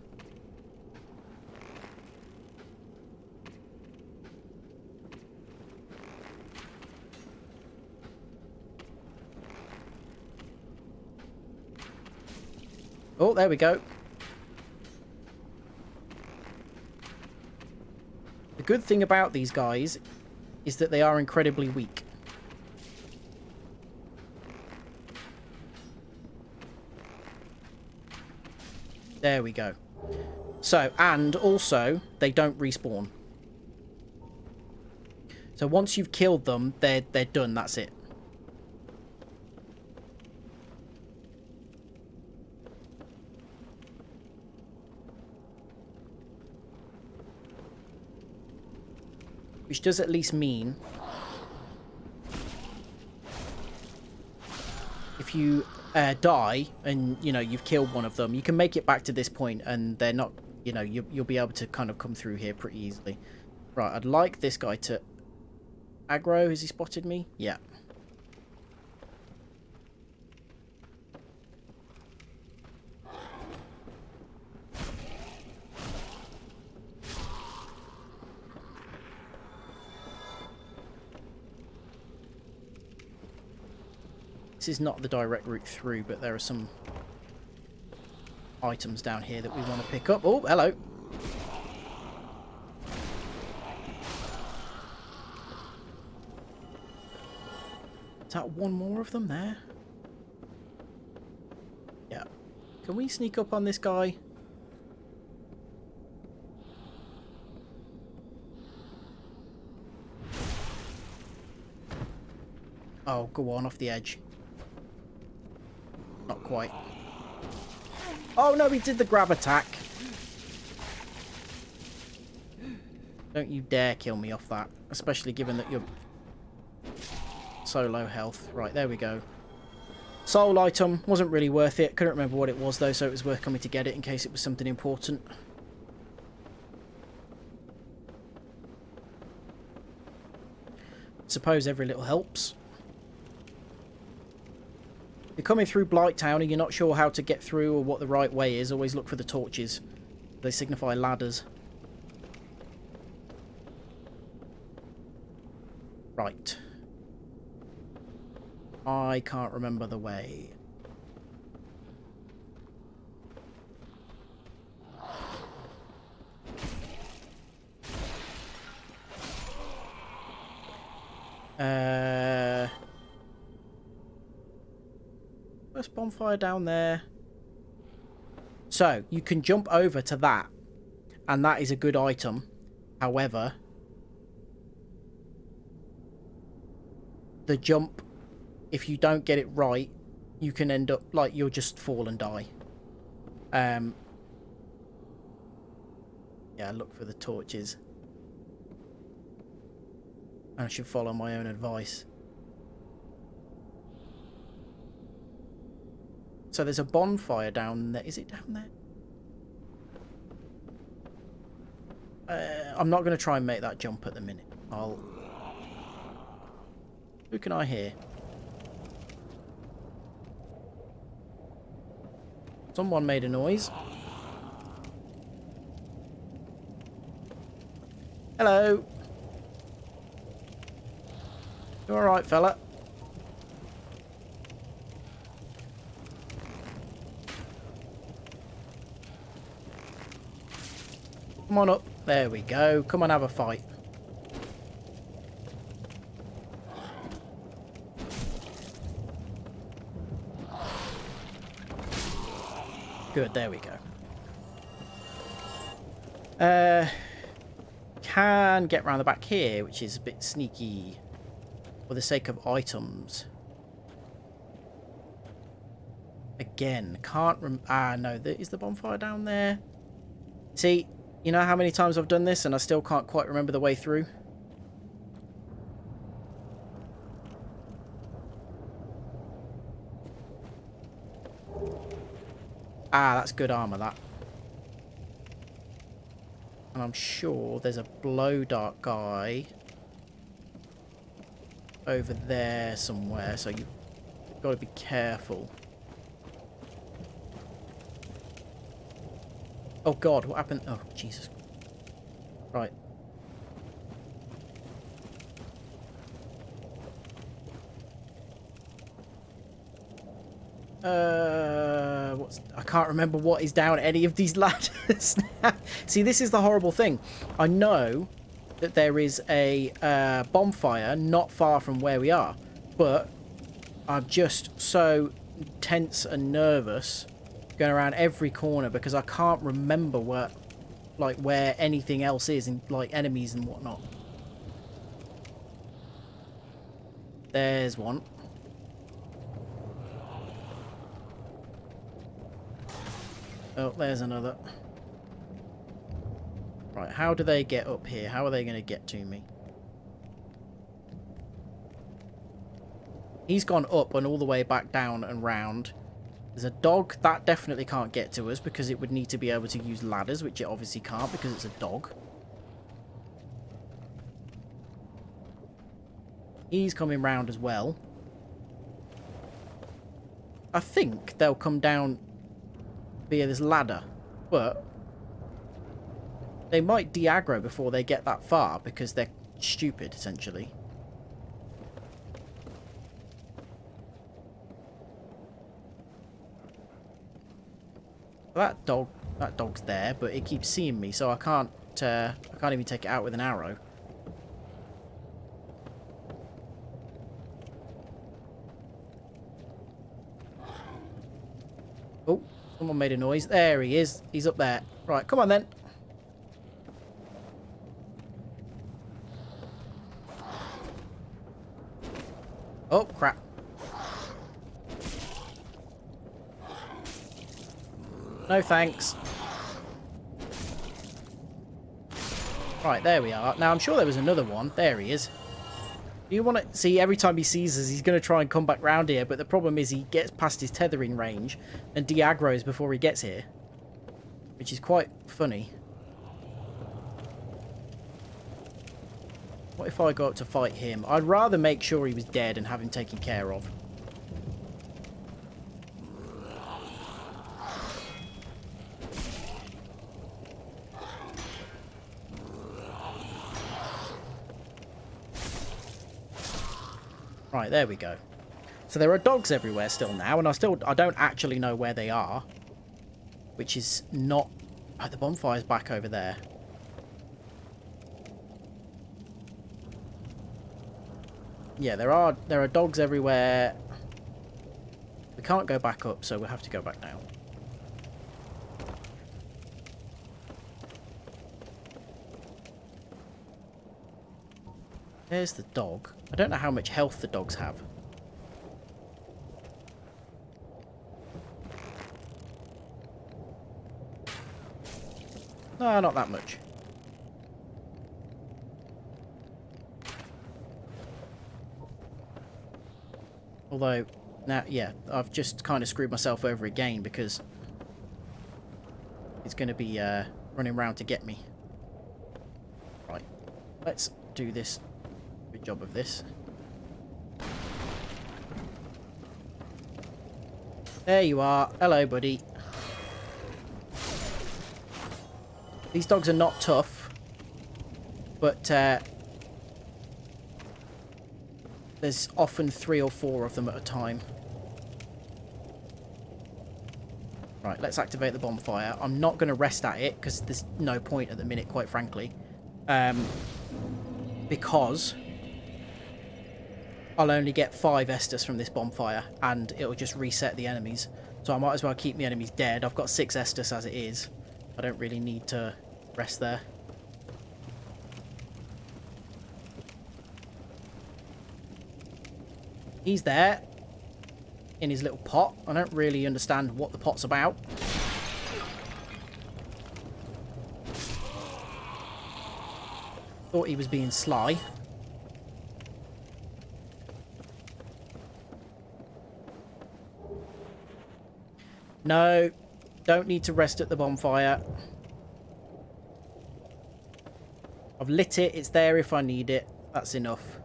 Speaker 1: Oh, there we go. The good thing about these guys is that they are incredibly weak. There we go. So, and also, they don't respawn. So once you've killed them, they're done, that's it. Which does at least mean if you die and, you know, you've killed one of them, you can make it back to this point and they're not, you know, you'll be able to kind of come through here pretty easily. Right, I'd like this guy to aggro. Has he spotted me? Yeah. This is not the direct route through, but there are some items down here that we want to pick up. Oh, hello. Is that one more of them there? Yeah. Can we sneak up on this guy? Oh, go on, off the edge. Not quite. Oh no, he did the grab attack. Don't you dare kill me off that. Especially given that you're so low health. Right, there we go. Soul item. Wasn't really worth it. Couldn't remember what it was though, so it was worth coming to get it in case it was something important. Suppose every little helps. You're coming through Blighttown and you're not sure how to get through or what the right way is, always look for the torches. They signify ladders. Right. I can't remember the way. First bonfire down there. So, you can jump over to that. And that is a good item. However, the jump, if you don't get it right, you can end up, like, you'll just fall and die. Yeah, look for the torches. I should follow my own advice. So there's a bonfire down there. Is it down there? I'm not going to try and make that jump at the minute. Who can I hear? Someone made a noise. Hello. You alright, fella? Come on up. There we go. Come on, have a fight. Good, there we go. Can get round the back here, which is a bit sneaky for the sake of items. Again, can't no, is the bonfire down there? See, you know how many times I've done this and I still can't quite remember the way through? Ah, that's good armor, that. And I'm sure there's a blow dart guy over there somewhere, so you've got to be careful. Oh god, what happened? Oh, Jesus. Right. I can't remember what is down any of these ladders. See, this is the horrible thing. I know that there is a bonfire not far from where we are, but I'm just so tense and nervous going around every corner because I can't remember where anything else is, and like enemies and whatnot. There's one. Oh, there's another. Right, how do they get up here? How are they going to get to me? He's gone up and all the way back down and round. There's a dog. That definitely can't get to us because it would need to be able to use ladders, which it obviously can't because it's a dog. He's coming round as well. I think they'll come down via this ladder, but they might de-aggro before they get that far because they're stupid, essentially. That dog's there, but it keeps seeing me, so I can't even take it out with an arrow. Someone made a noise. There he is. He's up there. Right, come on then. Oh, crap. No thanks. Right, there we are. Now, I'm sure there was another one. There he is. You want to see, every time he sees us, he's going to try and come back round here, but the problem is he gets past his tethering range and de-aggroes before he gets here, which is quite funny. What if I go up to fight him? I'd rather make sure he was dead and have him taken care of. Right, there we go. So there are dogs everywhere still now, and I don't actually know where they are, which is not... Oh, the bonfire's back over there. Yeah, there are dogs everywhere. We can't go back up, so we'll have to go back down. There's the dog. I don't know how much health the dogs have. No, not that much. Although, now, yeah, I've just kind of screwed myself over again because it's going to be running around to get me. Right, let's do this. Good job of this. There you are. Hello, buddy. These dogs are not tough, but there's often 3 or 4 of them at a time. Right, let's activate the bonfire. I'm not going to rest at it because there's no point at the minute, quite frankly. Because I'll only get 5 Estus from this bonfire and it'll just reset the enemies. So I might as well keep the enemies dead. I've got 6 Estus as it is. I don't really need to rest there. He's there in his little pot. I don't really understand what the pot's about. Thought he was being sly. No, don't need to rest at the bonfire. I've lit it. It's there if I need it. That's enough.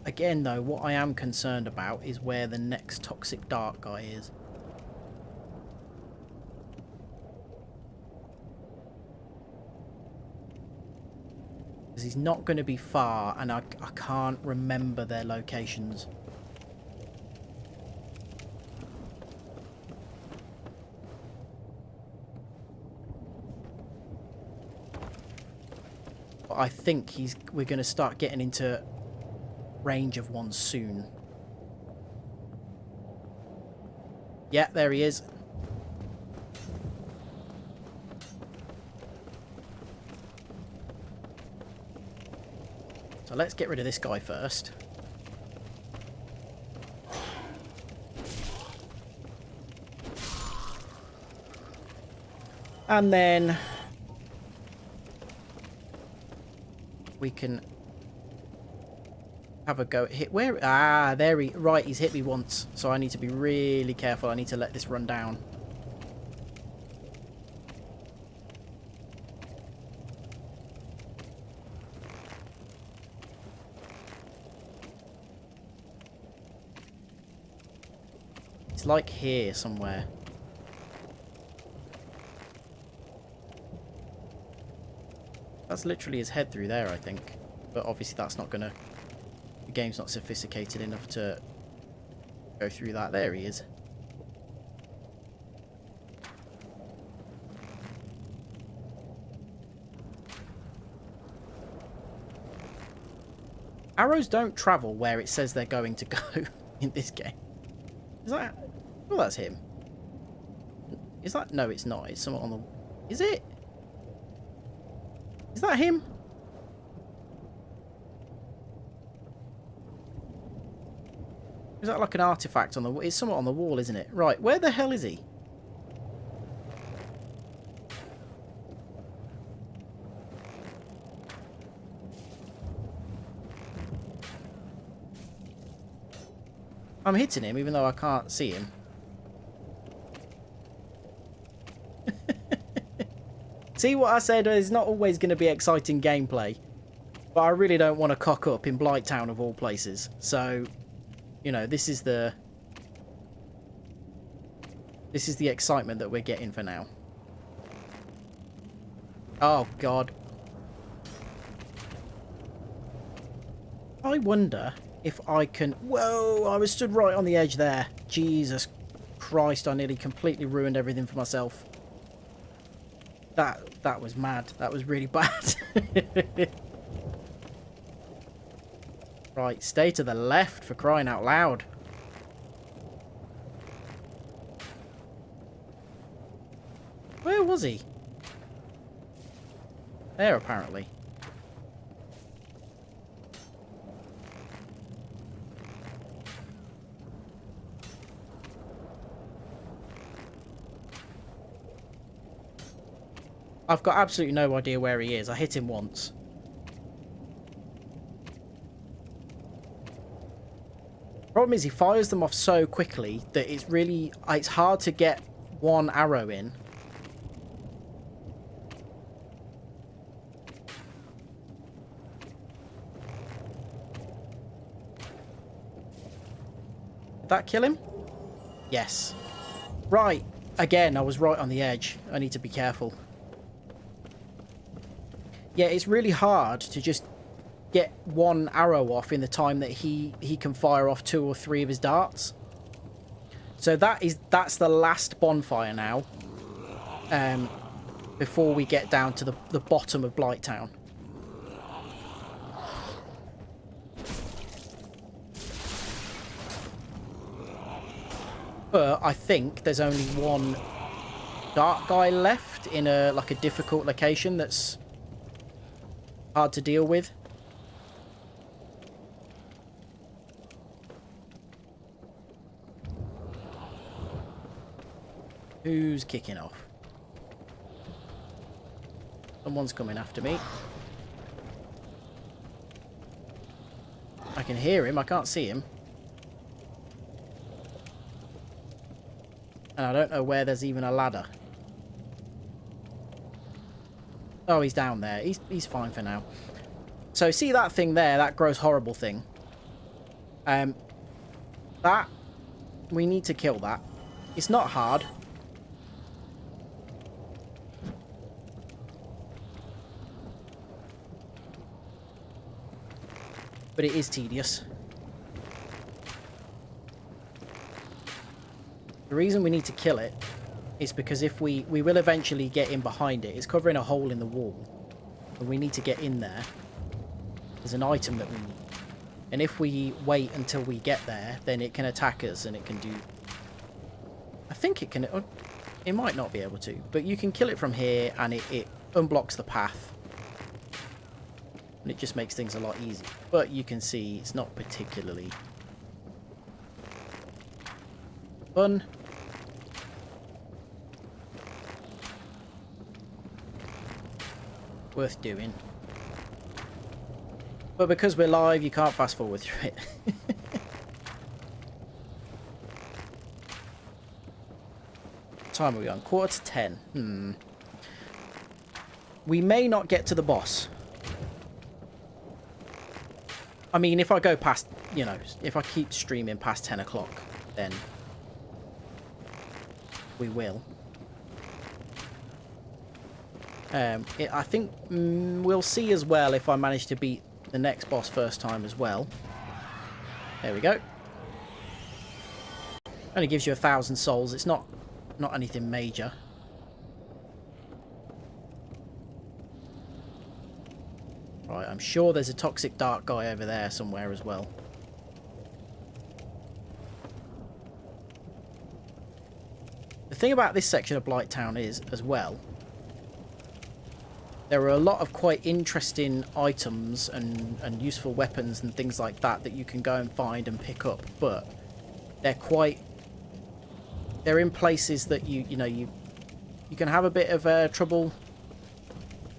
Speaker 1: Again, though, what I am concerned about is where the next Toxic Dark guy is. Because he's not going to be far, and I can't remember their locations. But I think we're going to start getting into range of one soon. Yeah, there he is. So let's get rid of this guy first. And then we can have a go at hit. Where? Ah, there he... Right, he's hit me once. So I need to be really careful. I need to let this run down. It's like here somewhere. That's literally his head through there, I think. But obviously that's not gonna... The game's not sophisticated enough to go through that. There he is. Arrows don't travel where it says they're going to go in this game. Is that... Well, that's him. Is that... No, it's not. It's someone on the... Is it? Is that him? Is that like an artifact on the... It's somewhat on the wall, isn't it? Right, where the hell is he? I'm hitting him even though I can't see him. See what I said? It's not always going to be exciting gameplay. But I really don't want to cock up in Blighttown of all places. So, you know, this is the excitement that we're getting for now. Oh, God. I wonder if I can... Whoa, I was stood right on the edge there. Jesus Christ, I nearly completely ruined everything for myself. That was mad. That was really bad. Right, stay to the left for crying out loud. Where was he? There, apparently. I've got absolutely no idea where he is. I hit him once. Problem is he fires them off so quickly that it's hard to get one arrow in. Did that kill him? Yes. Right. Again, I was right on the edge. I need to be careful. Yeah, it's really hard to just get one arrow off in the time that he can fire off 2 or 3 of his darts. So that's the last bonfire now. Before we get down to the bottom of Blighttown. But I think there's only one dark guy left in a difficult location that's hard to deal with. Who's kicking off? Someone's coming after me. I can hear him, I can't see him. And I don't know where there's even a ladder. Oh, he's down there. He's fine for now. So see that thing there, that gross horrible thing? That, we need to kill that. It's not hard. But it is tedious. The reason we need to kill it is because if we will eventually get in behind it. It's covering a hole in the wall. And we need to get in there. There's an item that we need. And if we wait until we get there, then it can attack us and it can do... I think it can... It might not be able to. But you can kill it from here and it unblocks the path. And it just makes things a lot easier. But you can see it's not particularly fun. Worth doing. But because we're live, you can't fast forward through it. What time are we on? 9:45. We may not get to the boss. I mean, if I go past, you know, if I keep streaming past 10 o'clock, then we will. I think we'll see as well if I manage to beat the next boss first time as well. There we go. Only gives you 1,000 souls. It's not anything major. Right, I'm sure there's a toxic dark guy over there somewhere as well. The thing about this section of Blighttown is, as well, there are a lot of quite interesting items and useful weapons and things like that that you can go and find and pick up, but they're in places that you can have a bit of trouble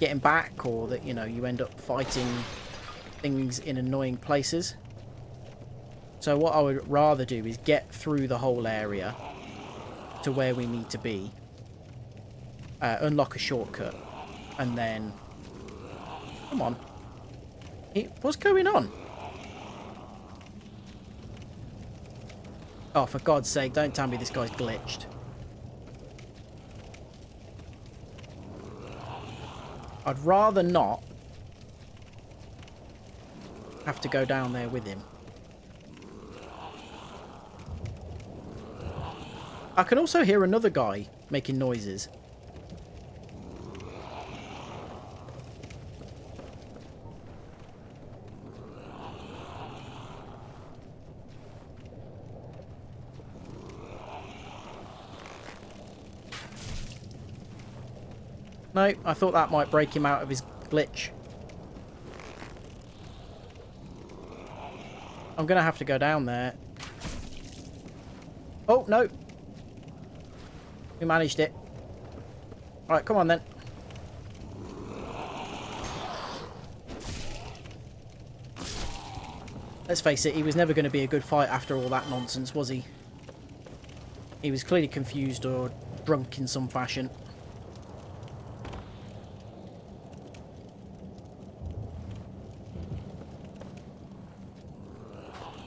Speaker 1: getting back, or that you end up fighting things in annoying places. So what I would rather do is get through the whole area to where we need to be, unlock a shortcut, and then come on. What's going on? Oh, for God's sake, don't tell me this guy's glitched. I'd rather not have to go down there with him. I can also hear another guy making noises. No, I thought that might break him out of his glitch. I'm going to have to go down there. Oh, no. We managed it. Alright, come on then. Let's face it, he was never going to be a good fight after all that nonsense, was he? He was clearly confused or drunk in some fashion.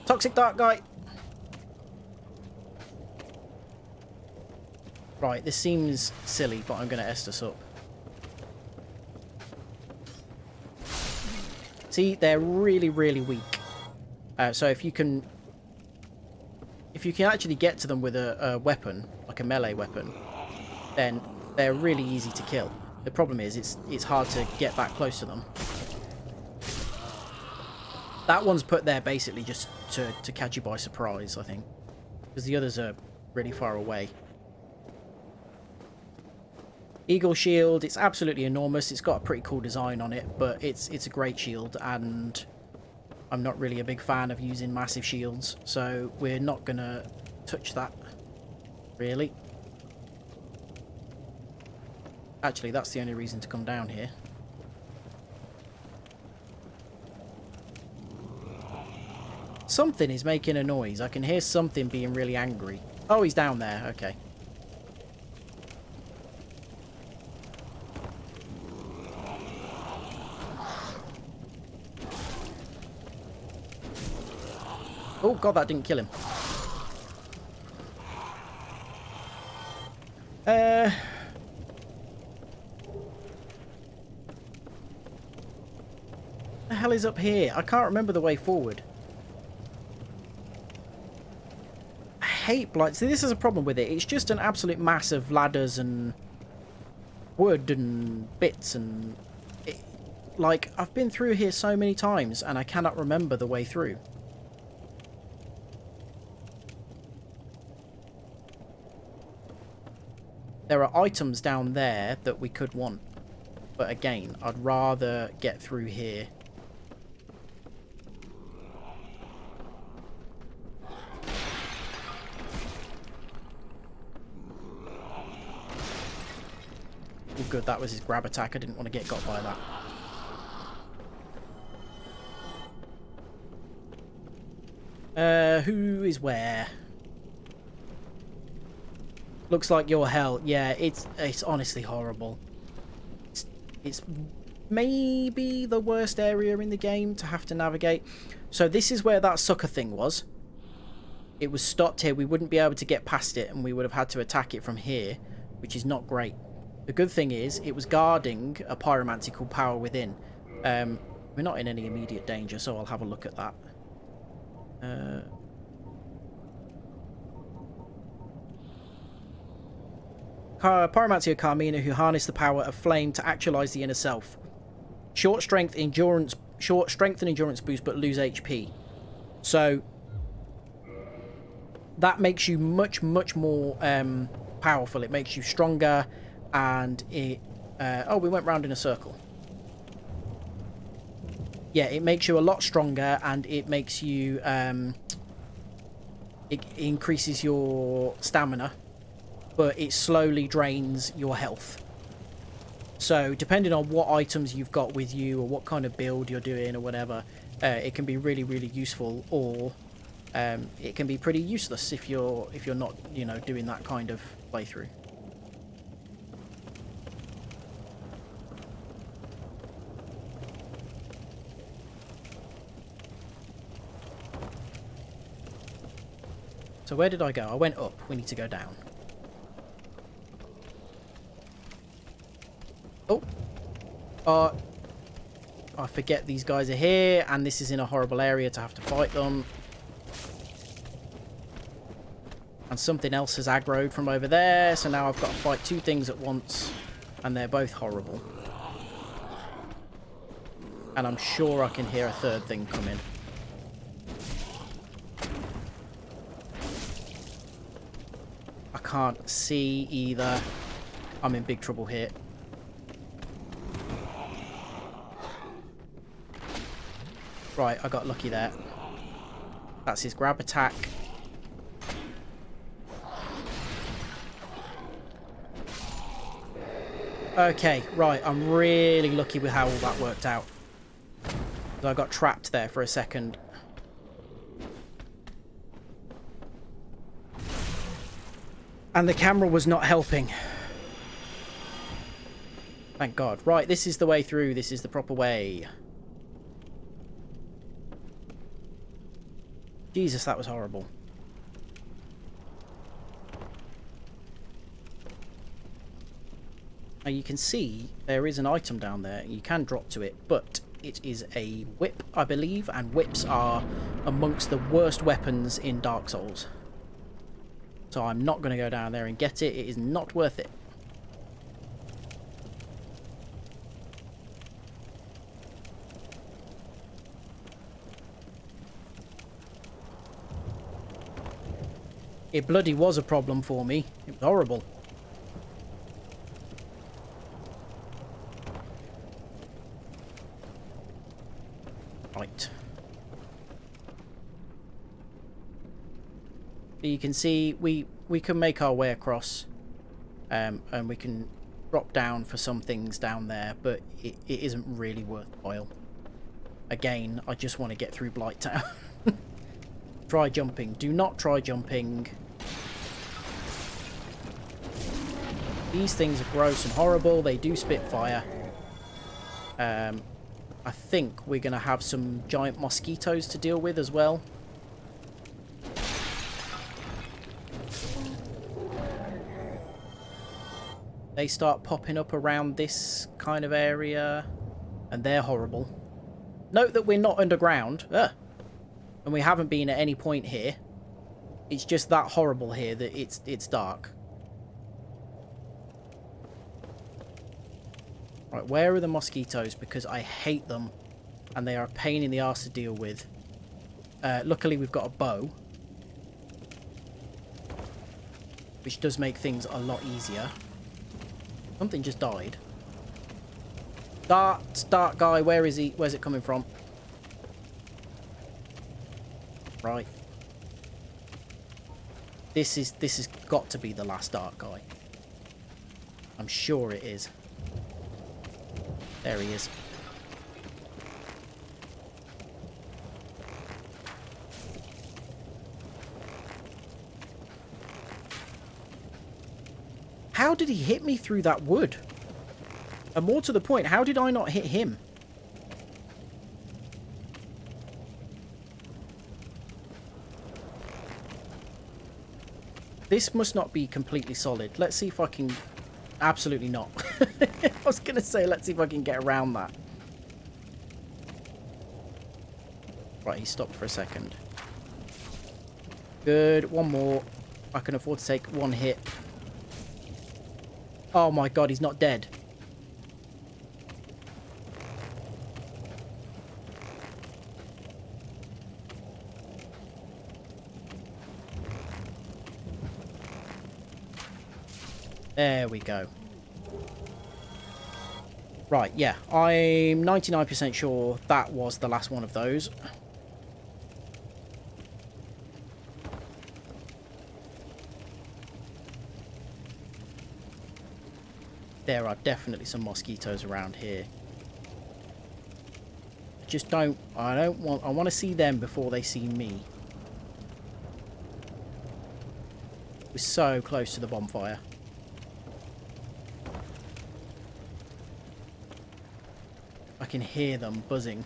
Speaker 1: Toxic dark guy. Right, this seems silly, but I'm going to Estus up. See, they're really, really weak. So if you can actually get to them with a weapon, like a melee weapon, then they're really easy to kill. The problem is, it's hard to get that close to them. That one's put there basically just to catch you by surprise, I think. Because the others are really far away. Eagle shield, it's absolutely enormous. It's got a pretty cool design on it, but it's a great shield, and I'm not really a big fan of using massive shields, so we're not going to touch that, really. Actually, that's the only reason to come down here. Something is making a noise. I can hear something being really angry. Oh, he's down there. Okay. Oh, God, that didn't kill him. What the hell is up here? I can't remember the way forward. I hate Blight. See, this is a problem with it. It's just an absolute mass of ladders and wood and bits and... like, I've been through here so many times and I cannot remember the way through. There are items down there that we could want. But again, I'd rather get through here. Oh good, that was his grab attack. I didn't want to get got by that. Who is where? Looks like your hell. Yeah, it's honestly horrible. It's maybe the worst area in the game to have to navigate. So this is where that sucker thing was. It was stopped here. We wouldn't be able to get past it, and we would have had to attack it from here, which is not great. The good thing is, it was guarding a pyromancy called Power Within. We're not in any immediate danger, so I'll have a look at that. Pyromancy of Carmina, who harness the power of flame to actualize the inner self. Short strength, endurance, short strength and endurance boost, but lose HP. So that makes you much more powerful. It makes you stronger, and it... oh, we went round in a circle. Yeah, it makes you a lot stronger, and it makes you... it increases your stamina, but it slowly drains your health. So depending on what items you've got with you, or what kind of build you're doing, or whatever, it can be really useful, or it can be pretty useless if you're not, you know, doing that kind of playthrough. So where did I go? I went up. We need to go down. Oh. I forget these guys are here, and this is in a horrible area to have to fight them. And something else has aggroed from over there, so now I've got to fight two things at once, and they're both horrible. And I'm sure I can hear a third thing coming. I can't see either. I'm in big trouble here. Right, I got lucky there. That's his grab attack. Okay, right, I'm really lucky with how all that worked out. I got trapped there for a second. And the camera was not helping. Thank God. Right, this is the way through. This is the proper way. Jesus, that was horrible. Now you can see there is an item down there. You can drop to it, but it is a whip, I believe, and whips are amongst the worst weapons in Dark Souls. So I'm not going to go down there and get it. It is not worth it. It bloody was a problem for me. It was horrible. Right. You can see we can make our way across, and we can drop down for some things down there, but it isn't really worthwhile. Again, I just want to get through Blighttown. Try jumping. Do not try jumping. These things are gross and horrible. They do spit fire. I think we're going to have some giant mosquitoes to deal with as well. They start popping up around this kind of area, and they're horrible. Note that we're not underground, and we haven't been at any point here. It's just that horrible here that it's dark. Right, where are the mosquitoes? Because I hate them, and they are a pain in the arse to deal with. Luckily, we've got a bow, which does make things a lot easier. Something just died. Dart guy, where is he? Where's it coming from? Right. This has got to be the last dart guy. I'm sure it is. There he is. How did he hit me through that wood? And more to the point, how did I not hit him? This must not be completely solid. Let's see if I can... Absolutely not. I was going to say, let's see if I can get around that. Right, he stopped for a second. Good. One more. I can afford to take one hit. Oh my God, he's not dead. There we go. Right, yeah. I'm 99% sure that was the last one of those. There are definitely some mosquitoes around here. I want to see them before they see me. We're so close to the bonfire. I can hear them buzzing.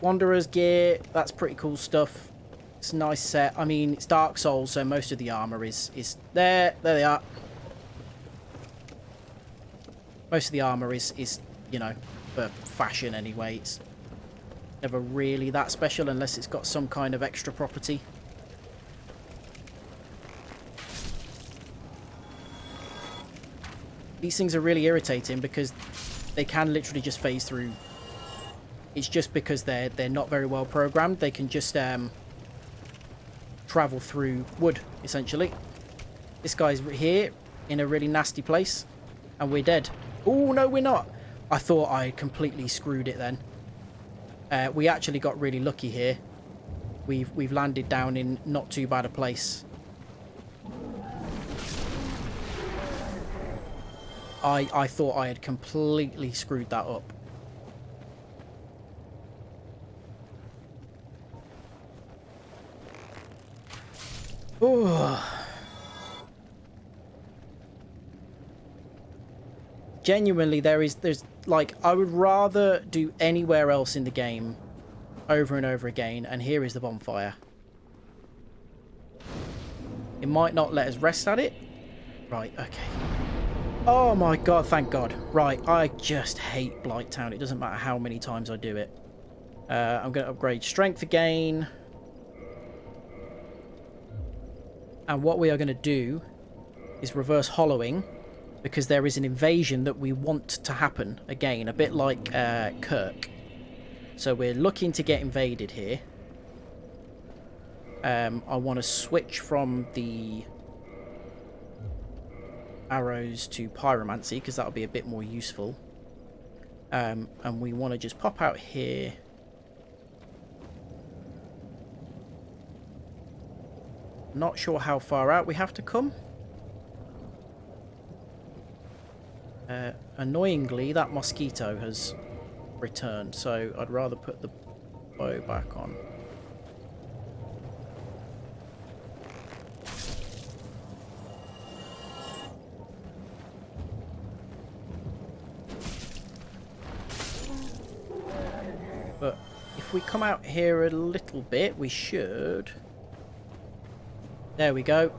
Speaker 1: Wanderer's gear, that's pretty cool stuff. It's a nice set. I mean, it's Dark Souls, so most of the armor is there. There they are. Most of the armor is, you know, for fashion anyway. It's never really that special unless it's got some kind of extra property. These things are really irritating because they can literally just phase through. It's just because they're not very well programmed. They can just travel through wood, essentially. This guy's here in a really nasty place, and we're dead. Oh, no, we're not. I thought I completely screwed it then. We actually got really lucky here. We've landed down in not too bad a place. I thought I had completely screwed that up. Ooh. Genuinely, there's like, I would rather do anywhere else in the game over and over again, and here is the bonfire. It might not let us rest at it. Right, okay. Oh my god, thank god. Right, I just hate Blighttown. It doesn't matter how many times I do it. I'm going to upgrade strength again. And what we are going to do is reverse hollowing, because there is an invasion that we want to happen again, a bit like Kirk. So we're looking to get invaded here. I want to switch from the arrows to pyromancy, because that'll be a bit more useful. And we want to just pop out here. Not sure how far out we have to come. Annoyingly, that mosquito has returned, so I'd rather put the bow back on. But if we come out here a little bit, we should... There we go.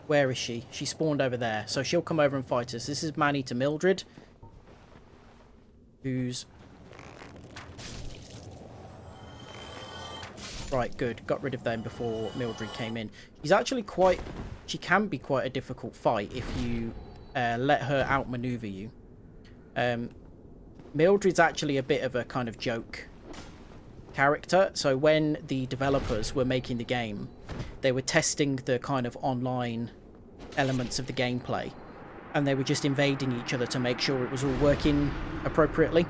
Speaker 1: Where is she? She spawned over there. So she'll come over and fight us. This is Manny to Mildred. Who's... Right, good. Got rid of them before Mildred came in. She's actually quite... She can be quite a difficult fight if you let her outmaneuver you. Mildred's actually a bit of a kind of joke character. So when the developers were making the game, they were testing the kind of online elements of the gameplay, and they were just invading each other to make sure it was all working appropriately.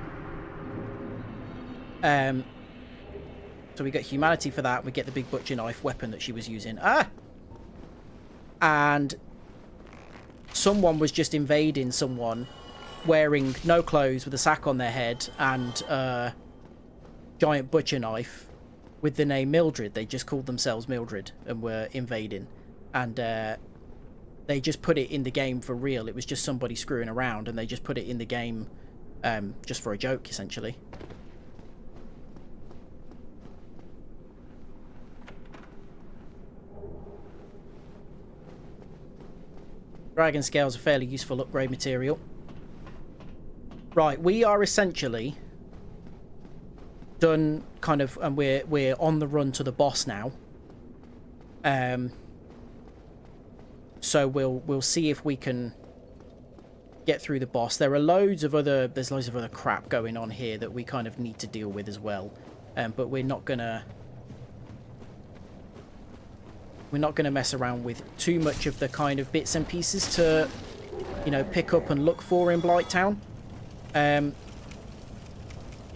Speaker 1: So we get humanity for that. We get the big butcher knife weapon that she was using. And someone was just invading someone wearing no clothes with a sack on their head and giant butcher knife with the name Mildred. They just called themselves Mildred and were invading, and they just put it in the game for real. It was just somebody screwing around, and they just put it in the game just for a joke, essentially. Dragon scales are fairly useful upgrade material. Right, we are essentially done, kind of, and we're on the run to the boss now. So we'll see if we can get through the boss. There's loads of other crap going on here that we kind of need to deal with as well. But we're not gonna mess around with too much of the kind of bits and pieces to, you know, pick up and look for in Blighttown.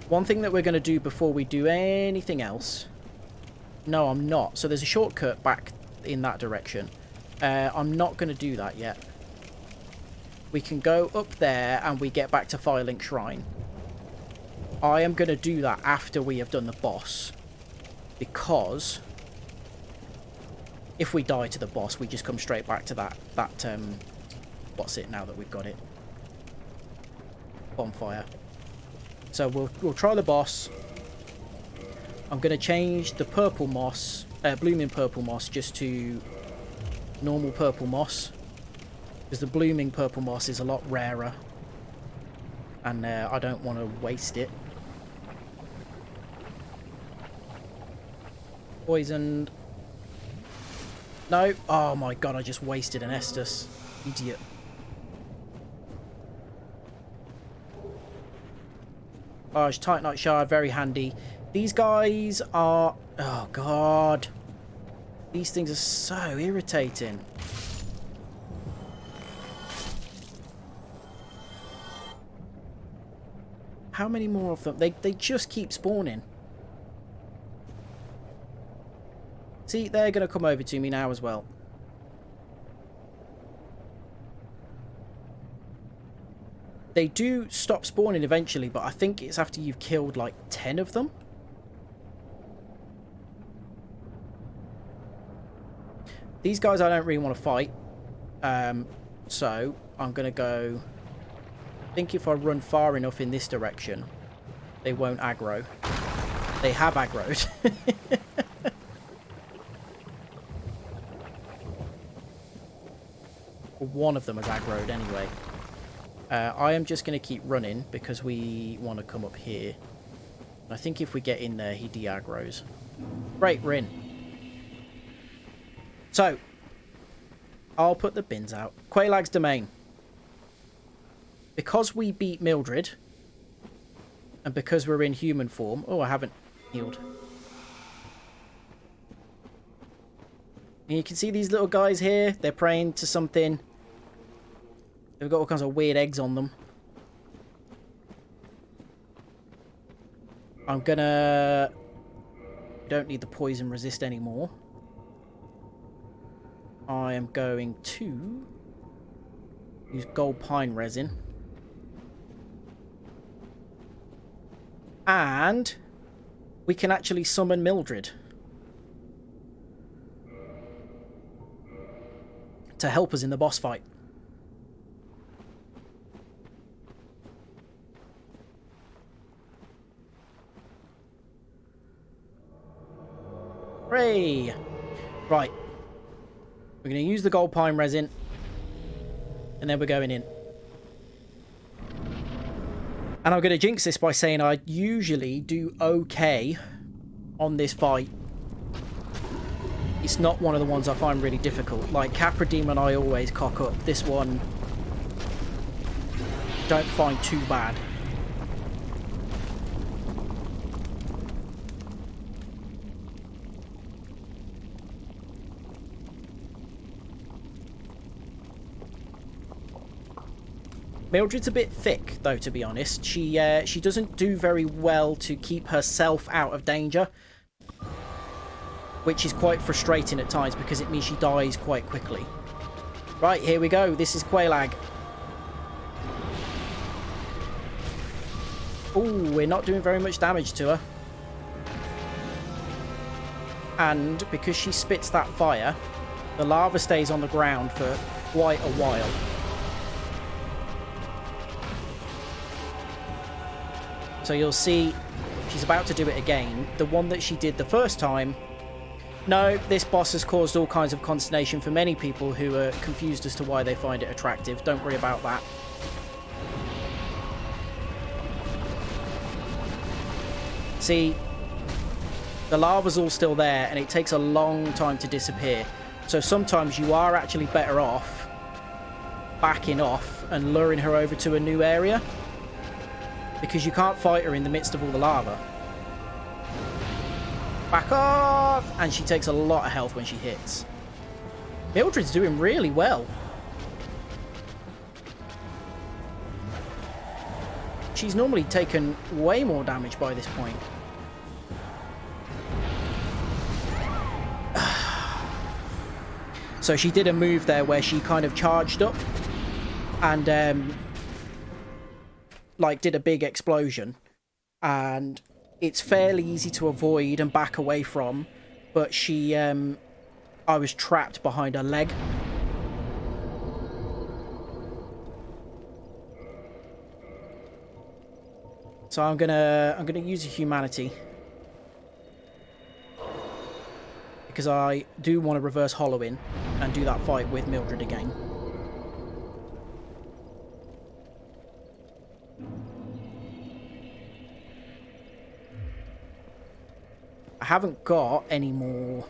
Speaker 1: One thing that we're going to do before we do anything else... No, I'm not. So there's a shortcut back in that direction. I'm not going to do that yet. We can go up there and we get back to Firelink Shrine. I am going to do that after we have done the boss. Because... if we die to the boss, we just come straight back to that what's it now that we've got it? Bonfire. So we'll try the boss. I'm going to change the purple moss, blooming purple moss, just to normal purple moss. Because the blooming purple moss is a lot rarer. And I don't want to waste it. Poisoned. No. Oh my god, I just wasted an Estus. Idiot. Oh, Titanite Shard, very handy. These guys are... oh god. These things are so irritating. How many more of them? They just keep spawning. See, they're going to come over to me now as well. They do stop spawning eventually, but I think it's after you've killed like 10 of them. These guys I don't really want to fight. So I'm going to go... I think if I run far enough in this direction, they won't aggro. They have aggroed. One of them has aggroed anyway. I am just going to keep running because we want to come up here. I think if we get in there, he de-aggroes. Great, we're in. So, I'll put the bins out. Quelaag's Domain. Because we beat Mildred, and because we're in human form... oh, I haven't healed. And you can see these little guys here. They're praying to something. They've got all kinds of weird eggs on them. I'm gonna... don't need the poison resist anymore. I am going to use gold pine resin. And we can actually summon Mildred to help us in the boss fight. Hooray! Right. We're going to use the gold pine resin. And then we're going in. And I'm going to jinx this by saying I usually do okay on this fight. It's not one of the ones I find really difficult. Like Capra Demon I always cock up. This one don't find too bad. Mildred's a bit thick, though, to be honest. She doesn't do very well to keep herself out of danger, which is quite frustrating at times because it means she dies quite quickly. Right, here we go. This is Quelaag. Ooh, we're not doing very much damage to her. And because she spits that fire, the lava stays on the ground for quite a while. So you'll see she's about to do it again. The one that she did the first time... no, this boss has caused all kinds of consternation for many people who are confused as to why they find it attractive. Don't worry about that. See, the lava's all still there and it takes a long time to disappear. So sometimes you are actually better off backing off and luring her over to a new area, because you can't fight her in the midst of all the lava. Back off! And she takes a lot of health when she hits. Mildred's doing really well. She's normally taken way more damage by this point. So she did a move there where she kind of charged up and like did a big explosion, and it's fairly easy to avoid and back away from, but she I was trapped behind her leg. So I'm gonna use a humanity, because I do want to reverse hollow in and do that fight with Mildred again. I haven't got any more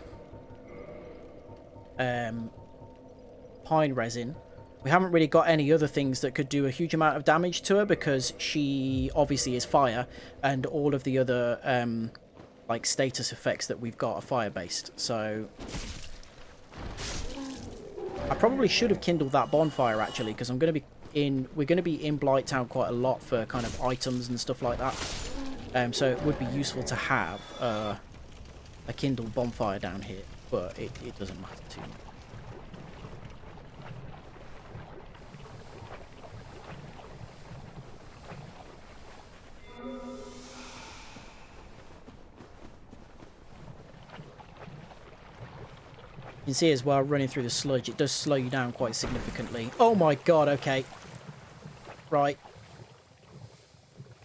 Speaker 1: pine resin. We haven't really got any other things that could do a huge amount of damage to her, because she obviously is fire, and all of the other like status effects that we've got are fire based. So I probably should have kindled that bonfire actually, because we're going to be in Blighttown quite a lot for kind of items and stuff like that. So it would be useful to have a kindled bonfire down here, but it doesn't matter too much. You can see as well, running through the sludge, it does slow you down quite significantly. Oh my god, okay. Right.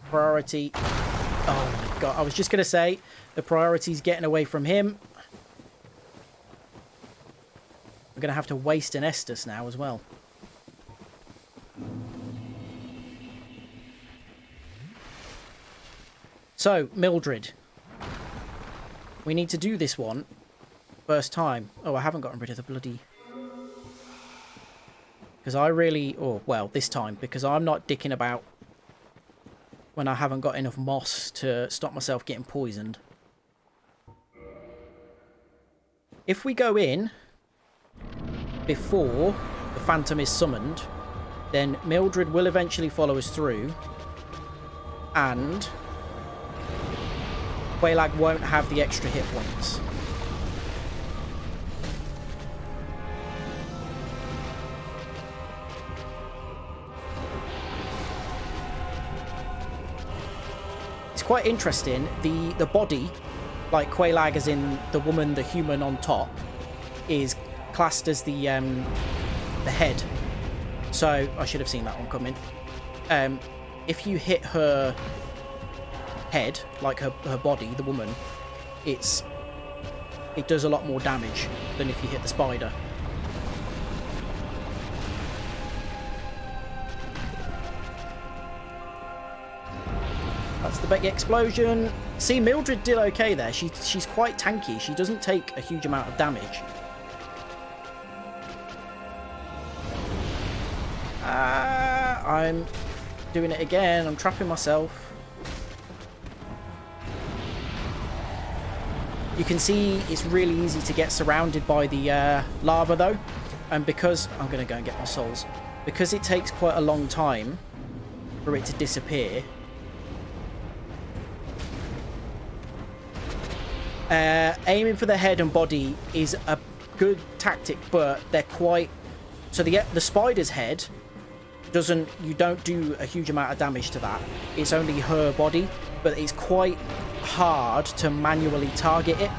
Speaker 1: Priority. Oh my god, I was just going to say, the priority's getting away from him. We're going to have to waste an Estus now as well. So, Mildred. We need to do this one. First time. Oh, I haven't gotten rid of the bloody... Because I really... Oh, well, this time. Because I'm not dicking about when I haven't got enough moss to stop myself getting poisoned. If we go in before the Phantom is summoned, then Mildred will eventually follow us through, and Quelaag won't have the extra hit points. It's quite interesting. The body, like Quelaag as in the woman, the human on top, is classed as the head. So I should have seen that one coming. If you hit her head, like her body, the woman, it does a lot more damage than if you hit the spider. That's the big explosion. See, Mildred did okay there. She's quite tanky. She doesn't take a huge amount of damage. I'm doing it again. I'm trapping myself. You can see it's really easy to get surrounded by the lava though. And because... I'm going to go and get my souls. Because it takes quite a long time for it to disappear... aiming for the head and body is a good tactic, but they're quite... So the spider's head doesn't... You don't do a huge amount of damage to that. It's only her body, but it's quite hard to manually target it.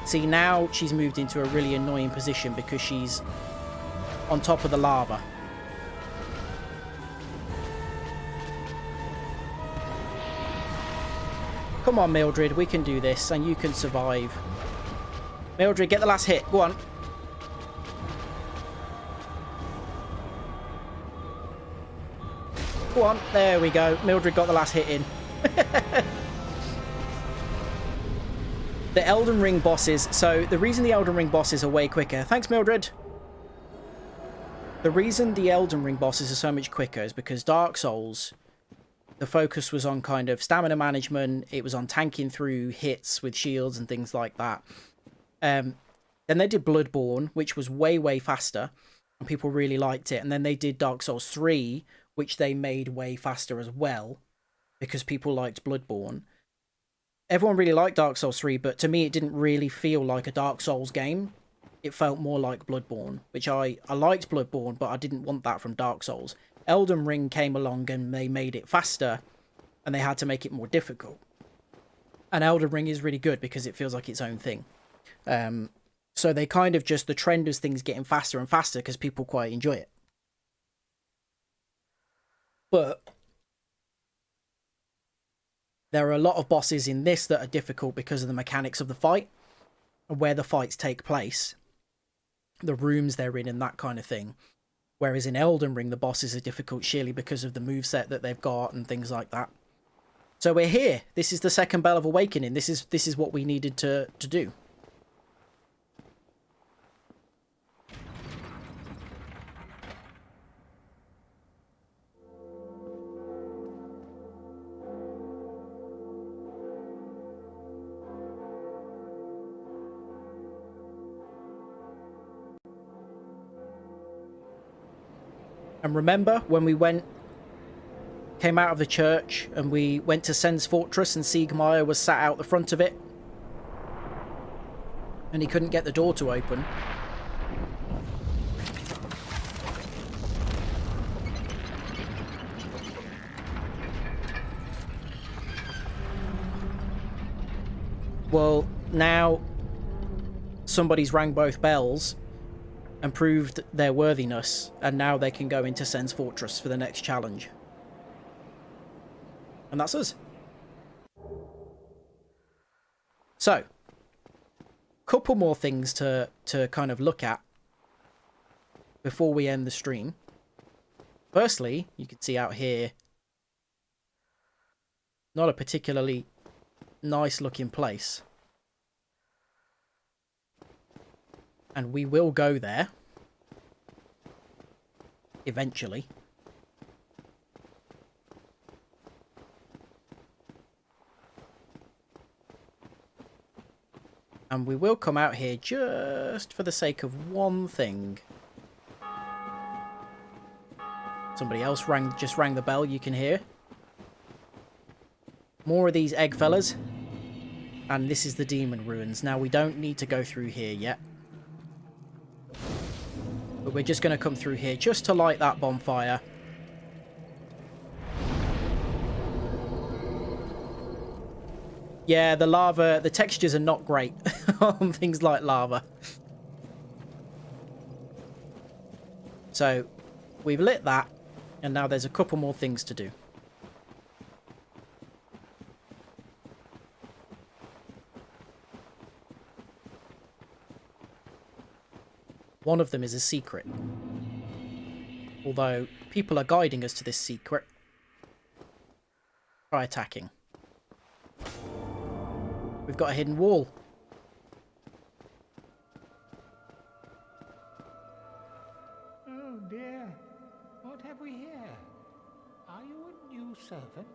Speaker 1: See, now she's moved into a really annoying position because she's on top of the lava. Come on, Mildred, we can do this, and you can survive. Mildred, get the last hit. Go on. Go on. There we go. Mildred got the last hit in. The Elden Ring bosses. So the reason the Elden Ring bosses are way quicker. Thanks, Mildred. The reason the Elden Ring bosses are so much quicker is because Dark Souls, the focus was on kind of stamina management. It was on tanking through hits with shields and things like that. Then they did Bloodborne, which was way, way faster. And people really liked it. And then they did Dark Souls 3, which they made way faster as well. Because people liked Bloodborne. Everyone really liked Dark Souls 3, but to me it didn't really feel like a Dark Souls game. It felt more like Bloodborne, which I liked Bloodborne, but I didn't want that from Dark Souls. Elden Ring came along and they made it faster, and they had to make it more difficult. And Elden Ring is really good because it feels like its own thing. So they kind of just, the trend is things getting faster and faster because people quite enjoy it. But there are a lot of bosses in this that are difficult because of the mechanics of the fight and where the fights take place, the rooms they're in and that kind of thing. Whereas in Elden Ring, the bosses are difficult sheerly because of the moveset that they've got and things like that. So we're here. This is the second Bell of Awakening. This is what we needed to do. And remember when we came out of the church and we went to Sen's Fortress and Siegmeyer was sat out the front of it and he couldn't get the door to open? Well, now somebody's rang both bells and proved their worthiness, and now they can go into Sen's Fortress for the next challenge. And that's us. So, couple more things to kind of look at before we end the stream. Firstly, you can see out here, not a particularly nice looking place. And we will go there eventually. And we will come out here just for the sake of one thing. Somebody else just rang the bell, you can hear. More of these egg fellas. And this is the demon ruins. Now we don't need to go through here yet. But we're just going to come through here just to light that bonfire. Yeah, the lava, the textures are not great on things like lava. So, we've lit that, and now there's a couple more things to do. One of them is a secret. Although, people are guiding us to this secret. Try attacking. We've got a hidden wall.
Speaker 8: Oh dear. What have we here? Are you a new servant?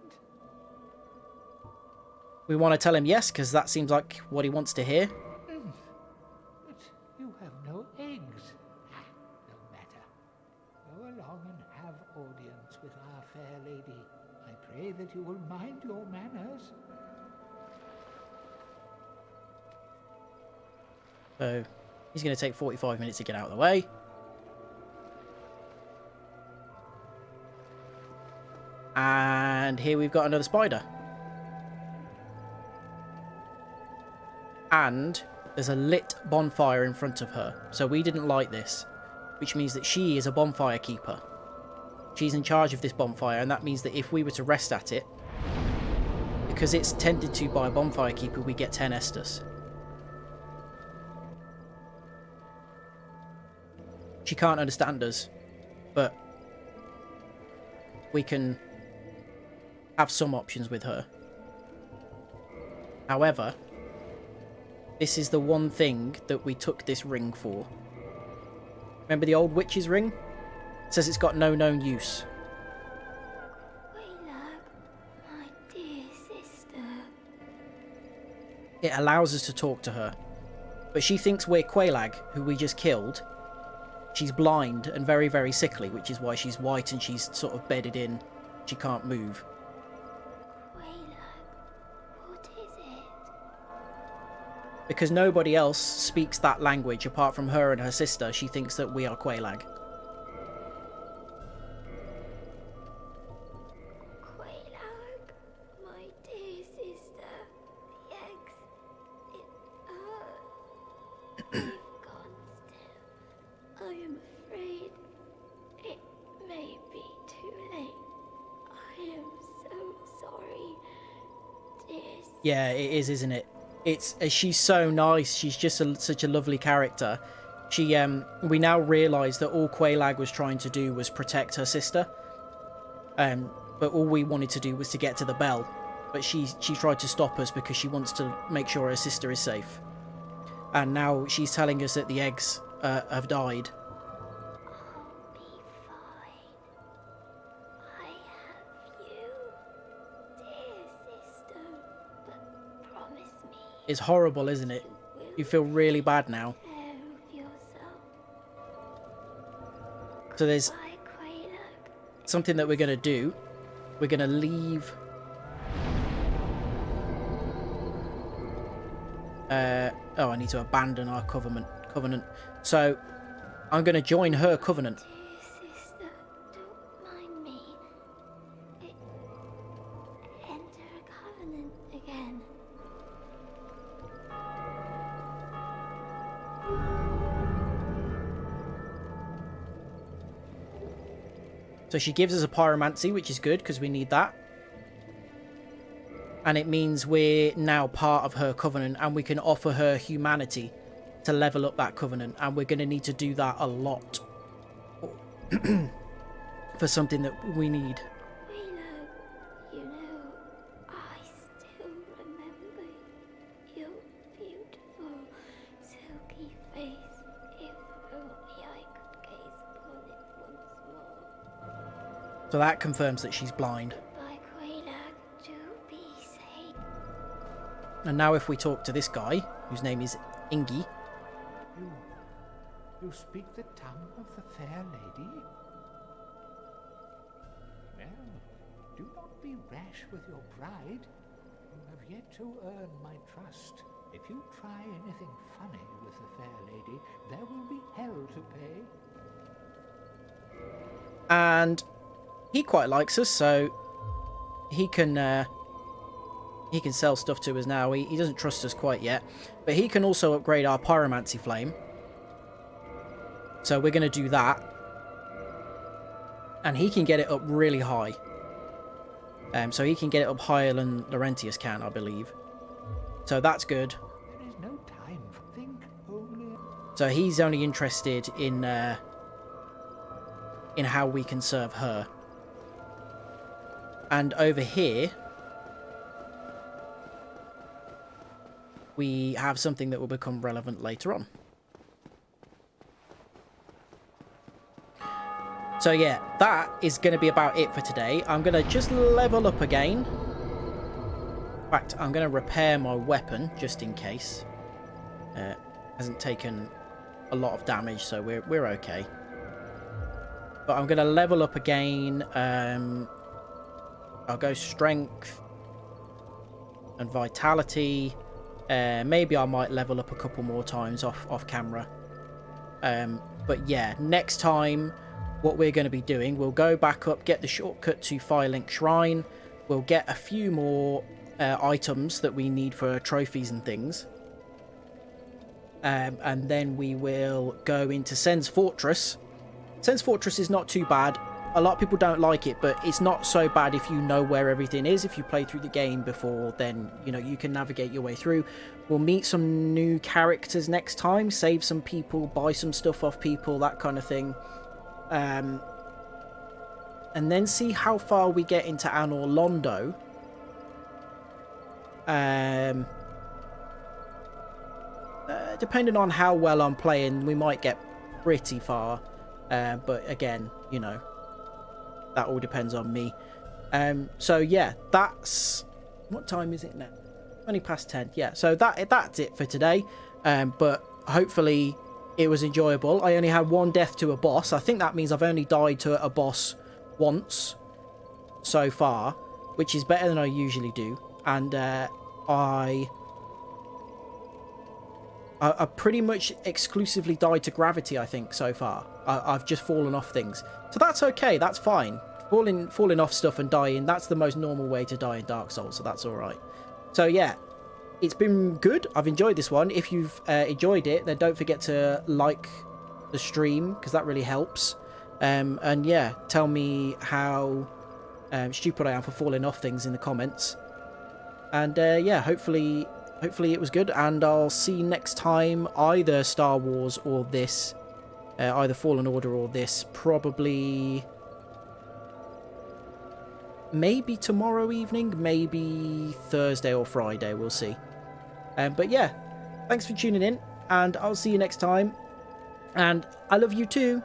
Speaker 1: We want to tell him yes, because that seems like what he wants to hear.
Speaker 8: But you have no eggs. No matter. Go along and have audience with our fair lady. I pray that you will mind your manners.
Speaker 1: So, he's going to take 45 minutes to get out of the way. And here we've got another spider. And there's a lit bonfire in front of her. So we didn't light this, which means that she is a bonfire keeper. She's in charge of this bonfire, and that means that if we were to rest at it, because it's tended to by a bonfire keeper, we get 10 Estus. She can't understand us, but we can have some options with her. However, this is the one thing that we took this ring for. Remember the old witch's ring? It says it's got no known use.
Speaker 7: Quelaag, my dear sister.
Speaker 1: It allows us to talk to her. But she thinks we're Quelaag, who we just killed. She's blind and very, very sickly, which is why she's white and she's sort of bedded in. She can't move.
Speaker 7: Quelaag, what is it?
Speaker 1: Because nobody else speaks that language apart from her and her sister, she thinks that we are Quelaag.
Speaker 7: Quelaag, my dear sister. The eggs. It hurts. They've gone still. I am afraid it may be too late. I am so sorry, dear sister.
Speaker 1: Yeah, it is, isn't it? It's she's so nice. She's just such a lovely character. She we now realise that all Quelaag was trying to do was protect her sister. But all we wanted to do was to get to the bell. But she tried to stop us because she wants to make sure her sister is safe. And now she's telling us that the eggs have died.
Speaker 7: I'll be fine. I have you, dear sister. But promise me.
Speaker 1: It's horrible, isn't it? You feel really bad now.
Speaker 7: Take care of yourself.
Speaker 1: So there's
Speaker 7: Bye, Quelaag.
Speaker 1: something that we're going to do. We're going to leave... oh, I need to abandon our covenant. So, I'm going to join her covenant.
Speaker 7: Dear sister, don't mind me. Enter a covenant again.
Speaker 1: So she gives us a pyromancy, which is good because we need that. And it means we're now part of her covenant and we can offer her humanity to level up that covenant. And we're going to need to do that a lot for something that we need.
Speaker 7: Quelaag, you know, I still remember your beautiful, silky face. If only I could gaze upon it once more.
Speaker 1: So that confirms that she's blind.
Speaker 7: Goodbye, Quelaag. Do be safe.
Speaker 1: And now if we talk to this guy, whose name is Ingi.
Speaker 8: You speak the tongue of the fair lady? Well, do not be rash with your pride. You have yet to earn my trust. If you try anything funny with the fair lady, there will be hell to pay.
Speaker 1: And he quite likes us, so he can sell stuff to us now. He doesn't trust us quite yet, but he can also upgrade our pyromancy flame. So we're going to do that. And he can get it up really high. So he can get it up higher than Laurentius can, I believe. So that's good.
Speaker 8: There is no time for think only.
Speaker 1: So he's only interested in how we can serve her. And over here, we have something that will become relevant later on. So yeah, that is going to be about it for today. I'm going to just level up again. In fact, I'm going to repair my weapon just in case. Hasn't taken a lot of damage, so we're okay. But I'm going to level up again. I'll go strength and vitality. Maybe I might level up a couple more times off camera. But yeah, next time what we're going to be doing, we'll go back up, get the shortcut to Firelink Shrine. We'll get a few more items that we need for trophies and things. And then we will go into Sen's Fortress. Sen's Fortress is not too bad. A lot of people don't like it, but it's not so bad if you know where everything is. If you play through the game before, then, you know, you can navigate your way through. We'll meet some new characters next time, save some people, buy some stuff off people, that kind of thing. and then see how far we get into Anor Londo. Depending on how well I'm playing, we might get pretty far. But again, you know, that all depends on me. So yeah, that's... What time is it now? 20 past 10. Yeah, so that's it for today. But hopefully it was enjoyable. I only had one death to a boss. I think that means I've only died to a boss once so far, which is better than I usually do. And I pretty much exclusively died to gravity, I think, so far. I've just fallen off things. So that's okay, that's fine. Falling off stuff and dying, that's the most normal way to die in Dark Souls, so that's alright. So yeah, it's been good. I've enjoyed this one. If you've enjoyed it, then don't forget to like the stream, because that really helps. And yeah, tell me how stupid I am for falling off things in the comments. And yeah, hopefully it was good, and I'll see you next time, either Star Wars or this, either Fallen Order or this, probably maybe tomorrow evening, maybe Thursday or Friday, we'll see. But yeah, thanks for tuning in, and I'll see you next time, and I love you too.